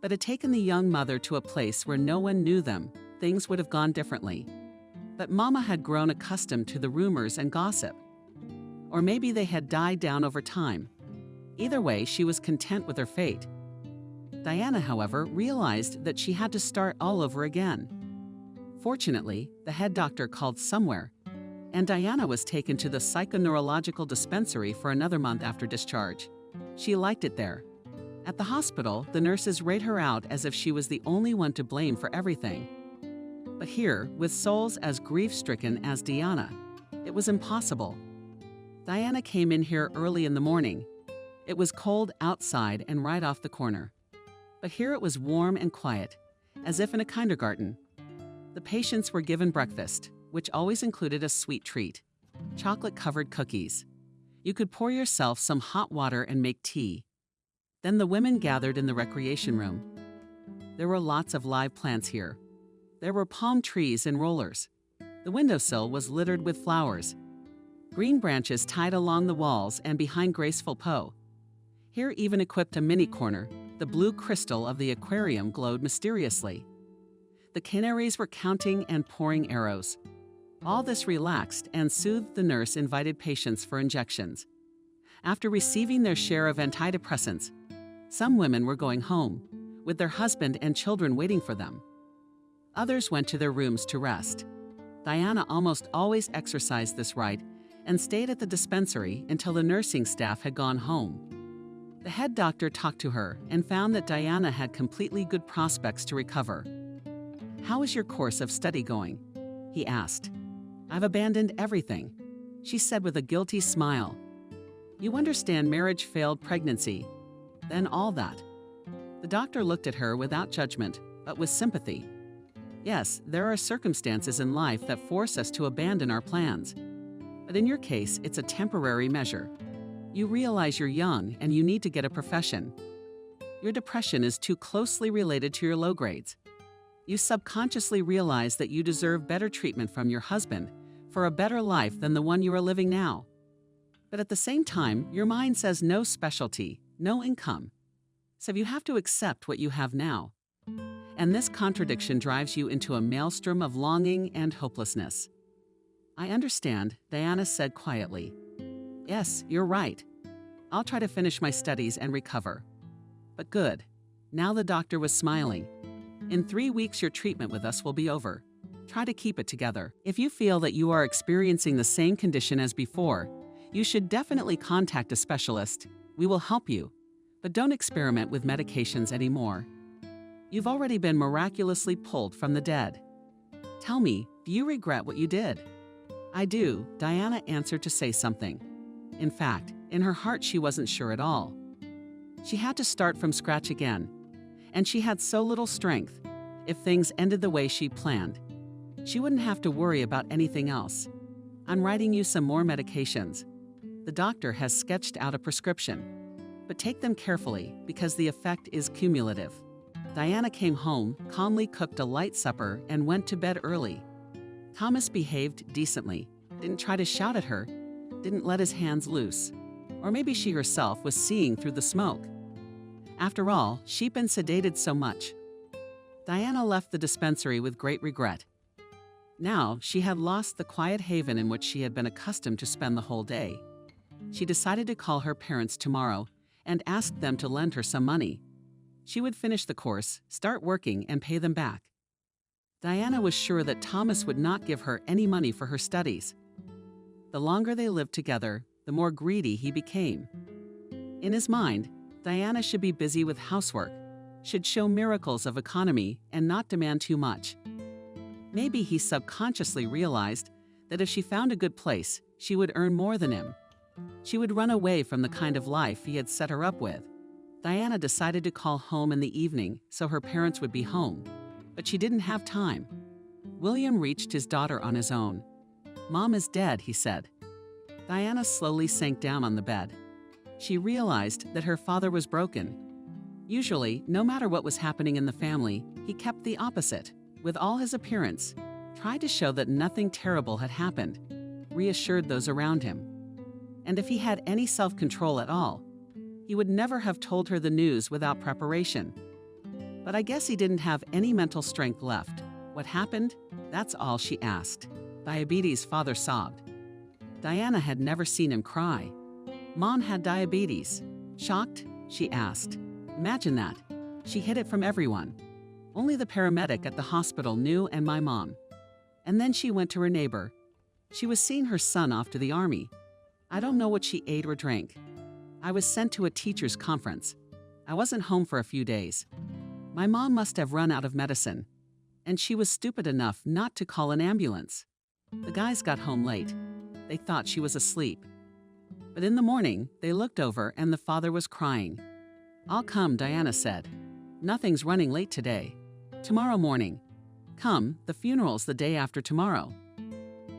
but had taken the young mother to a place where no one knew them, things would have gone differently. But Mama had grown accustomed to the rumors and gossip. Or maybe they had died down over time. Either way, she was content with her fate. Diana, however, realized that she had to start all over again. Fortunately, the head doctor called somewhere, and Diana was taken to the psychoneurological dispensary for another month after discharge. She liked it there. At the hospital, the nurses rate her out as if she was the only one to blame for everything. But here, with souls as grief-stricken as Diana, it was impossible. Diana came in here early in the morning. It was cold outside and right off the corner. But here it was warm and quiet, as if in a kindergarten. The patients were given breakfast, which always included a sweet treat, chocolate-covered cookies. You could pour yourself some hot water and make tea. Then the women gathered in the recreation room. There were lots of live plants here. There were palm trees and rollers. The windowsill was littered with flowers. Green branches tied along the walls and behind graceful pots. Here even equipped a mini corner, the blue crystal of the aquarium glowed mysteriously. The canaries were counting and pouring arrows. All this relaxed and soothed the nurse invited patients for injections. After receiving their share of antidepressants, some women were going home, with their husband and children waiting for them. Others went to their rooms to rest. Diana almost always exercised this rite and stayed at the dispensary until the nursing staff had gone home. The head doctor talked to her and found that Diana had completely good prospects to recover. "How is your course of study going?" he asked. "I've abandoned everything," she said with a guilty smile. "You understand marriage failed pregnancy, then all that." The doctor looked at her without judgment, but with sympathy. "Yes, there are circumstances in life that force us to abandon our plans. But in your case, it's a temporary measure. You realize you're young and you need to get a profession. Your depression is too closely related to your low grades. You subconsciously realize that you deserve better treatment from your husband for a better life than the one you are living now. But at the same time, your mind says no specialty, no income. So you have to accept what you have now. And this contradiction drives you into a maelstrom of longing and hopelessness." "I understand," Diana said quietly. "Yes, you're right. I'll try to finish my studies and recover." "But good." Now the doctor was smiling. "In 3 weeks your treatment with us will be over. Try to keep it together. If you feel that you are experiencing the same condition as before, you should definitely contact a specialist. We will help you. But don't experiment with medications anymore. You've already been miraculously pulled from the dead. Tell me, do you regret what you did?" "I do," Diana answered to say something. In fact, in her heart she wasn't sure at all. She had to start from scratch again. And she had so little strength. If things ended the way she planned, she wouldn't have to worry about anything else. "I'm writing you some more medications. The doctor has sketched out a prescription. But take them carefully because the effect is cumulative." Diana came home, calmly cooked a light supper, and went to bed early. Thomas behaved decently, didn't try to shout at her, didn't let his hands loose. Or maybe she herself was seeing through the smoke. After all, she'd been sedated so much. Diana left the dispensary with great regret. Now, she had lost the quiet haven in which she had been accustomed to spend the whole day. She decided to call her parents tomorrow and ask them to lend her some money. She would finish the course, start working, and pay them back. Diana was sure that Thomas would not give her any money for her studies. The longer they lived together, the more greedy he became. In his mind, Diana should be busy with housework, should show miracles of economy and not demand too much. Maybe he subconsciously realized that if she found a good place, she would earn more than him. She would run away from the kind of life he had set her up with. Diana decided to call home in the evening so her parents would be home, but she didn't have time. William reached his daughter on his own. "Mom is dead," he said. Diana slowly sank down on the bed. She realized that her father was broken. Usually, no matter what was happening in the family, he kept the opposite. With all his appearance, tried to show that nothing terrible had happened, reassured those around him. And if he had any self-control at all, he would never have told her the news without preparation. But I guess he didn't have any mental strength left. What happened? That's all she asked. "Diabetes," father sobbed. Diana had never seen him cry. "Mom had diabetes." "Shocked?" she asked. Imagine that. She hid it from everyone. Only the paramedic at the hospital knew and my mom. And then she went to her neighbor. She was seeing her son off to the army. I don't know what she ate or drank. I was sent to a teacher's conference. I wasn't home for a few days. My mom must have run out of medicine. And she was stupid enough not to call an ambulance. The guys got home late. They thought she was asleep. But in the morning, they looked over and the father was crying. "I'll come," Diana said. "Nothing's running late today. Tomorrow morning. Come, the funeral's the day after tomorrow.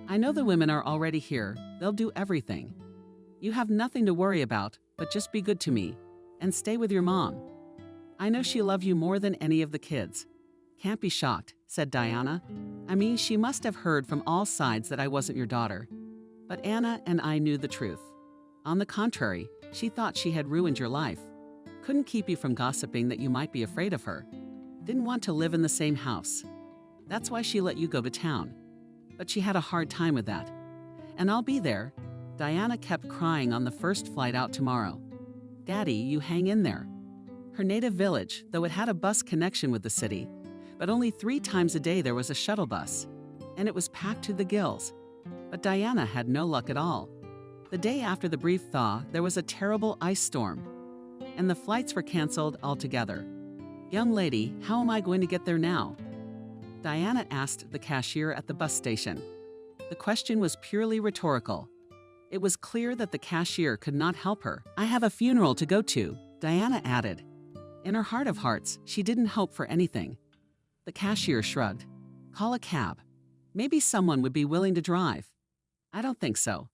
I know the women are already here. They'll do everything. You have nothing to worry about, but just be good to me and stay with your mom. I know she'll love you more than any of the kids." "Can't be shocked," said Diana. "I mean, she must have heard from all sides that I wasn't your daughter. But Anna and I knew the truth. On the contrary, she thought she had ruined your life. Couldn't keep you from gossiping that you might be afraid of her. Didn't want to live in the same house. That's why she let you go to town. But she had a hard time with that. And I'll be there." Diana kept crying on the first flight out tomorrow. "Daddy, you hang in there." Her native village, though it had a bus connection with the city, but only 3 times a day there was a shuttle bus, and it was packed to the gills. But Diana had no luck at all. The day after the brief thaw, there was a terrible ice storm, and the flights were canceled altogether. "Young lady, how am I going to get there now?" Diana asked the cashier at the bus station. The question was purely rhetorical. It was clear that the cashier could not help her. "I have a funeral to go to," Diana added. In her heart of hearts, she didn't hope for anything. The cashier shrugged. "Call a cab. Maybe someone would be willing to drive." "I don't think so.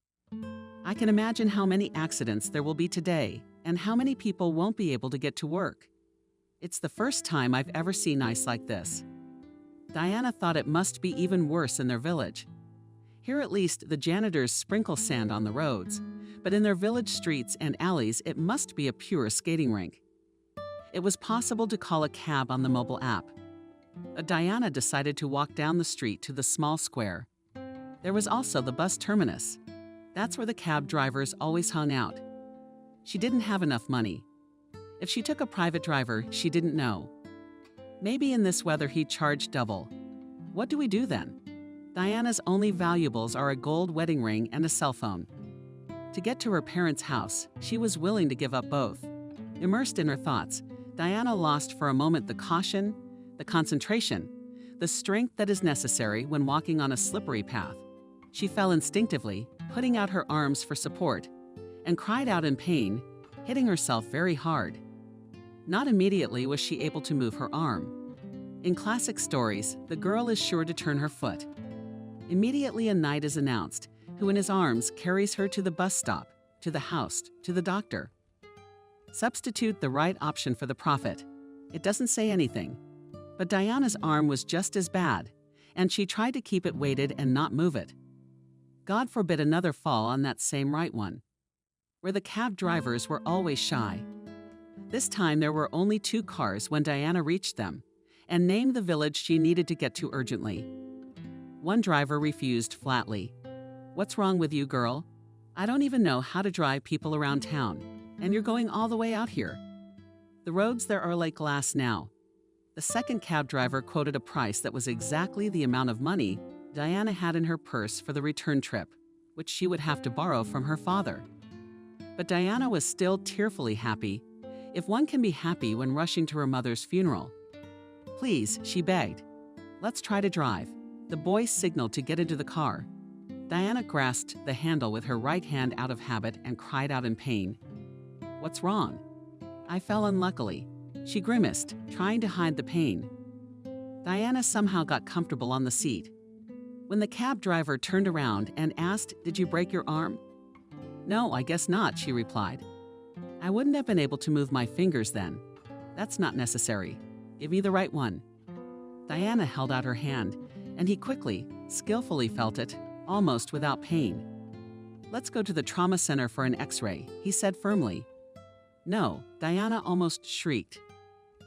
I can imagine how many accidents there will be today and how many people won't be able to get to work. It's the first time I've ever seen ice like this." Diana thought it must be even worse in their village. Here at least the janitors sprinkle sand on the roads, but in their village streets and alleys it must be a pure skating rink. It was possible to call a cab on the mobile app. Diana decided to walk down the street to the small square. There was also the bus terminus. That's where the cab drivers always hung out. She didn't have enough money. If she took a private driver, she didn't know. Maybe in this weather he'd charge double. What do we do then? Diana's only valuables are a gold wedding ring and a cell phone. To get to her parents' house, she was willing to give up both. Immersed in her thoughts, Diana lost for a moment the caution, the concentration, the strength that is necessary when walking on a slippery path. She fell instinctively, putting out her arms for support, and cried out in pain, hitting herself very hard. Not immediately was she able to move her arm. In classic stories, the girl is sure to turn her foot. Immediately a knight is announced, who in his arms carries her to the bus stop, to the house, to the doctor. Substitute the right option for the prophet. It doesn't say anything. But Diana's arm was just as bad, and she tried to keep it weighted and not move it. God forbid another fall on that same right one. Where the cab drivers were always shy. This time there were only 2 cars when Diana reached them, and named the village she needed to get to urgently. One driver refused flatly. "What's wrong with you, girl? I don't even know how to drive people around town, and you're going all the way out here." The roads there are like glass now. The second cab driver quoted a price that was exactly the amount of money Diana had in her purse for the return trip, which she would have to borrow from her father. But Diana was still tearfully happy, if one can be happy when rushing to her mother's funeral. "Please," she begged. "Let's try to drive." The boy signaled to get into the car. Diana grasped the handle with her right hand out of habit and cried out in pain. "What's wrong?" "I fell unluckily." She grimaced, trying to hide the pain. Diana somehow got comfortable on the seat. When the cab driver turned around and asked, "Did you break your arm?" "No, I guess not," she replied. "I wouldn't have been able to move my fingers then." "That's not necessary. Give me the right one." Diana held out her hand, and he quickly, skillfully felt it, almost without pain. "Let's go to the trauma center for an X-ray," he said firmly. "No," Diana almost shrieked.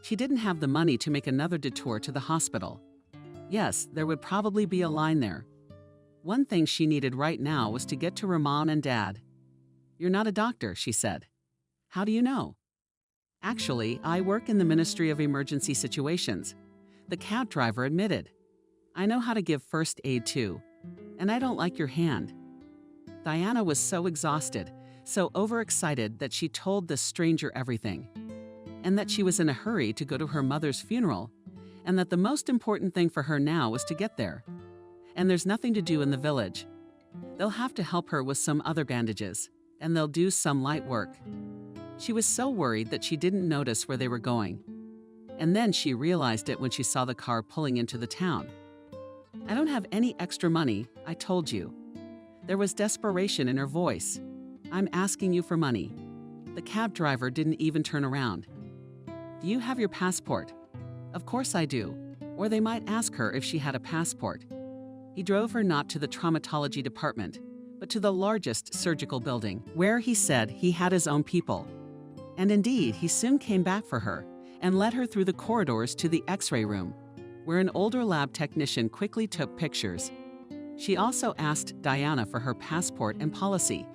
She didn't have the money to make another detour to the hospital. Yes, there would probably be a line there. One thing she needed right now was to get to her mom and dad. "You're not a doctor," she said. "How do you know?" "Actually, I work in the Ministry of Emergency Situations," the cab driver admitted. "I know how to give first aid too, and I don't like your hand." Diana was so exhausted, so overexcited that she told this stranger everything, and that she was in a hurry to go to her mother's funeral, and that the most important thing for her now was to get there. And there's nothing to do in the village. They'll have to help her with some other bandages. and they'll do some light work. She was so worried that she didn't notice where they were going. And then she realized it when she saw the car pulling into the town. I don't have any extra money, I told you. There was desperation in her voice. I'm asking you for money. The cab driver didn't even turn around. Do you have your passport? Of course I do. Or they might ask her if she had a passport. He drove her not to the traumatology department, but to the largest surgical building, where he said he had his own people. And indeed, he soon came back for her and led her through the corridors to the X-ray room, where an older lab technician quickly took pictures. She also asked Diana for her passport and policy.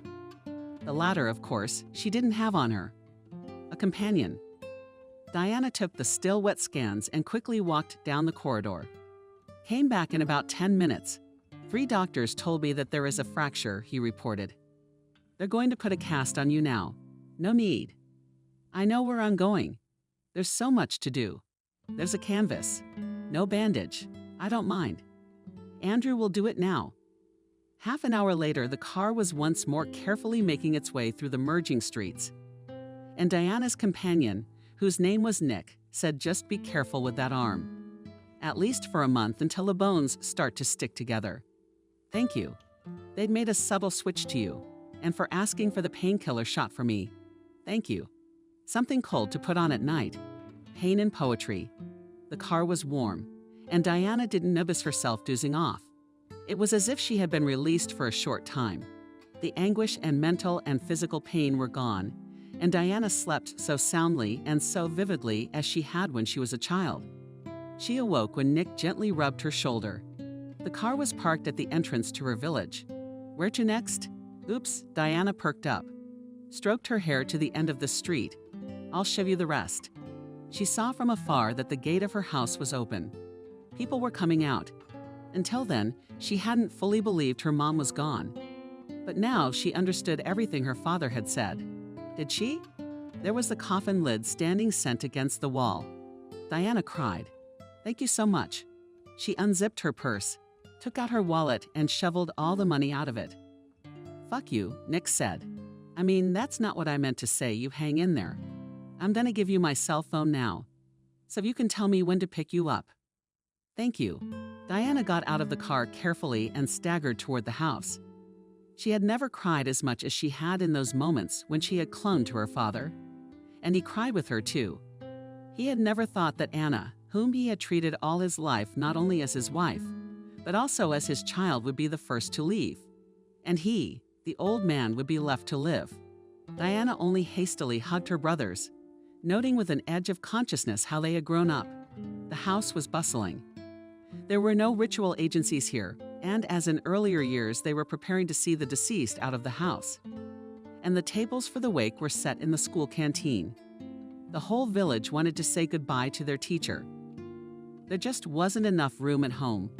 The latter, of course, she didn't have on her. A companion. Diana took the still wet scans and quickly walked down the corridor. Came back in about 10 minutes. 3 doctors told me that there is a fracture, he reported. They're going to put a cast on you now. No need. I know where I'm going. There's so much to do. There's a canvas. No bandage. I don't mind. Andrew will do it now. Half an hour later, the car was once more carefully making its way through the merging streets. And Diana's companion, whose name was Nick, said just be careful with that arm. At least for a month until the bones start to stick together. Thank you. They'd made a subtle switch to you. And for asking for the painkiller shot for me. Thank you. Something cold to put on at night. Pain and poetry. The car was warm, and Diana didn't notice herself dozing off. It was as if she had been released for a short time. The anguish and mental and physical pain were gone, and Diana slept so soundly and so vividly as she had when she was a child. She awoke when Nick gently rubbed her shoulder. The car was parked at the entrance to her village. Where to next? Oops, Diana perked up. Stroked her hair to the end of the street. I'll show you the rest. She saw from afar that the gate of her house was open. People were coming out. Until then, she hadn't fully believed her mom was gone. But now she understood everything her father had said. Did she? There was the coffin lid standing sent against the wall. Diana cried. Thank you so much. She unzipped her purse, took out her wallet, and shoveled all the money out of it. Fuck you, Nick said. I mean, that's not what I meant to say, you hang in there. I'm gonna give you my cell phone now, so you can tell me when to pick you up. Thank you. Diana got out of the car carefully and staggered toward the house. She had never cried as much as she had in those moments when she had clung to her father. And he cried with her too. He had never thought that Anna, whom he had treated all his life not only as his wife, but also as his child, would be the first to leave. And he, the old man, would be left to live. Diana only hastily hugged her brothers, noting with an edge of consciousness how they had grown up. The house was bustling. There were no ritual agencies here, and as in earlier years, they were preparing to see the deceased out of the house. And the tables for the wake were set in the school canteen. The whole village wanted to say goodbye to their teacher. There just wasn't enough room at home.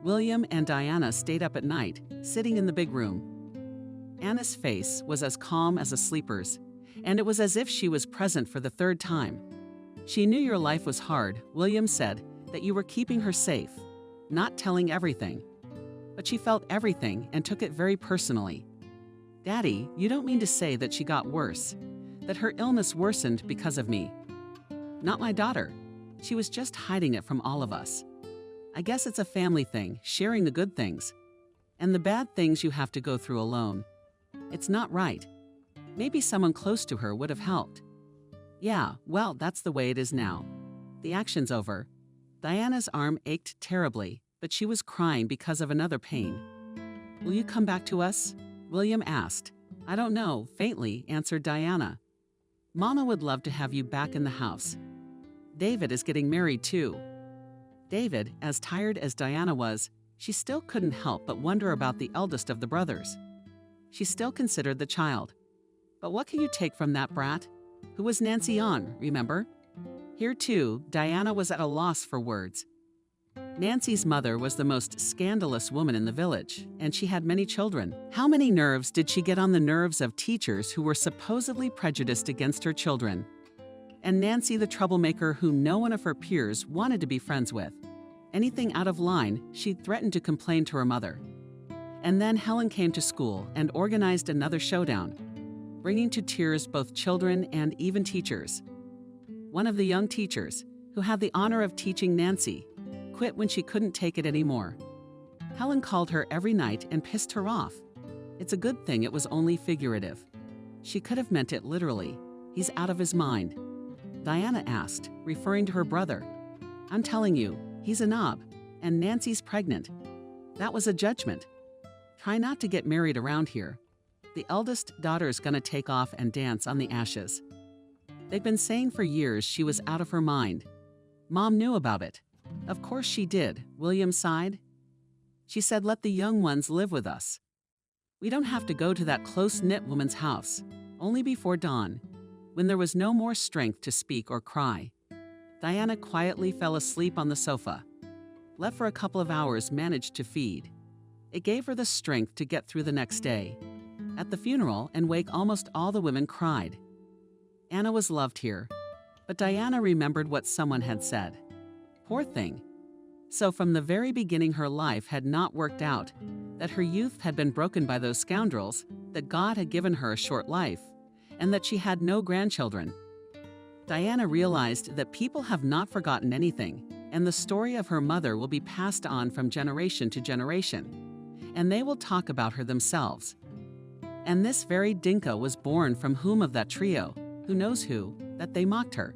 William and Diana stayed up at night, sitting in the big room. Anna's face was as calm as a sleeper's, and it was as if she was present for the 3rd time. She knew your life was hard, William said, that you were keeping her safe, not telling everything. But she felt everything and took it very personally. Daddy, you don't mean to say that she got worse, that her illness worsened because of me. Not my daughter. She was just hiding it from all of us. I guess it's a family thing, sharing the good things. And the bad things you have to go through alone. It's not right. Maybe someone close to her would have helped. Yeah, well, that's the way it is now. The action's over. Diana's arm ached terribly, but she was crying because of another pain. Will you come back to us? William asked. I don't know, faintly answered Diana. Mama would love to have you back in the house. David is getting married too. David, as tired as Diana was, she still couldn't help but wonder about the eldest of the brothers. She still considered the child. But what can you take from that brat? Who was Nancy on, remember? Here too, Diana was at a loss for words. Nancy's mother was the most scandalous woman in the village, and she had many children. How many nerves did she get on the nerves of teachers who were supposedly prejudiced against her children? And Nancy, the troublemaker whom no one of her peers wanted to be friends with. Anything out of line, she threatened to complain to her mother. And then Helen came to school and organized another showdown. bringing to tears both children and even teachers. One of the young teachers, who had the honor of teaching Nancy, quit when she couldn't take it anymore. Helen called her every night and pissed her off. It's a good thing it was only figurative. She could have meant it literally. He's out of his mind. Diana asked, referring to her brother. I'm telling you, he's a knob, and Nancy's pregnant. That was a judgment. Try not to get married around here. The eldest daughter's gonna take off and dance on the ashes. They'd been saying for years she was out of her mind. Mom knew about it. Of course she did, William sighed. She said, let the young ones live with us. We don't have to go to that close-knit woman's house, only before dawn, when there was no more strength to speak or cry. Diana quietly fell asleep on the sofa. Left for a couple of hours, managed to feed. It gave her the strength to get through the next day. At the funeral and wake, almost all the women cried. Anna was loved here, but Diana remembered what someone had said. Poor thing. So from the very beginning her life had not worked out, that her youth had been broken by those scoundrels, that God had given her a short life, and that she had no grandchildren. Diana realized that people have not forgotten anything, and the story of her mother will be passed on from generation to generation, and they will talk about her themselves. And this very Dinka was born from whom of that trio, who knows who, that they mocked her.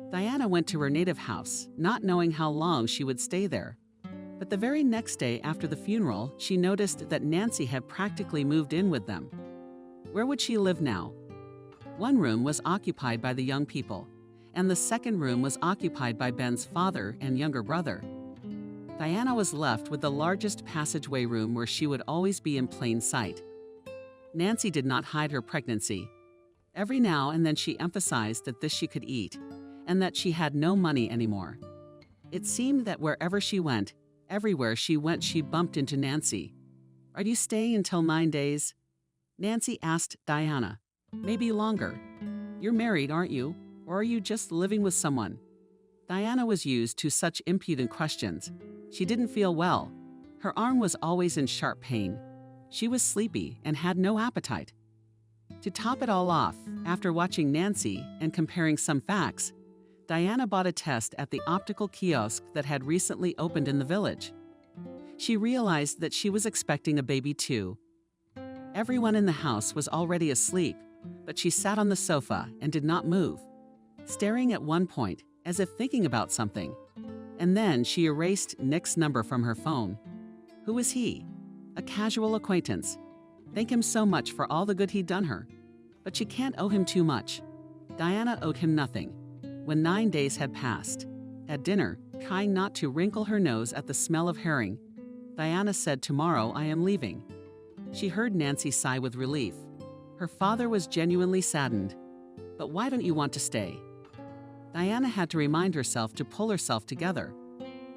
Diana went to her native house, not knowing how long she would stay there. But the very next day after the funeral, she noticed that Nancy had practically moved in with them. Where would she live now? One room was occupied by the young people, and the second room was occupied by Ben's father and younger brother. Diana was left with the largest passageway room where she would always be in plain sight. Nancy did not hide her pregnancy. Every now and then she emphasized that this she could eat, and that she had no money anymore. It seemed that wherever she went, everywhere she went, she bumped into Nancy. Are you staying until 9 days? Nancy asked Diana. Maybe longer. You're married, aren't you? Or are you just living with someone? Diana was used to such impudent questions. She didn't feel well. Her arm was always in sharp pain. She was sleepy and had no appetite. To top it all off, after watching Nancy and comparing some facts, Diana bought a test at the optical kiosk that had recently opened in the village. She realized that she was expecting a baby too. Everyone in the house was already asleep, but she sat on the sofa and did not move, staring at one point as if thinking about something. And then she erased Nick's number from her phone. Who was he? A casual acquaintance. Thank him so much for all the good he'd done her. But she can't owe him too much. Diana owed him nothing. When 9 days had passed, at dinner, trying not to wrinkle her nose at the smell of herring, Diana said, tomorrow I am leaving. She heard Nancy sigh with relief. Her father was genuinely saddened. But why don't you want to stay? Diana had to remind herself to pull herself together.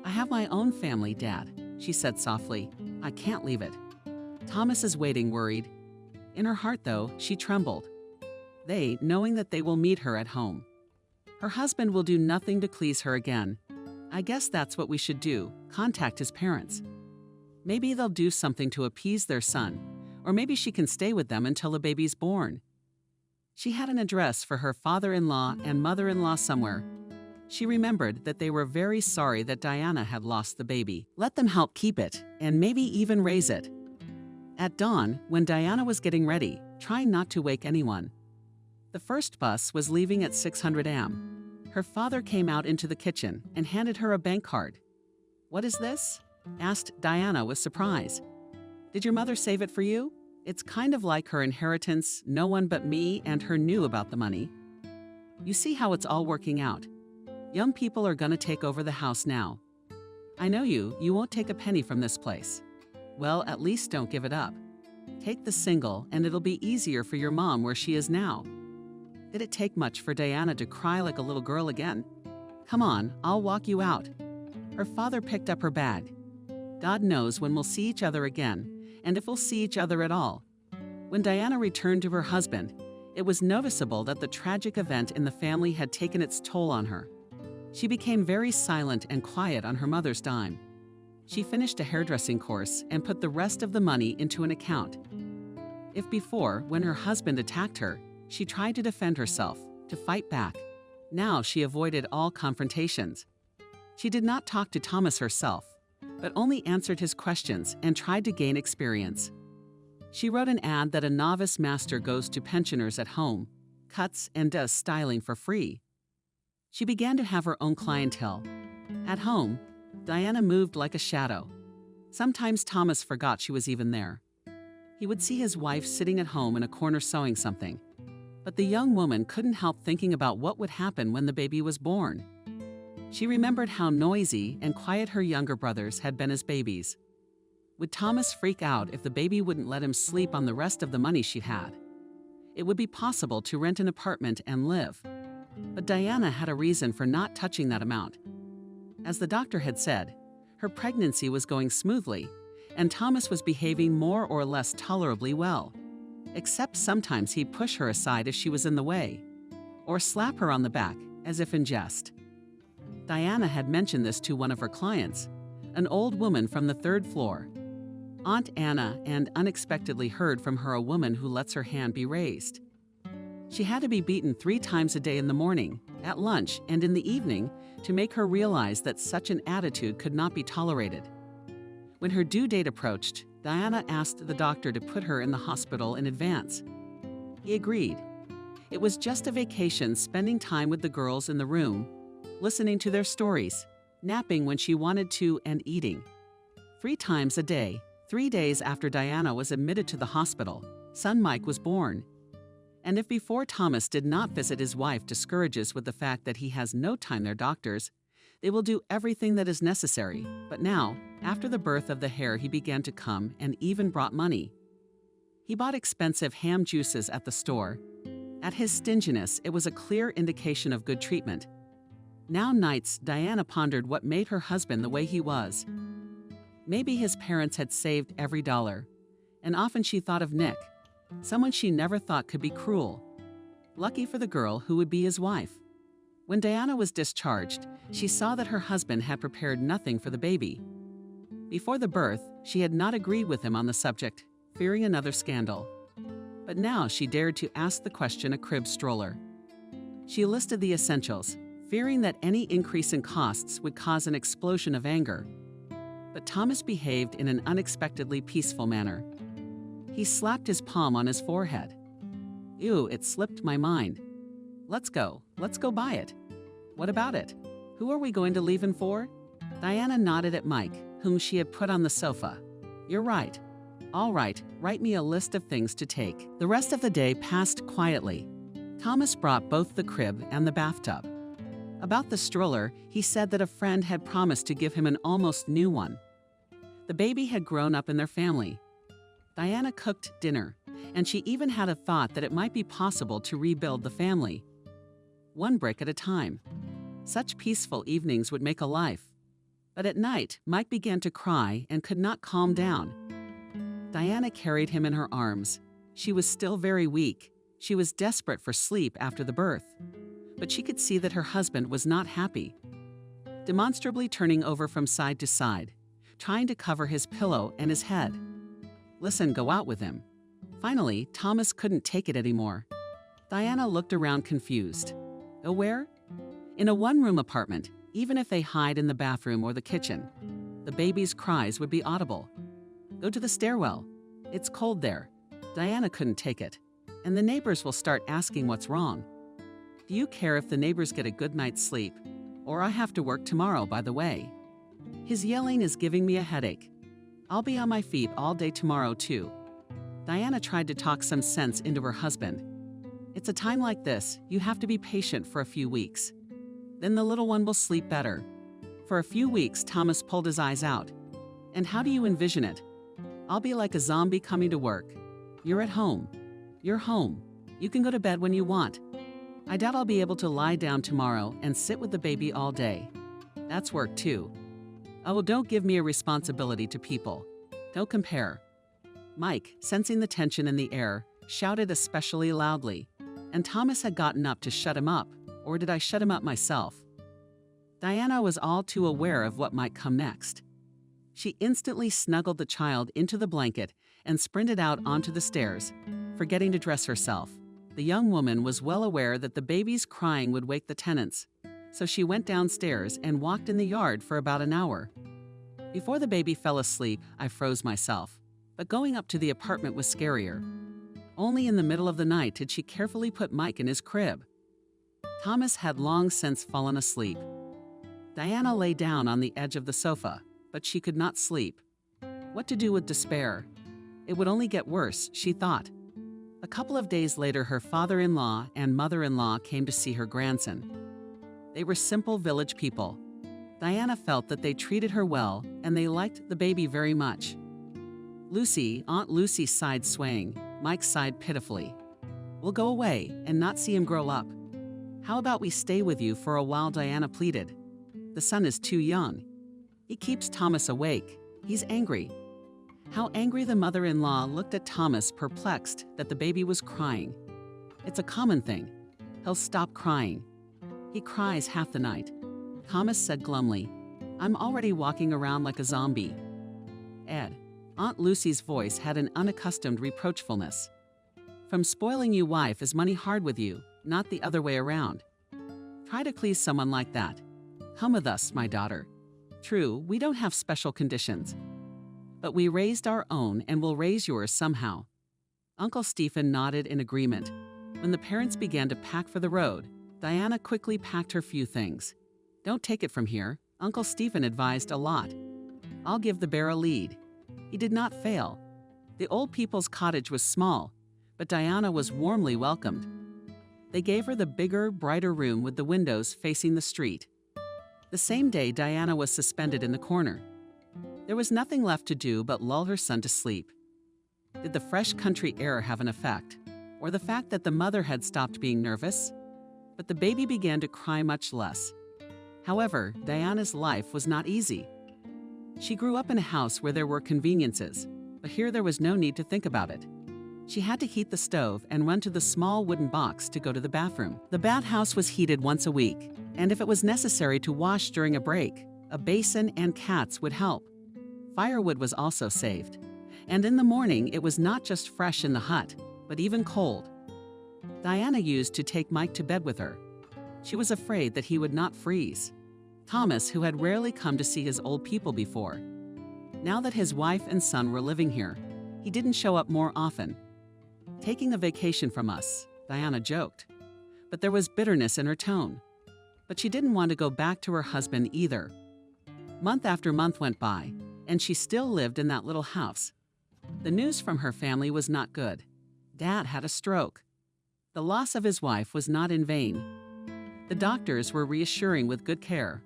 I have my own family, Dad, she said softly. I can't leave it. Thomas is waiting, worried. In her heart, though, she trembled. They, knowing that they will meet her at home. Her husband will do nothing to please her again. I guess that's what we should do, contact his parents. Maybe they'll do something to appease their son, or maybe she can stay with them until the baby's born. She had an address for her father-in-law and mother-in-law somewhere. She remembered that they were very sorry that Diana had lost the baby. Let them help keep it, and maybe even raise it. At dawn, when Diana was getting ready, trying not to wake anyone, the first bus was leaving at 600 am. Her father came out into the kitchen and handed her a bank card. What is this? Asked Diana with surprise. Did your mother save it for you? It's kind of like her inheritance. No one but me and her knew about the money. You see how it's all working out. Young people are gonna take over the house now. I know you won't take a penny from this place. Well, at least don't give it up. Take the single and it'll be easier for your mom where she is now. Did it take much for Diana to cry like a little girl again? Come on, I'll walk you out. Her father picked up her bag. God knows when we'll see each other again, and if we'll see each other at all. When Diana returned to her husband, it was noticeable that the tragic event in the family had taken its toll on her. She became very silent and quiet on her mother's dime. She finished a hairdressing course and put the rest of the money into an account. If before, when her husband attacked her, She tried to defend herself, to fight back. Now she avoided all confrontations. She did not talk to Thomas herself, but only answered his questions and tried to gain experience. She wrote an ad that a novice master goes to pensioners at home, cuts and does styling for free. She began to have her own clientele. At home, Diana moved like a shadow. Sometimes Thomas forgot she was even there. He would see his wife sitting at home in a corner sewing something. But the young woman couldn't help thinking about what would happen when the baby was born. She remembered how noisy and quiet her younger brothers had been as babies. Would Thomas freak out if the baby wouldn't let him sleep on the rest of the money she had? It would be possible to rent an apartment and live. But Diana had a reason for not touching that amount. As the doctor had said, her pregnancy was going smoothly, and Thomas was behaving more or less tolerably well. Except sometimes he'd push her aside if she was in the way, or slap her on the back, as if in jest. Diana had mentioned this to one of her clients, an old woman from the 3rd floor. Aunt Anna and unexpectedly heard from her a woman who lets her hand be raised. She had to be beaten 3 times a day in the morning, at lunch, and in the evening to make her realize that such an attitude could not be tolerated. When her due date approached, Diana asked the doctor to put her in the hospital in advance. He agreed. It was just a vacation, spending time with the girls in the room, listening to their stories, napping when she wanted to, and eating. 3 times a day, 3 days after Diana was admitted to the hospital, son Mike was born. And if before Thomas did not visit his wife discourages with the fact that he has no time, their doctors, they will do everything that is necessary. But now, after the birth of the heir, he began to come and even brought money. He bought expensive ham juices at the store. At his stinginess, it was a clear indication of good treatment. Now nights, Diana pondered what made her husband the way he was. Maybe his parents had saved every dollar, and often she thought of Nick, someone she never thought could be cruel. Lucky for the girl who would be his wife. When Diana was discharged, she saw that her husband had prepared nothing for the baby. Before the birth, she had not agreed with him on the subject, fearing another scandal. But now she dared to ask the question a crib stroller. She listed the essentials, fearing that any increase in costs would cause an explosion of anger. But Thomas behaved in an unexpectedly peaceful manner. He slapped his palm on his forehead. Ew, it slipped my mind. Let's go buy it. What about it? Who are we going to leave him for? Diana nodded at Mike, whom she had put on the sofa. You're right. All right, write me a list of things to take. The rest of the day passed quietly. Thomas brought both the crib and the bathtub. About the stroller, he said that a friend had promised to give him an almost new one. The baby had grown up in their family. Diana cooked dinner, and she even had a thought that it might be possible to rebuild the family. 1 brick at a time. Such peaceful evenings would make a life. But at night, Mike began to cry and could not calm down. Diana carried him in her arms. She was still very weak. She was desperate for sleep after the birth. But she could see that her husband was not happy. Demonstrably turning over from side to side, trying to cover his pillow and his head. Listen, go out with him. Finally, Thomas couldn't take it anymore. Diana looked around confused. Go where? In a 1-room apartment, even if they hide in the bathroom or the kitchen, the baby's cries would be audible. Go to the stairwell. It's cold there. Diana couldn't take it. And the neighbors will start asking what's wrong. Do you care if the neighbors get a good night's sleep? Or I have to work tomorrow, by the way. His yelling is giving me a headache. I'll be on my feet all day tomorrow, too. Diana tried to talk some sense into her husband. It's a time like this, you have to be patient for a few weeks. Then the little one will sleep better. For a few weeks, Thomas pulled his eyes out. And how do you envision it? I'll be like a zombie coming to work. You're at home. You're home. You can go to bed when you want. I doubt I'll be able to lie down tomorrow and sit with the baby all day. That's work too. Oh, don't give me a responsibility to people. Don't compare. Mike, sensing the tension in the air, shouted especially loudly, and Thomas had gotten up to shut him up, or did I shut him up myself? Diana was all too aware of what might come next. She instantly snuggled the child into the blanket and sprinted out onto the stairs, forgetting to dress herself. The young woman was well aware that the baby's crying would wake the tenants, so she went downstairs and walked in the yard for about an hour. Before the baby fell asleep, I froze myself, but going up to the apartment was scarier. Only in the middle of the night did she carefully put Mike in his crib. Thomas had long since fallen asleep. Diana lay down on the edge of the sofa, but she could not sleep. What to do with despair? It would only get worse, she thought. A couple of days later, her father-in-law and mother-in-law came to see her grandson. They were simple village people. Diana felt that they treated her well, and they liked the baby very much. Lucy, Aunt Lucy sighed, swaying. Mike sighed pitifully. "We'll go away and not see him grow up. How about we stay with you for a while?" Diana pleaded. "The son is too young. He keeps Thomas awake. He's angry." How angry the mother-in-law looked at Thomas, perplexed that the baby was crying. "It's a common thing. He'll stop crying. He cries half the night." Thomas said glumly, "I'm already walking around like a zombie." "Ed," Aunt Lucy's voice had an unaccustomed reproachfulness. "From spoiling you wife is money hard with you, not the other way around. Try to please someone like that. Come with us, my daughter. True, we don't have special conditions, but we raised our own and will raise yours somehow." Uncle Stephen nodded in agreement. When the parents began to pack for the road, Diana quickly packed her few things. "Don't take it from here," Uncle Stephen advised a lot. "I'll give the bear a lead." He did not fail. The old people's cottage was small, but Diana was warmly welcomed. They gave her the bigger, brighter room with the windows facing the street. The same day, Diana was suspended in the corner. There was nothing left to do but lull her son to sleep. Did the fresh country air have an effect, or the fact that the mother had stopped being nervous? But the baby began to cry much less. However, Diana's life was not easy. She grew up in a house where there were conveniences, but here there was no need to think about it. She had to heat the stove and run to the small wooden box to go to the bathroom. The bathhouse was heated once a week, and if it was necessary to wash during a break, a basin and cats would help. Firewood was also saved, and in the morning it was not just fresh in the hut, but even cold. Diana used to take Mike to bed with her. She was afraid that he would not freeze. Thomas, who had rarely come to see his old people before. Now that his wife and son were living here, he didn't show up more often. "Taking a vacation from us," Diana joked, but there was bitterness in her tone. But she didn't want to go back to her husband either. Month after month went by, and she still lived in that little house. The news from her family was not good. Dad had a stroke. The loss of his wife was not in vain. The doctors were reassuring with good care.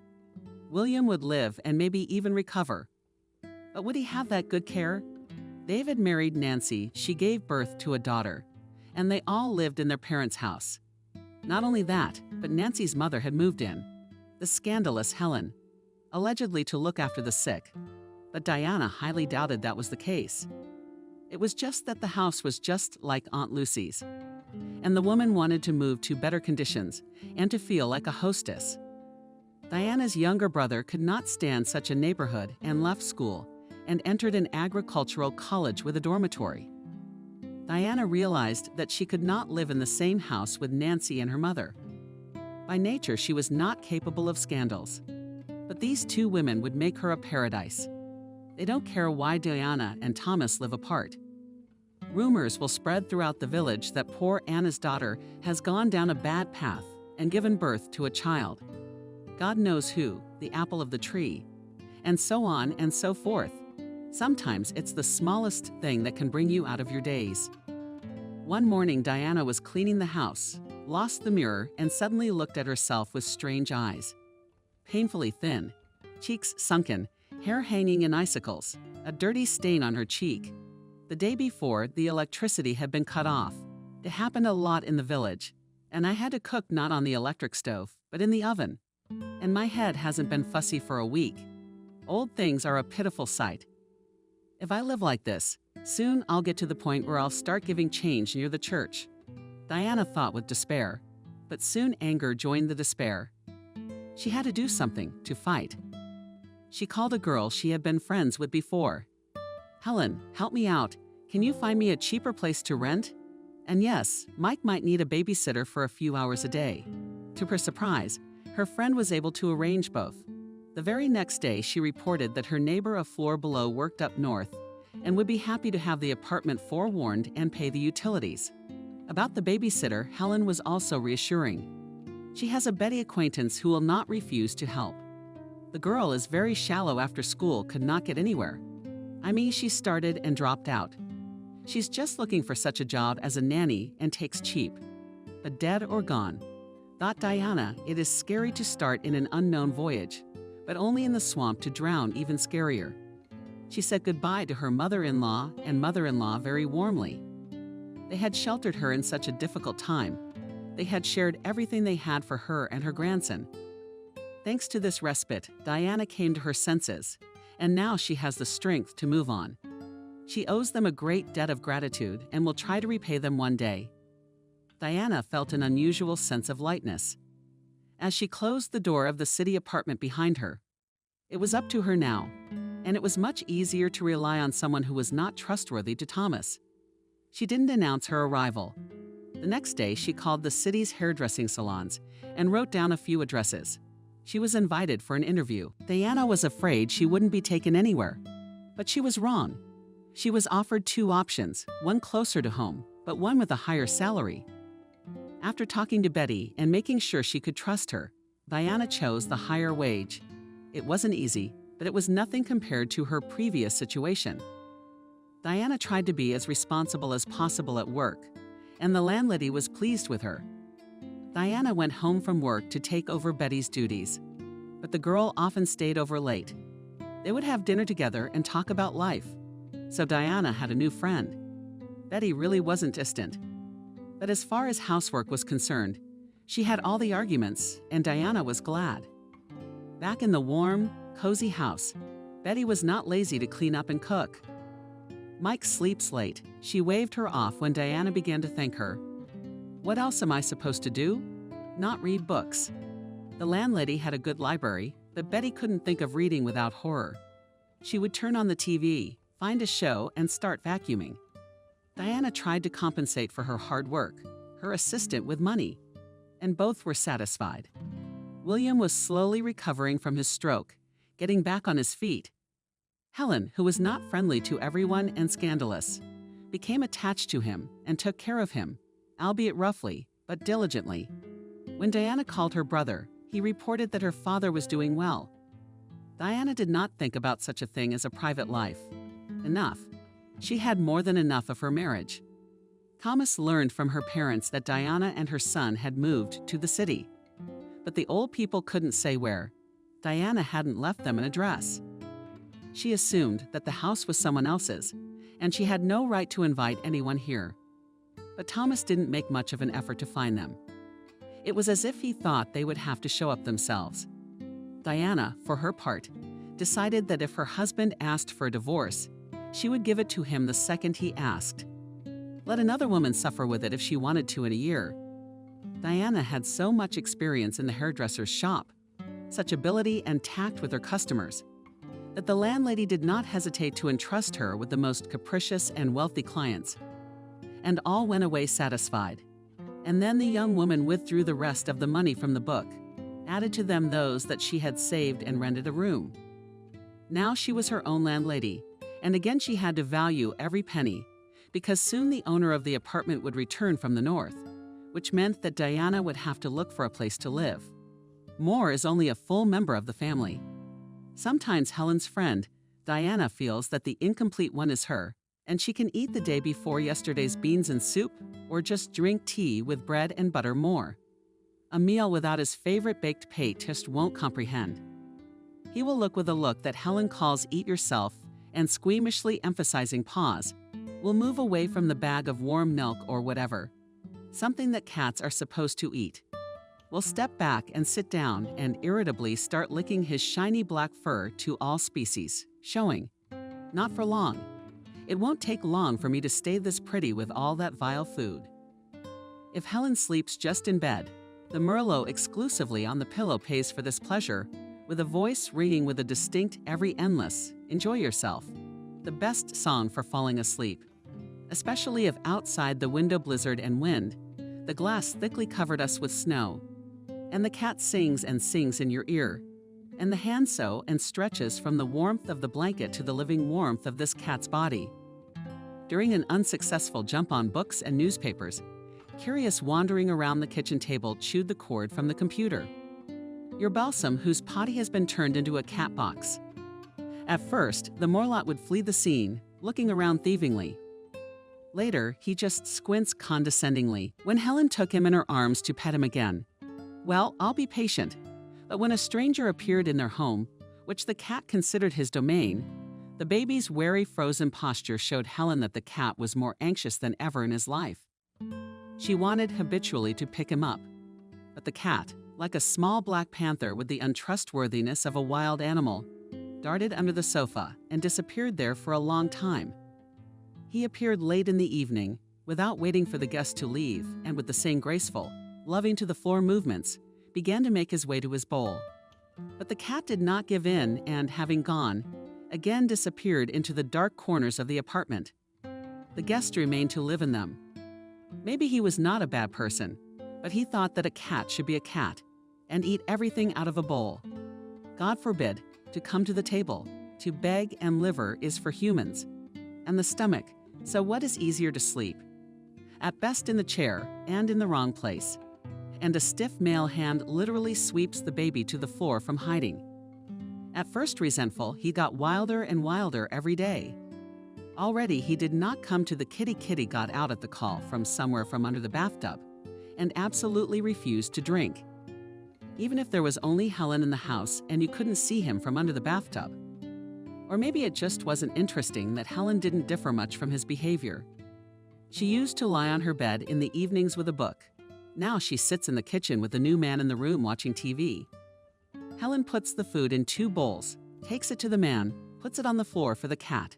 William would live and maybe even recover. But would he have that good care? David married Nancy. She gave birth to a daughter, and they all lived in their parents' house. Not only that, but Nancy's mother had moved in, the scandalous Helen, allegedly to look after the sick. But Diana highly doubted that was the case. It was just that the house was just like Aunt Lucy's, and the woman wanted to move to better conditions and to feel like a hostess. Diana's younger brother could not stand such a neighborhood and left school and entered an agricultural college with a dormitory. Diana realized that she could not live in the same house with Nancy and her mother. By nature, she was not capable of scandals. But these two women would make her a paradise. They don't care why Diana and Thomas live apart. Rumors will spread throughout the village that poor Anna's daughter has gone down a bad path and given birth to a child. God knows who, the apple of the tree, and so on and so forth. Sometimes it's the smallest thing that can bring you out of your days. One morning, Diana was cleaning the house, lost the mirror, and suddenly looked at herself with strange eyes. Painfully thin, cheeks sunken, hair hanging in icicles, a dirty stain on her cheek. The day before, the electricity had been cut off. It happened a lot in the village, and I had to cook not on the electric stove, but in the oven. And my head hasn't been fussy for a week. Old things are a pitiful sight. If I live like this, soon I'll get to the point where I'll start giving change near the church. Diana thought with despair, but soon anger joined the despair. She had to do something to fight. She called a girl she had been friends with before. "Helen, help me out. Can you find me a cheaper place to rent?" And yes, Mike might need a babysitter for a few hours a day. To her surprise, her friend was able to arrange both. The very next day, she reported that her neighbor a floor below worked up north and would be happy to have the apartment forewarned and pay the utilities. About the babysitter, Helen was also reassuring. She has a Betty acquaintance who will not refuse to help. The girl is very shallow after school, could not get anywhere. I mean, she started and dropped out. She's just looking for such a job as a nanny and takes cheap. But dead or gone. Thought Diana, it is scary to start in an unknown voyage, but only in the swamp to drown even scarier. She said goodbye to her mother-in-law and mother-in-law very warmly. They had sheltered her in such a difficult time. They had shared everything they had for her and her grandson. Thanks to this respite, Diana came to her senses, and now she has the strength to move on. She owes them a great debt of gratitude and will try to repay them one day. Diana felt an unusual sense of lightness. As she closed the door of the city apartment behind her, it was up to her now, and it was much easier to rely on someone who was not trustworthy to Thomas. She didn't announce her arrival. The next day, she called the city's hairdressing salons and wrote down a few addresses. She was invited for an interview. Diana was afraid she wouldn't be taken anywhere, but she was wrong. She was offered 2 options, one closer to home, but one with a higher salary. After talking to Betty and making sure she could trust her, Diana chose the higher wage. It wasn't easy, but it was nothing compared to her previous situation. Diana tried to be as responsible as possible at work, and the landlady was pleased with her. Diana went home from work to take over Betty's duties, but the girl often stayed over late. They would have dinner together and talk about life. So Diana had a new friend. Betty really wasn't distant. But as far as housework was concerned, she had all the arguments, and Diana was glad. Back in the warm, cozy house, Betty was not lazy to clean up and cook. Mike sleeps late. She waved her off when Diana began to thank her. What else am I supposed to do? Not read books. The landlady had a good library, but Betty couldn't think of reading without horror. She would turn on the TV, find a show, and start vacuuming. Diana tried to compensate for her hard work, her assistant with money, and both were satisfied. William was slowly recovering from his stroke, getting back on his feet. Helen, who was not friendly to everyone and scandalous, became attached to him and took care of him, albeit roughly, but diligently. When Diana called her brother, he reported that her father was doing well. Diana did not think about such a thing as a private life. Enough. She had more than enough of her marriage. Thomas learned from her parents that Diana and her son had moved to the city. But the old people couldn't say where. Diana hadn't left them an address. She assumed that the house was someone else's, and she had no right to invite anyone here. But Thomas didn't make much of an effort to find them. It was as if he thought they would have to show up themselves. Diana, for her part, decided that if her husband asked for a divorce, she would give it to him the second he asked. Let another woman suffer with it if she wanted to in a year. Diana had so much experience in the hairdresser's shop, such ability and tact with her customers, that the landlady did not hesitate to entrust her with the most capricious and wealthy clients. And all went away satisfied. And then the young woman withdrew the rest of the money from the book, added to them those that she had saved and rented a room. Now she was her own landlady, and again she had to value every penny, because soon the owner of the apartment would return from the north, which meant that Diana would have to look for a place to live. Moore is only a full member of the family. Sometimes Helen's friend, Diana, feels that the incomplete one is her, and she can eat the day before yesterday's beans and soup, or just drink tea with bread and butter more. A meal without his favorite baked pate just won't comprehend. He will look with a look that Helen calls eat yourself, and squeamishly emphasizing pause, will move away from the bag of warm milk or whatever, something that cats are supposed to eat. Will step back and sit down and irritably start licking his shiny black fur to all species, showing, "Not for long. It won't take long for me to stay this pretty with all that vile food." If Helen sleeps just in bed, the Merlot exclusively on the pillow pays for this pleasure, with a voice ringing with a distinct every endless, "Enjoy yourself," the best song for falling asleep. especially if outside the window blizzard and wind, the glass thickly covered us with snow, and the cat sings and sings in your ear, and the hand sews and stretches from the warmth of the blanket to the living warmth of this cat's body. During an unsuccessful jump on books and newspapers, Curious wandering around the kitchen table chewed the cord from the computer. Your Balsam, whose potty has been turned into a cat box. At first, the Morlot would flee the scene, looking around thievingly. Later, he just squints condescendingly when Helen took him in her arms to pet him again. Well, I'll be patient. But when a stranger appeared in their home, which the cat considered his domain, the baby's wary frozen posture showed Helen that the cat was more anxious than ever in his life. She wanted habitually to pick him up, but the cat, like a small black panther with the untrustworthiness of a wild animal, darted under the sofa and disappeared there for a long time. He appeared late in the evening, without waiting for the guest to leave, and with the same graceful, loving-to-the-floor movements, began to make his way to his bowl. But the cat did not give in and, having gone, again disappeared into the dark corners of the apartment. The guest remained to live in them. Maybe he was not a bad person, but he thought that a cat should be a cat and eat everything out of a bowl. God forbid, to come to the table, to beg and liver is for humans. And the stomach, so what is easier to sleep? At best in the chair and in the wrong place. And a stiff male hand literally sweeps the baby to the floor from hiding. At first resentful, he got wilder and wilder every day. Already he did not come to the kitty got out at the call from somewhere from under the bathtub, and absolutely refused to drink. Even if there was only Helen in the house and you couldn't see him from under the bathtub. Or maybe it just wasn't interesting that Helen didn't differ much from his behavior. She used to lie on her bed in the evenings with a book. Now she sits in the kitchen with the new man in the room watching TV. Helen puts the food in 2 bowls, takes it to the man, puts it on the floor for the cat,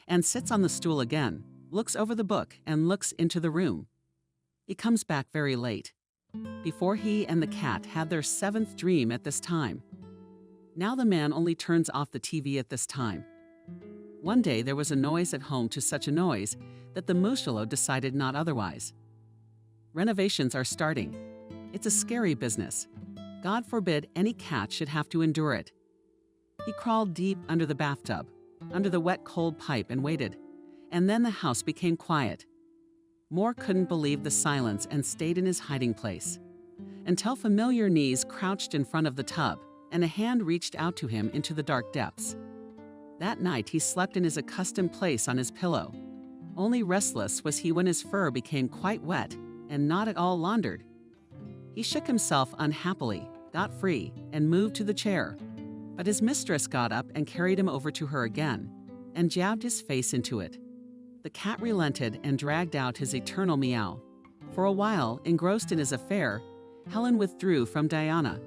and sits on the stool again, looks over the book, and looks into the room. He comes back very late, before he and the cat had their 7th dream at this time. Now the man only turns off the TV at this time. One day there was a noise at home, to such a noise that the Mushalo decided not otherwise. Renovations are starting. It's a scary business. God forbid any cat should have to endure it. He crawled deep under the bathtub, under the wet cold pipe, and waited. And then the house became quiet. Moore couldn't believe the silence and stayed in his hiding place, until familiar knees crouched in front of the tub and a hand reached out to him into the dark depths. That night he slept in his accustomed place on his pillow. Only restless was he when his fur became quite wet and not at all laundered. He shook himself unhappily, got free, and moved to the chair. But his mistress got up and carried him over to her again, and jabbed his face into it. The cat relented and dragged out his eternal meow. For a while, engrossed in his affair, Helen withdrew from Diana.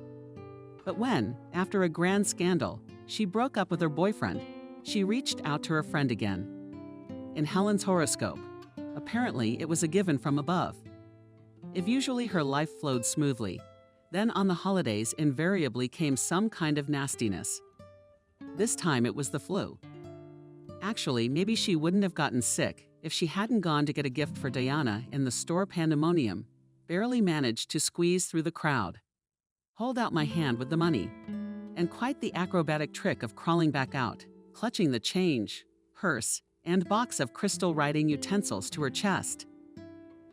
But when, after a grand scandal, she broke up with her boyfriend, she reached out to her friend again. In Helen's horoscope, apparently it was a given from above. If usually her life flowed smoothly, then on the holidays invariably came some kind of nastiness. This time it was the flu. Actually, maybe she wouldn't have gotten sick if she hadn't gone to get a gift for Diana in the store pandemonium, barely managed to squeeze through the crowd, hold out my hand with the money, and quite the acrobatic trick of crawling back out, clutching the change, purse, and box of crystal writing utensils to her chest.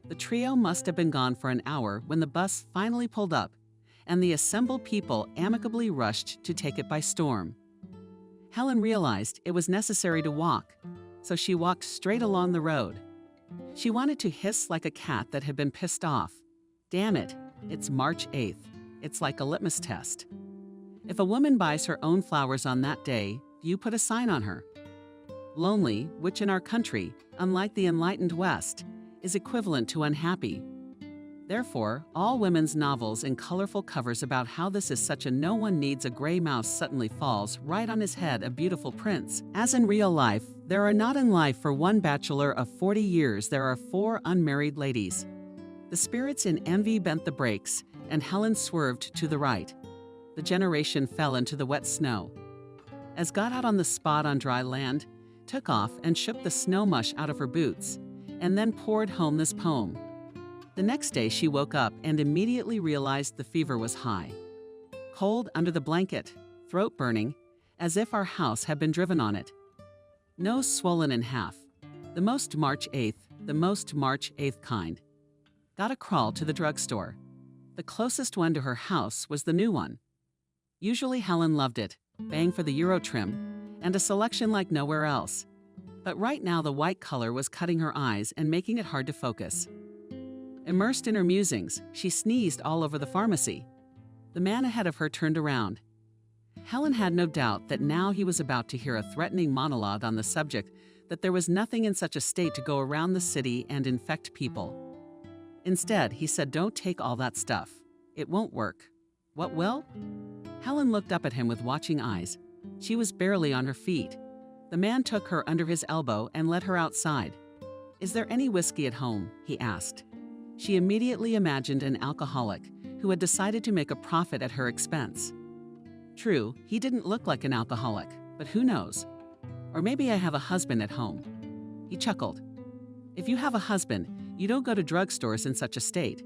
The trio must have been gone for an hour when the bus finally pulled up, and the assembled people amicably rushed to take it by storm. Helen realized it was necessary to walk, so she walked straight along the road. She wanted to hiss like a cat that had been pissed off. Damn it, it's March 8th. It's like a litmus test. If a woman buys her own flowers on that day, you put a sign on her. Lonely, which in our country, unlike the enlightened West, is equivalent to unhappy. Therefore, all women's novels in colorful covers about how this is such a no one needs a gray mouse suddenly falls right on his head a beautiful prince. As in real life, there are not in life for one bachelor of 40 years there are 4 unmarried ladies. The spirits in envy bent the brakes, and Helen swerved to the right. The generation fell into the wet snow. As got out on the spot on dry land, took off and shook the snow mush out of her boots, and then poured home this poem. The next day she woke up and immediately realized the fever was high. Cold under the blanket, throat burning, as if our house had been driven on it. Nose swollen in half. The most March 8th kind. Gotta crawl to the drugstore. The closest one to her house was the new one. Usually Helen loved it, bang for the Euro trim, and a selection like nowhere else. But right now the white color was cutting her eyes and making it hard to focus. Immersed in her musings, she sneezed all over the pharmacy. The man ahead of her turned around. Helen had no doubt that now he was about to hear a threatening monologue on the subject that there was nothing in such a state to go around the city and infect people. Instead, he said, "Don't take all that stuff. It won't work." "What will?" Helen looked up at him with watching eyes. She was barely on her feet. The man took her under his elbow and led her outside. "Is there any whiskey at home?" he asked. She immediately imagined an alcoholic who had decided to make a profit at her expense. True, he didn't look like an alcoholic, but who knows? Or maybe I have a husband at home. He chuckled. If you have a husband, you don't go to drugstores in such a state.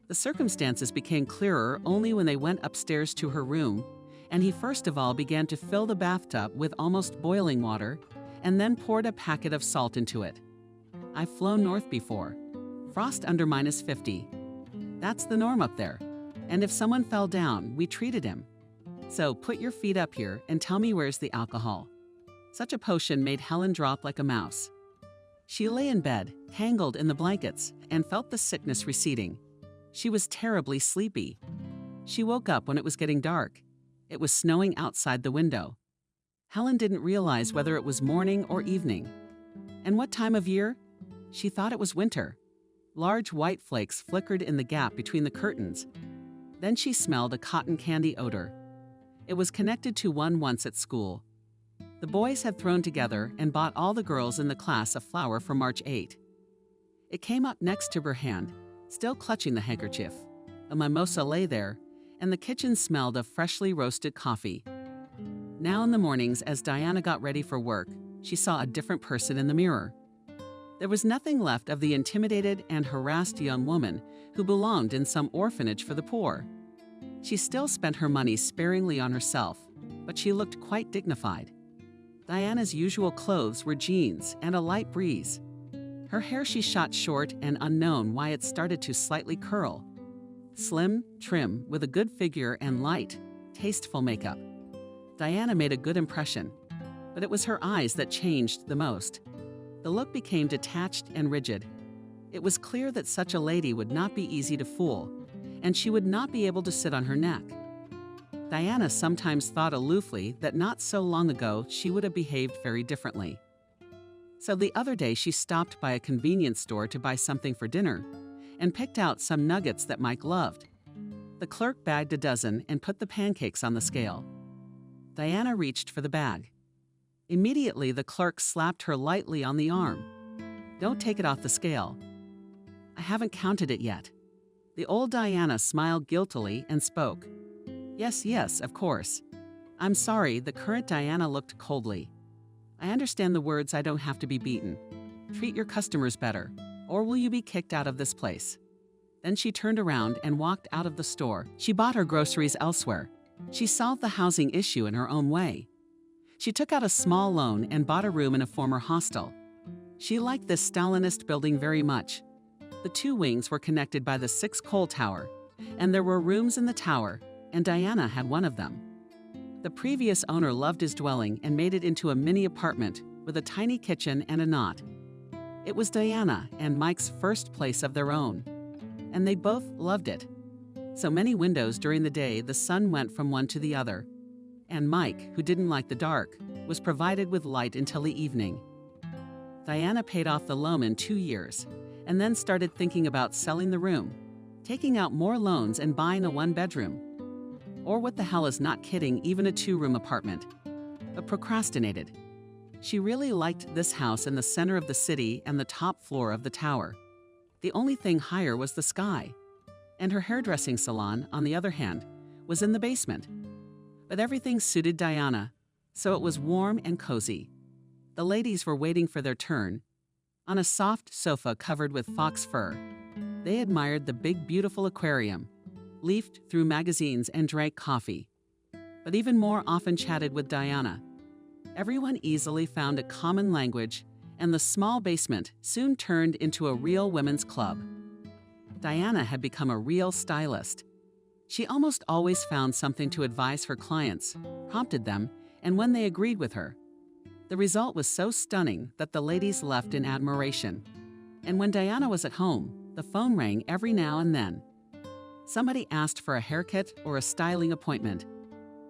The circumstances became clearer only when they went upstairs to her room, and he first of all began to fill the bathtub with almost boiling water, and then poured a packet of salt into it. I've flown north before. Frost under -50. That's the norm up there. And if someone fell down, we treated him. So put your feet up here and tell me where's the alcohol. Such a potion made Helen drop like a mouse. She lay in bed, tangled in the blankets, and felt the sickness receding. She was terribly sleepy. She woke up when it was getting dark. It was snowing outside the window. Helen didn't realize whether it was morning or evening. And what time of year? She thought it was winter. Large white flakes flickered in the gap between the curtains. Then she smelled a cotton candy odor. It was connected to one once at school. The boys had thrown together and bought all the girls in the class a flower for March 8. It came up next to her hand, still clutching the handkerchief. A mimosa lay there, and the kitchen smelled of freshly roasted coffee. Now in the mornings, as Diana got ready for work, she saw a different person in the mirror. There was nothing left of the intimidated and harassed young woman who belonged in some orphanage for the poor. She still spent her money sparingly on herself, but she looked quite dignified. Diana's usual clothes were jeans and a light breeze. Her hair she shot short, and unknown why it started to slightly curl. Slim, trim, with a good figure and light, tasteful makeup. Diana made a good impression, but it was her eyes that changed the most. The look became detached and rigid. It was clear that such a lady would not be easy to fool, and she would not be able to sit on her neck. Diana sometimes thought aloofly that not so long ago she would have behaved very differently. So the other day she stopped by a convenience store to buy something for dinner and picked out some nuggets that Mike loved. The clerk bagged a dozen and put the pancakes on the scale. Diana reached for the bag. Immediately the clerk slapped her lightly on the arm. "Don't take it off the scale." "I haven't counted it yet." The old Diana smiled guiltily and spoke. Yes, of course. I'm sorry," the current Diana looked coldly. "I understand the words 'I don't have to be beaten.' Treat your customers better, or will you be kicked out of this place?" Then she turned around and walked out of the store. She bought her groceries elsewhere. She solved the housing issue in her own way. She took out a small loan and bought a room in a former hostel. She liked this Stalinist building very much. The two wings were connected by the 6 coal tower, and there were rooms in the tower, and Diana had one of them. The previous owner loved his dwelling and made it into a mini apartment with a tiny kitchen and a knot. It was Diana and Mike's first place of their own, and they both loved it. So many windows during the day the sun went from one to the other, and Mike, who didn't like the dark, was provided with light until the evening. Diana paid off the loan in 2 years, and then started thinking about selling the room, taking out more loans and buying a 1-bedroom. Or what the hell is not kidding, even a 2-room apartment. But procrastinated. She really liked this house in the center of the city and the top floor of the tower. The only thing higher was the sky. And her hairdressing salon, on the other hand, was in the basement. But everything suited Diana, so it was warm and cozy. The ladies were waiting for their turn. on a soft sofa covered with fox fur. They admired the big, beautiful aquarium, leafed through magazines, and drank coffee. But even more often chatted with Diana. Everyone easily found a common language, and the small basement soon turned into a real women's club. Diana had become a real stylist. She almost always found something to advise her clients, prompted them, and when they agreed with her. The result was so stunning that the ladies left in admiration. And when Diana was at home, the phone rang every now and then. Somebody asked for a haircut or a styling appointment.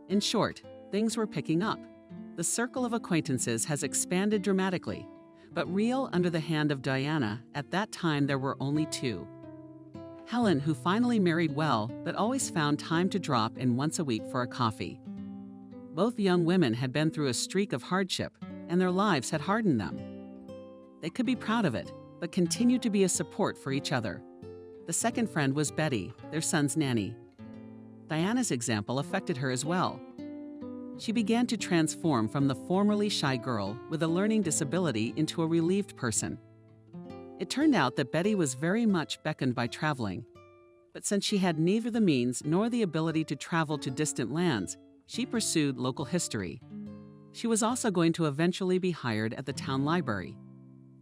In short, things were picking up. The circle of acquaintances has expanded dramatically, but real under the hand of Diana, at that time there were only two. Helen, who finally married well, but always found time to drop in once a week for a coffee. Both young women had been through a streak of hardship, and their lives had hardened them. They could be proud of it, but continued to be a support for each other. The second friend was Betty, their son's nanny. Diana's example affected her as well. She began to transform from the formerly shy girl with a learning disability into a relieved person. It turned out that Betty was very much beckoned by traveling, but since she had neither the means nor the ability to travel to distant lands, she pursued local history. She was also going to eventually be hired at the town library,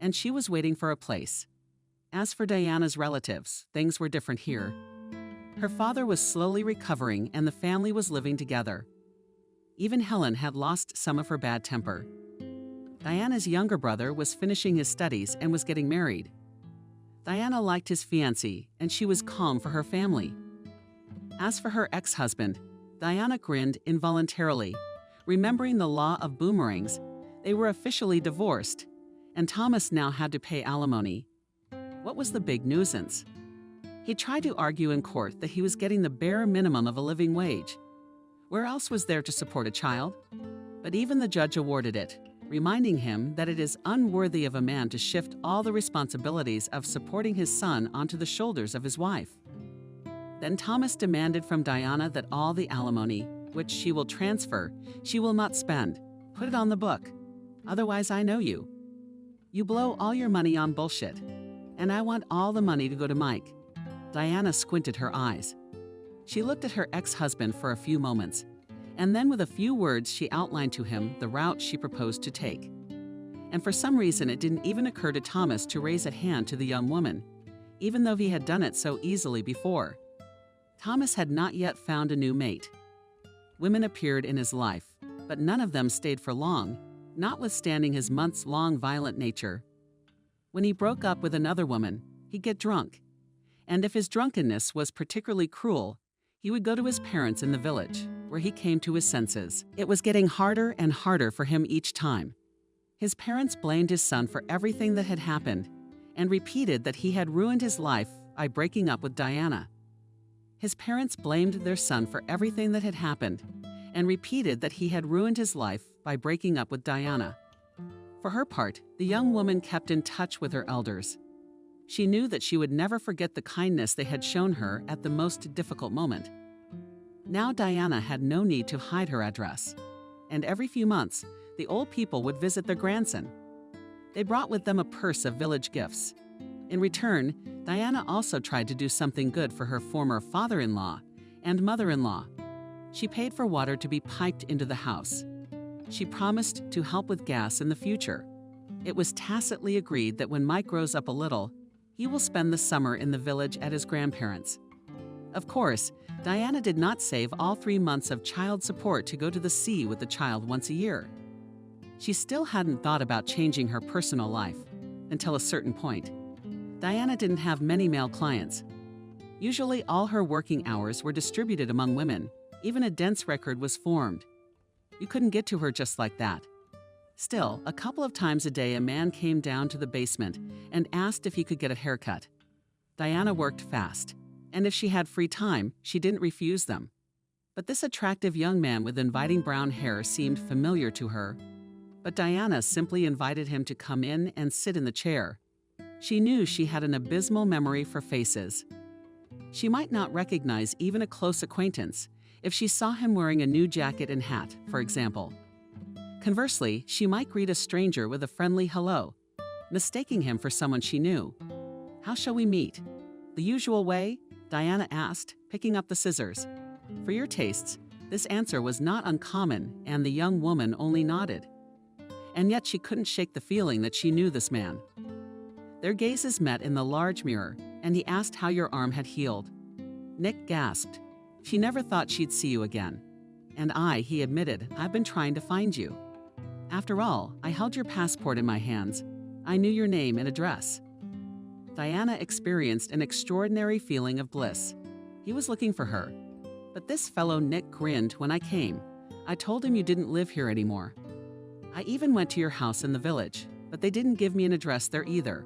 and she was waiting for a place. As for Diana's relatives, things were different here. Her father was slowly recovering and the family was living together. Even Helen had lost some of her bad temper. Diana's younger brother was finishing his studies and was getting married. Diana liked his fiancée, and she was calm for her family. As for her ex-husband, Diana grinned involuntarily. Remembering the law of boomerangs, they were officially divorced, and Thomas now had to pay alimony. What was the big nuisance? He tried to argue in court that he was getting the bare minimum of a living wage. Where else was there to support a child? But even the judge awarded it, reminding him that it is unworthy of a man to shift all the responsibilities of supporting his son onto the shoulders of his wife. Then Thomas demanded from Diana that all the alimony, which she will transfer, she will not spend. Put it on the book. Otherwise, I know you. You blow all your money on bullshit. And I want all the money to go to Mike. Diana squinted her eyes. She looked at her ex-husband for a few moments, and then with a few words she outlined to him the route she proposed to take. And for some reason it didn't even occur to Thomas to raise a hand to the young woman, even though he had done it so easily before. Thomas had not yet found a new mate. Women appeared in his life, but none of them stayed for long, notwithstanding his months-long violent nature. When he broke up with another woman, he'd get drunk. And if his drunkenness was particularly cruel, he would go to his parents in the village, where he came to his senses. It was getting harder and harder for him each time. His parents blamed his son for everything that had happened, and repeated that he had ruined his life by breaking up with Diana. His parents blamed their son for everything that had happened, and repeated that he had ruined his life by breaking up with Diana. For her part, the young woman kept in touch with her elders. She knew that she would never forget the kindness they had shown her at the most difficult moment. Now Diana had no need to hide her address, and every few months, the old people would visit their grandson. They brought with them a purse of village gifts. In return, Diana also tried to do something good for her former father-in-law and mother-in-law. She paid for water to be piped into the house. She promised to help with gas in the future. It was tacitly agreed that when Mike grows up a little, he will spend the summer in the village at his grandparents'. Of course, Diana did not save all 3 months of child support to go to the sea with the child once a year. She still hadn't thought about changing her personal life, until a certain point. Diana didn't have many male clients. Usually all her working hours were distributed among women. Even a dense record was formed. You couldn't get to her just like that. Still, a couple of times a day a man came down to the basement and asked if he could get a haircut. Diana worked fast, and if she had free time, she didn't refuse them. But this attractive young man with inviting brown hair seemed familiar to her. But Diana simply invited him to come in and sit in the chair. She knew she had an abysmal memory for faces. She might not recognize even a close acquaintance if she saw him wearing a new jacket and hat, for example. Conversely, she might greet a stranger with a friendly hello. mistaking him for someone she knew. "How shall we meet?" "The usual way?" Diana asked, picking up the scissors. For your tastes, this answer was not uncommon, and the young woman only nodded. And yet she couldn't shake the feeling that she knew this man. Their gazes met in the large mirror, and he asked how your arm had healed. Nick gasped. She never thought she'd see you again. And he admitted, I've been trying to find you. After all, I held your passport in my hands. I knew your name and address. Diana experienced an extraordinary feeling of bliss. He was looking for her. But this fellow Nick grinned when I came. I told him you didn't live here anymore. I even went to your house in the village, but they didn't give me an address there either.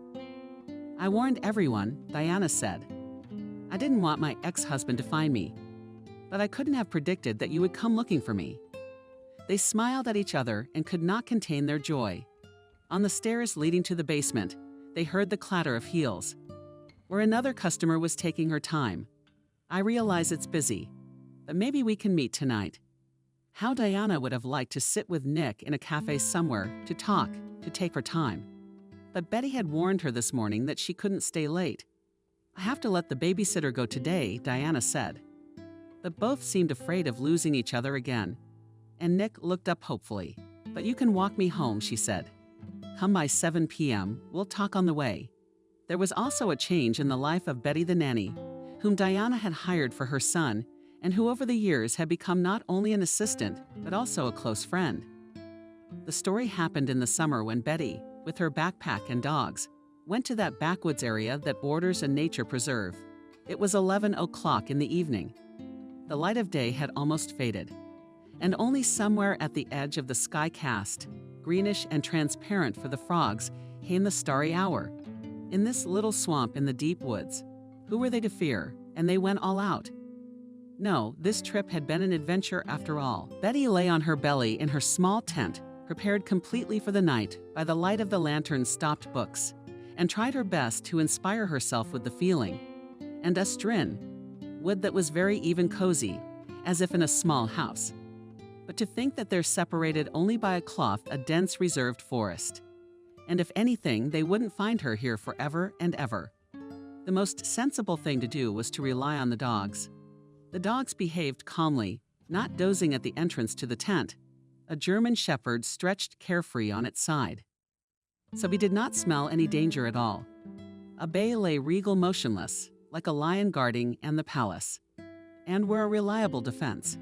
I warned everyone, Diana said. I didn't want my ex-husband to find me, but I couldn't have predicted that you would come looking for me. They smiled at each other and could not contain their joy. On the stairs leading to the basement, they heard the clatter of heels. Where another customer was taking her time. I realize it's busy, but maybe we can meet tonight. How Diana would have liked to sit with Nick in a cafe somewhere, to talk, to take her time. But Betty had warned her this morning that she couldn't stay late. I have to let the babysitter go today, Diana said. But both seemed afraid of losing each other again. And Nick looked up hopefully. But you can walk me home, she said. Come by 7 p.m., we'll talk on the way. There was also a change in the life of Betty the nanny, whom Diana had hired for her son, and who over the years had become not only an assistant, but also a close friend. The story happened in the summer when Betty, with her backpack and dogs, went to that backwoods area that borders a nature preserve. It was 11 o'clock in the evening. The light of day had almost faded, and only somewhere at the edge of the sky cast, greenish and transparent for the frogs, came the starry hour. In this little swamp in the deep woods, who were they to fear? And they went all out. No, this trip had been an adventure after all. Betty lay on her belly in her small tent, prepared completely for the night by the light of the lantern's stopped books, and tried her best to inspire herself with the feeling. And a strin, wood that was very even cozy, as if in a small house. But to think that they're separated only by a cloth, a dense reserved forest. And if anything, they wouldn't find her here forever and ever. The most sensible thing to do was to rely on the dogs. The dogs behaved calmly, not dozing at the entrance to the tent. A German shepherd stretched carefree on its side. So he did not smell any danger at all. A bay lay regal motionless, like a lion guarding and the palace, and were a reliable defense.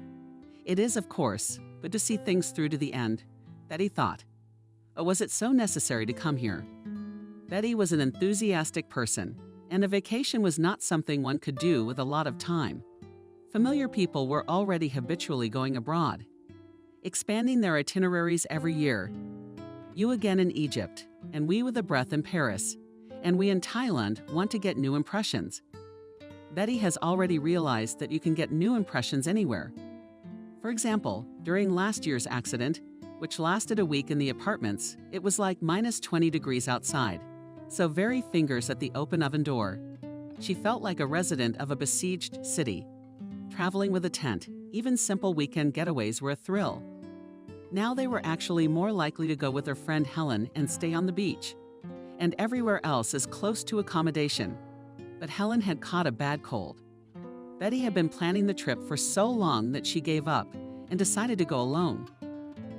It is, of course, but to see things through to the end, Betty thought. Or was it so necessary to come here? Betty was an enthusiastic person, and a vacation was not something one could do with a lot of time. Familiar people were already habitually going abroad, expanding their itineraries every year. You again in Egypt, and we with a breath in Paris, and we in Thailand want to get new impressions. Betty has already realized that you can get new impressions anywhere. For example, during last year's accident, which lasted a week in the apartments, it was like -20 degrees outside, so very fingers at the open oven door. She felt like a resident of a besieged city. Traveling with a tent, even simple weekend getaways were a thrill. Now they were actually more likely to go with her friend Helen and stay on the beach. And everywhere else is close to accommodation. But Helen had caught a bad cold. Betty had been planning the trip for so long that she gave up and decided to go alone.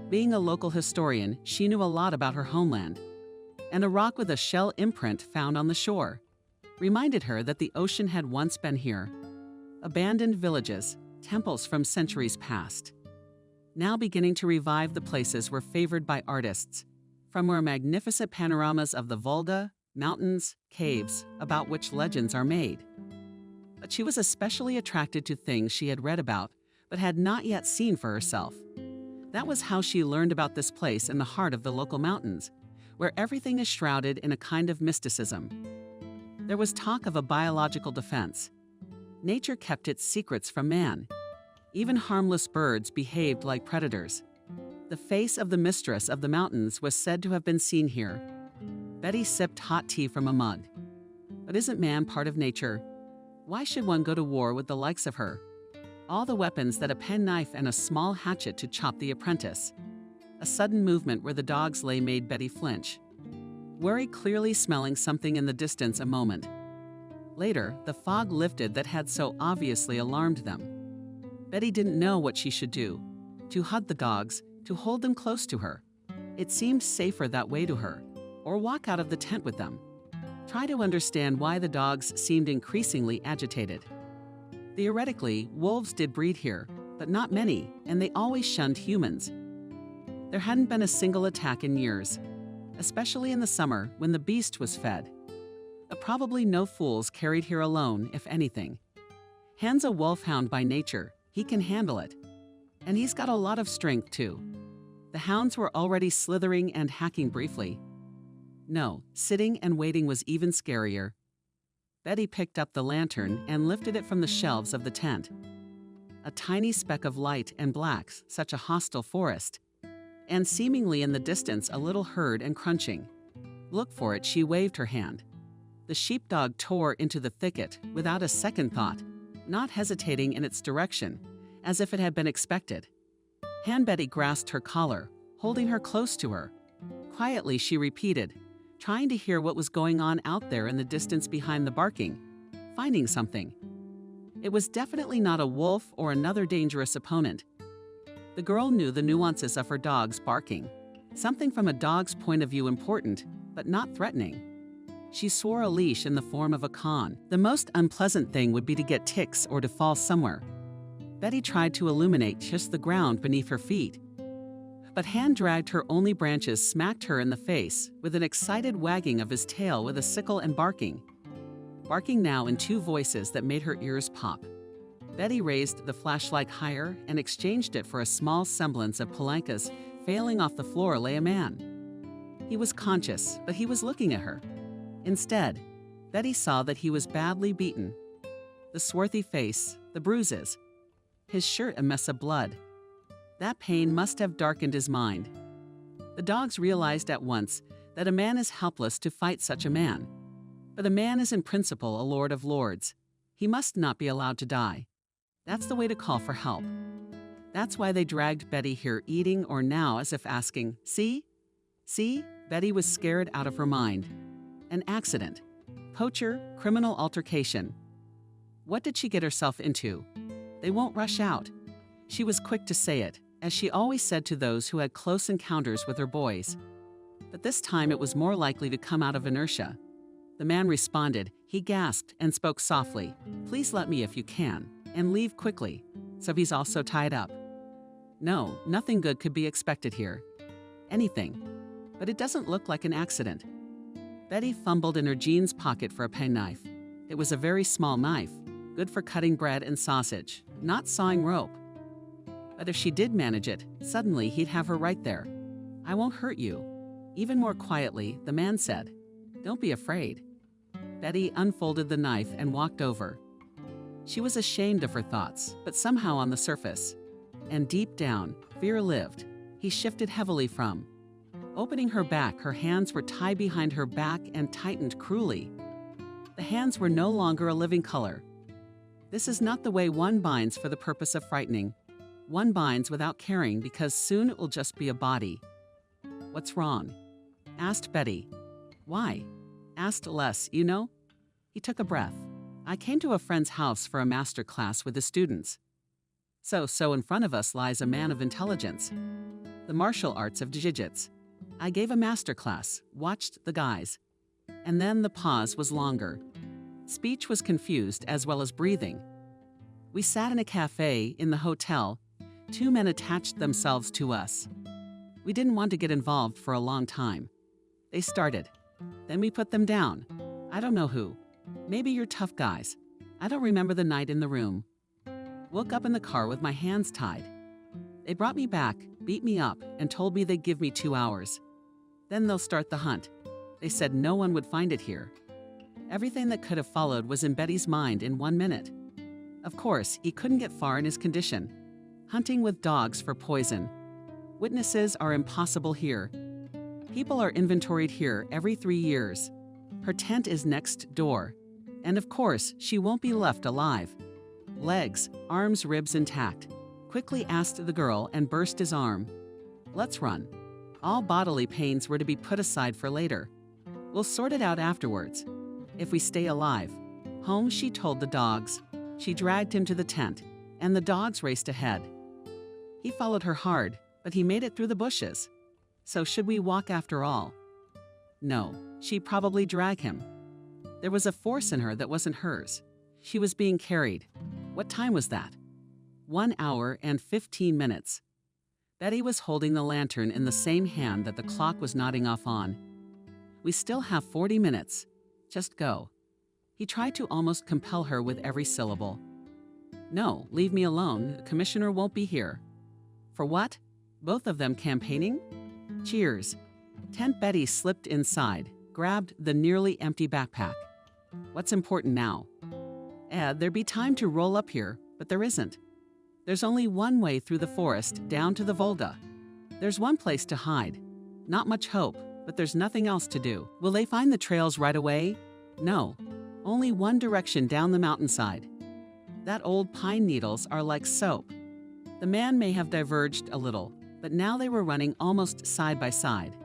Being a local historian, she knew a lot about her homeland. And a rock with a shell imprint found on the shore reminded her that the ocean had once been here. Abandoned villages, temples from centuries past, now beginning to revive the places were favored by artists, from where magnificent panoramas of the Volga, mountains, caves, about which legends are made. But she was especially attracted to things she had read about, but had not yet seen for herself. That was how she learned about this place in the heart of the local mountains, where everything is shrouded in a kind of mysticism. There was talk of a biological defense. Nature kept its secrets from man. Even harmless birds behaved like predators. The face of the mistress of the mountains was said to have been seen here. Betty sipped hot tea from a mug. But isn't man part of nature? Why should one go to war with the likes of her? All the weapons that a penknife and a small hatchet to chop the apprentice. A sudden movement where the dogs lay made Betty flinch. worry clearly smelling something in the distance a moment. Later, the fog lifted that had so obviously alarmed them. Betty didn't know what she should do. To hug the dogs, to hold them close to her. It seemed safer that way to her. Or walk out of the tent with them. Try to understand why the dogs seemed increasingly agitated. Theoretically, wolves did breed here, but not many, and they always shunned humans. There hadn't been a single attack in years, especially in the summer when the beast was fed. But probably no fools carried here alone, if anything. Han's a wolfhound by nature, he can handle it. And he's got a lot of strength too. The hounds were already slithering and hacking briefly. No, sitting and waiting was even scarier. Betty picked up the lantern and lifted it from the shelves of the tent. A tiny speck of light and black, such a hostile forest. And seemingly in the distance a little herd and crunching. Look for it, she waved her hand. The sheepdog tore into the thicket without a second thought, not hesitating in its direction, as if it had been expected. Betty grasped her collar, holding her close to her. Quietly she repeated, trying to hear what was going on out there in the distance behind the barking, finding something. It was definitely not a wolf or another dangerous opponent. The girl knew the nuances of her dog's barking, something from a dog's point of view important, but not threatening. She swore a leash in the form of a con. The most unpleasant thing would be to get ticks or to fall somewhere. Betty tried to illuminate just the ground beneath her feet. But Han dragged her only branches, smacked her in the face with an excited wagging of his tail with a sickle and barking. Barking now in two voices that made her ears pop. Betty raised the flashlight higher and exchanged it for a small semblance of Palanca's. Failing off the floor lay a man. He was conscious, but he was looking at her. Instead, Betty saw that he was badly beaten. The swarthy face, the bruises, his shirt a mess of blood. That pain must have darkened his mind. The dogs realized at once that a man is helpless to fight such a man. But a man is in principle a lord of lords. He must not be allowed to die. That's the way to call for help. That's why they dragged Betty here, eating or now as if asking, see? See? Betty was scared out of her mind. An accident. Poacher, criminal altercation. What did she get herself into? They won't rush out. She was quick to say it, as she always said to those who had close encounters with her boys. But this time it was more likely to come out of inertia. The man responded. He gasped and spoke softly. Please let me if you can, and leave quickly. So he's also tied up. No, nothing good could be expected here. Anything. But it doesn't look like an accident. Betty fumbled in her jeans pocket for a penknife. It was a very small knife, good for cutting bread and sausage, not sawing rope. But if she did manage it, suddenly he'd have her right there. I won't hurt you. Even more quietly, the man said, Don't be afraid. Betty unfolded the knife and walked over. She was ashamed of her thoughts, but somehow on the surface. And deep down, fear lived. He shifted heavily from. Opening her back, her hands were tied behind her back and tightened cruelly. The hands were no longer a living color. This is not the way one binds for the purpose of frightening. One binds without caring because soon it will just be a body. What's wrong? Asked Betty. Why? Asked Les, you know? He took a breath. I came to a friend's house for a master class with the students. So in front of us lies a man of intelligence. The martial arts of jiu-jitsu. I gave a master class, watched the guys. And then the pause was longer. Speech was confused as well as breathing. We sat in a cafe in the hotel. Two men attached themselves to us. We didn't want to get involved for a long time. They started. Then we put them down. I don't know who. Maybe you're tough guys. I don't remember the night in the room. Woke up in the car with my hands tied. They brought me back, beat me up, and told me they'd give me 2 hours. Then they'll start the hunt. They said no one would find it here. Everything that could have followed was in Betty's mind in 1 minute. Of course, he couldn't get far in his condition. Hunting with dogs for poison. Witnesses are impossible here. People are inventoried here every 3 years. Her tent is next door. And of course, she won't be left alive. Legs, arms, ribs intact. Quickly asked the girl and burst his arm. Let's run. All bodily pains were to be put aside for later. We'll sort it out afterwards. If we stay alive. Home, she told the dogs. She dragged him to the tent, and the dogs raced ahead. He followed her hard, but he made it through the bushes. So should we walk after all? No, she'd probably drag him. There was a force in her that wasn't hers. She was being carried. What time was that? 1 hour and 15 minutes. Betty was holding the lantern in the same hand that the clock was nodding off on. We still have 40 minutes. Just go. He tried to almost compel her with every syllable. No, leave me alone. The commissioner won't be here. For what? Both of them campaigning? Cheers. Tent Betty slipped inside, grabbed the nearly empty backpack. What's important now? There'd be time to roll up here, but there isn't. There's only one way through the forest, down to the Volga. There's one place to hide. Not much hope, but there's nothing else to do. Will they find the trails right away? No. Only one direction down the mountainside. That old pine needles are like soap. The man may have diverged a little, but now they were running almost side by side.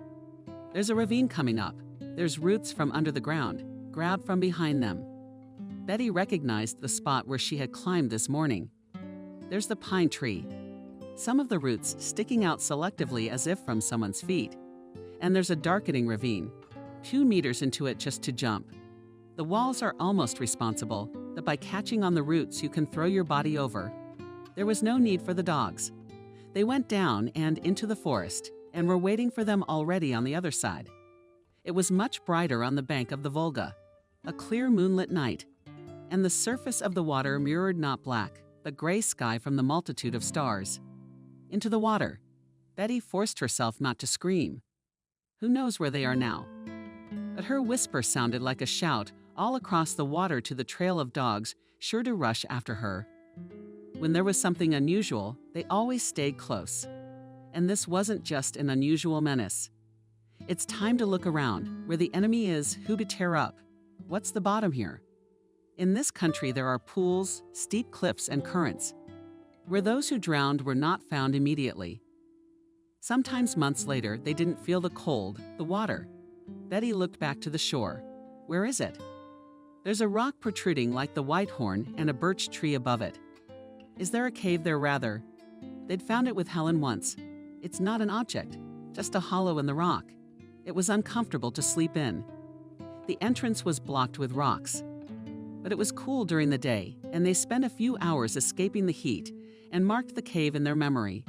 There's a ravine coming up. There's roots from under the ground, grabbed from behind them. Betty recognized the spot where she had climbed this morning. There's the pine tree. Some of the roots sticking out selectively as if from someone's feet. And there's a darkening ravine, 2 meters into it just to jump. The walls are almost responsible, that by catching on the roots you can throw your body over. There was no need for the dogs. They went down and into the forest, and were waiting for them already on the other side. It was much brighter on the bank of the Volga, a clear moonlit night, and the surface of the water mirrored not black, but gray sky from the multitude of stars. Into the water. Betty forced herself not to scream. Who knows where they are now? But her whisper sounded like a shout all across the water to the trail of dogs sure to rush after her. When there was something unusual, they always stayed close. And this wasn't just an unusual menace. It's time to look around. Where the enemy is, who to tear up? What's the bottom here? In this country there are pools, steep cliffs, and currents, where those who drowned were not found immediately. Sometimes months later, they didn't feel the cold, the water. Betty looked back to the shore. Where is it? There's a rock protruding like the Whitehorn and a birch tree above it. Is there a cave there rather? They'd found it with Helen once. It's not an object, just a hollow in the rock. It was uncomfortable to sleep in. The entrance was blocked with rocks. But it was cool during the day, and they spent a few hours escaping the heat and marked the cave in their memory.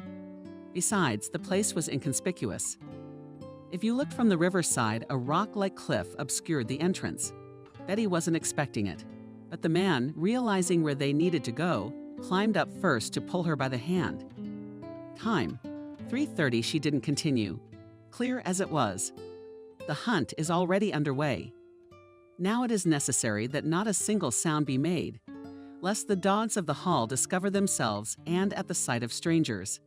Besides, the place was inconspicuous. If you looked from the riverside, a rock-like cliff obscured the entrance. Betty wasn't expecting it, but the man, realizing where they needed to go, climbed up first to pull her by the hand. Time. 3:30. She didn't continue. Clear as it was. The hunt is already underway. Now it is necessary that not a single sound be made, lest the dogs of the hall discover themselves and at the sight of strangers.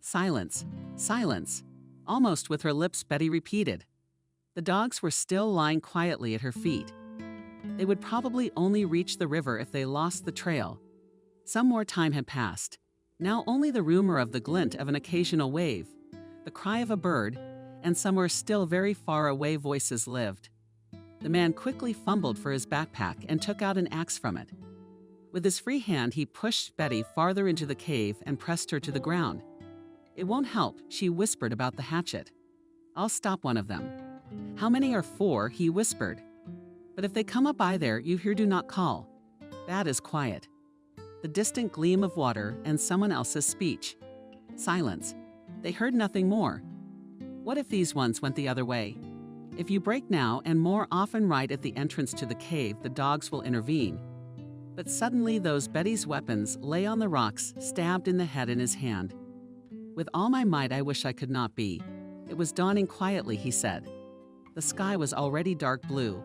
Silence, silence. Almost with her lips, Betty repeated. The dogs were still lying quietly at her feet. They would probably only reach the river if they lost the trail. Some more time had passed. Now only the rumor of the glint of an occasional wave, the cry of a bird, and somewhere still very far away voices lived. The man quickly fumbled for his backpack and took out an axe from it. With his free hand, he pushed Betty farther into the cave and pressed her to the ground. It won't help, she whispered about the hatchet. I'll stop one of them. How many are 4? He whispered. But if they come up by there, you hear do not call. That is quiet. The distant gleam of water and someone else's speech. Silence. They heard nothing more. What if these ones went the other way? If you break now and more often right at the entrance to the cave, the dogs will intervene. But suddenly those Betty's weapons lay on the rocks, stabbed in the head in his hand. With all my might I wish I could not be. It was dawning quietly, he said. The sky was already dark blue.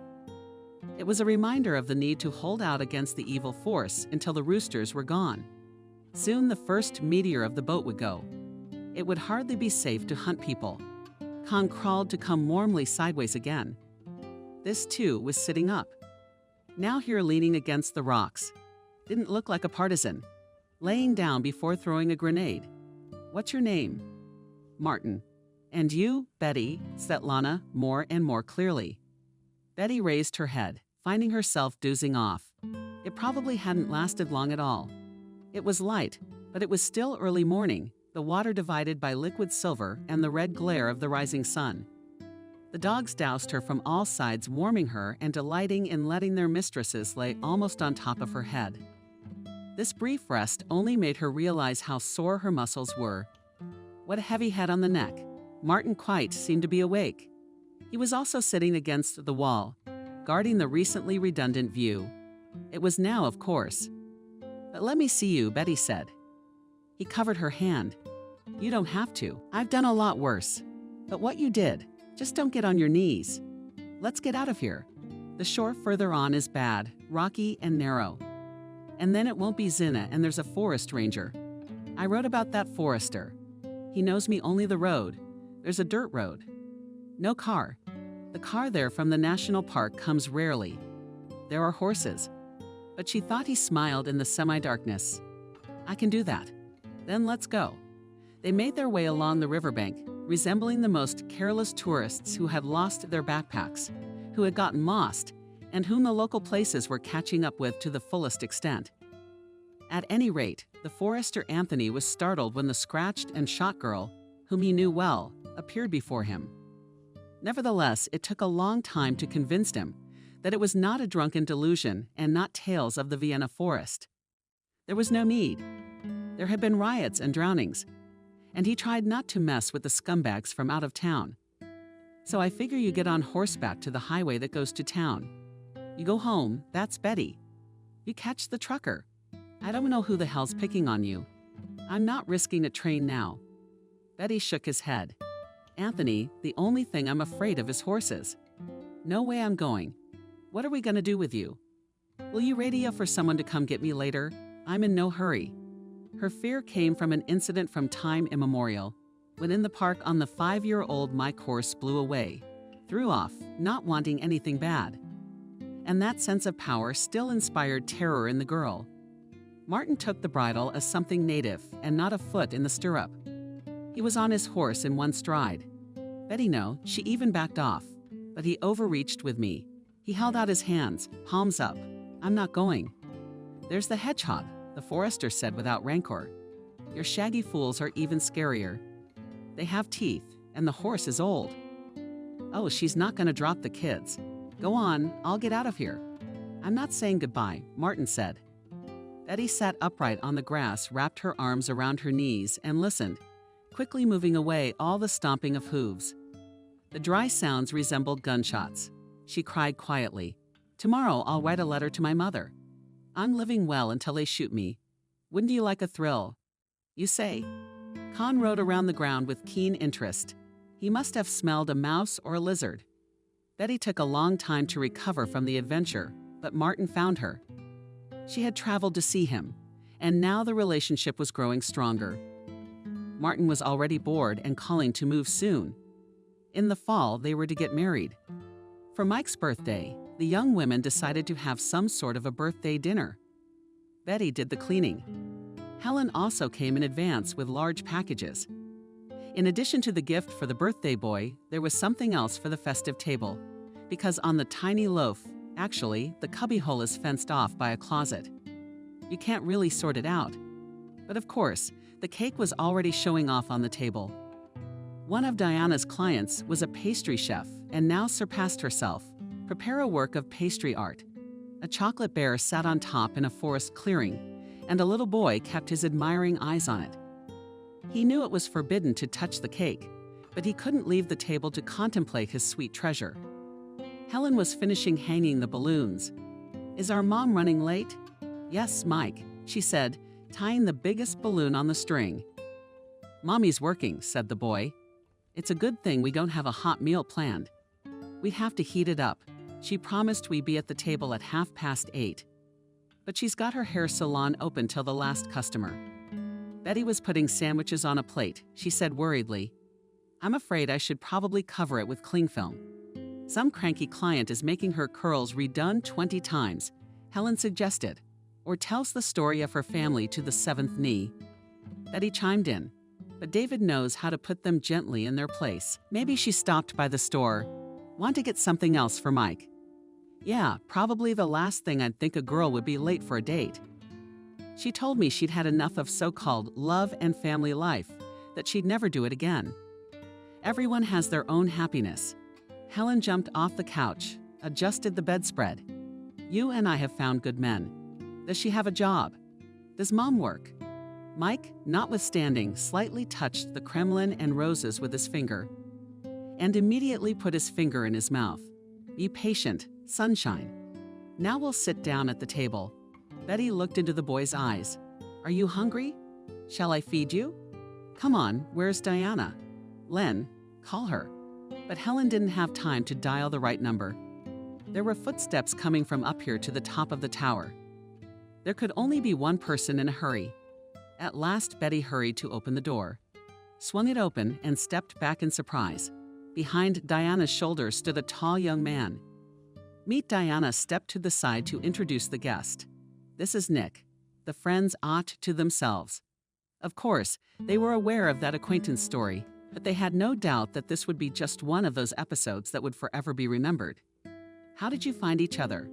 It was a reminder of the need to hold out against the evil force until the roosters were gone. Soon the first meteor of the boat would go. It would hardly be safe to hunt people. Khan crawled to come warmly sideways again. This, too, was sitting up. Now here leaning against the rocks. Didn't look like a partisan. Laying down before throwing a grenade. What's your name? Martin. And you, Betty, Svetlana, more and more clearly. Betty raised her head, finding herself dozing off. It probably hadn't lasted long at all. It was light, but it was still early morning, the water divided by liquid silver and the red glare of the rising sun. The dogs doused her from all sides, warming her and delighting in letting their mistresses lay almost on top of her head. This brief rest only made her realize how sore her muscles were. What a heavy head on the neck. Martin quite seemed to be awake. He was also sitting against the wall, guarding the recently redundant view. It was now, of course. "But let me see you," Betty said. He covered her hand. "You don't have to. I've done a lot worse. But what you did, just don't get on your knees. Let's get out of here. The shore further on is bad, rocky and narrow. And then it won't be Zinna, and there's a forest ranger. I wrote about that forester. He knows me only the road. There's a dirt road. No car. The car there from the national park comes rarely. There are horses." But she thought he smiled in the semi-darkness. "I can do that. Then let's go." They made their way along the riverbank, resembling the most careless tourists who had lost their backpacks, who had gotten lost, and whom the local places were catching up with to the fullest extent. At any rate, the forester Anthony was startled when the scratched and shot girl, whom he knew well, appeared before him. Nevertheless, it took a long time to convince him that it was not a drunken delusion and not tales of the Vienna forest. There was no need. There had been riots and drownings, and he tried not to mess with the scumbags from out of town. "So I figure you get on horseback to the highway that goes to town. You go home, that's Betty. You catch the trucker. I don't know who the hell's picking on you. I'm not risking a train now." Betty shook his head. "Anthony, the only thing I'm afraid of is horses. No way I'm going. What are we going to do with you? Will you radio for someone to come get me later? I'm in no hurry." Her fear came from an incident from time immemorial, when in the park on the 5-year-old Mike horse blew away, threw off, not wanting anything bad. And that sense of power still inspired terror in the girl. Martin took the bridle as something native and not a foot in the stirrup. He was on his horse in one stride. Betty no, she even backed off, but he overreached with me. He held out his hands, palms up. "I'm not going." "There's the hedgehog," the forester said without rancor. "Your shaggy fools are even scarier. They have teeth, and the horse is old." "Oh, she's not going to drop the kids. Go on, I'll get out of here." "I'm not saying goodbye," Martin said. Betty sat upright on the grass, wrapped her arms around her knees, and listened, quickly moving away all the stomping of hooves. The dry sounds resembled gunshots. She cried quietly. "Tomorrow I'll write a letter to my mother. I'm living well until they shoot me. Wouldn't you like a thrill?" "You say?" Con rode around the ground with keen interest. He must have smelled a mouse or a lizard. Betty took a long time to recover from the adventure, but Martin found her. She had traveled to see him, and now the relationship was growing stronger. Martin was already bored and calling to move soon. In the fall, they were to get married. For Mike's birthday, the young women decided to have some sort of a birthday dinner. Betty did the cleaning. Helen also came in advance with large packages. In addition to the gift for the birthday boy, there was something else for the festive table, because on the tiny loaf, actually, the cubbyhole is fenced off by a closet. You can't really sort it out. But of course, the cake was already showing off on the table. One of Diana's clients was a pastry chef and now surpassed herself. Prepare a work of pastry art. A chocolate bear sat on top in a forest clearing, and a little boy kept his admiring eyes on it. He knew it was forbidden to touch the cake, but he couldn't leave the table to contemplate his sweet treasure. Helen was finishing hanging the balloons. "Is our mom running late?" "Yes, Mike," she said, tying the biggest balloon on the string. "Mommy's working," said the boy. "It's a good thing we don't have a hot meal planned. We have to heat it up. She promised we'd be at the table at 8:30. But she's got her hair salon open till the last customer." Betty was putting sandwiches on a plate. She said worriedly, "I'm afraid I should probably cover it with cling film. Some cranky client is making her curls redone 20 times, Helen suggested, or tells the story of her family to the 7th knee." Betty chimed in, "But David knows how to put them gently in their place. Maybe she stopped by the store. Want to get something else for Mike." Yeah, probably the last thing I'd think a girl would be late for a date. She told me she'd had enough of so-called love and family life, that she'd never do it again. Everyone has their own happiness. Helen jumped off the couch, adjusted the bedspread. You and I have found good men. Does she have a job? Does Mom work? Mike, notwithstanding, slightly touched the Kremlin and roses with his finger, and immediately put his finger in his mouth. Be patient, sunshine. Now we'll sit down at the table. Betty looked into the boy's eyes. Are you hungry? Shall I feed you? Come on, where's Diana? Len, call her. But Helen didn't have time to dial the right number. There were footsteps coming from up here to the top of the tower. There could only be one person in a hurry. At last, Betty hurried to open the door, swung it open, and stepped back in surprise. Behind Diana's shoulder stood a tall young man. Meet Diana stepped to the side to introduce the guest. This is Nick. The friends ought to themselves. Of course, they were aware of that acquaintance story, but they had no doubt that this would be just one of those episodes that would forever be remembered. How did you find each other?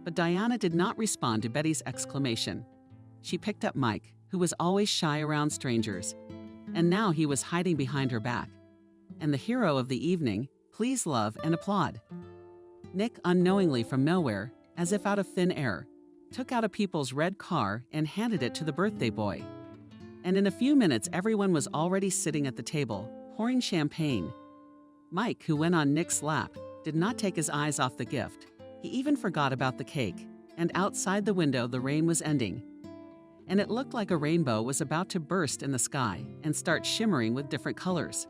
But Diana did not respond to Betty's exclamation. She picked up Mike, who was always shy around strangers, and now he was hiding behind her back. And the hero of the evening, please love and applaud. Nick, unknowingly from nowhere, as if out of thin air, took out a people's red car and handed it to the birthday boy. And in a few minutes, everyone was already sitting at the table, pouring champagne. Mike, who went on Nick's lap, did not take his eyes off the gift. He even forgot about the cake, and outside the window the rain was ending. And it looked like a rainbow was about to burst in the sky and start shimmering with different colors.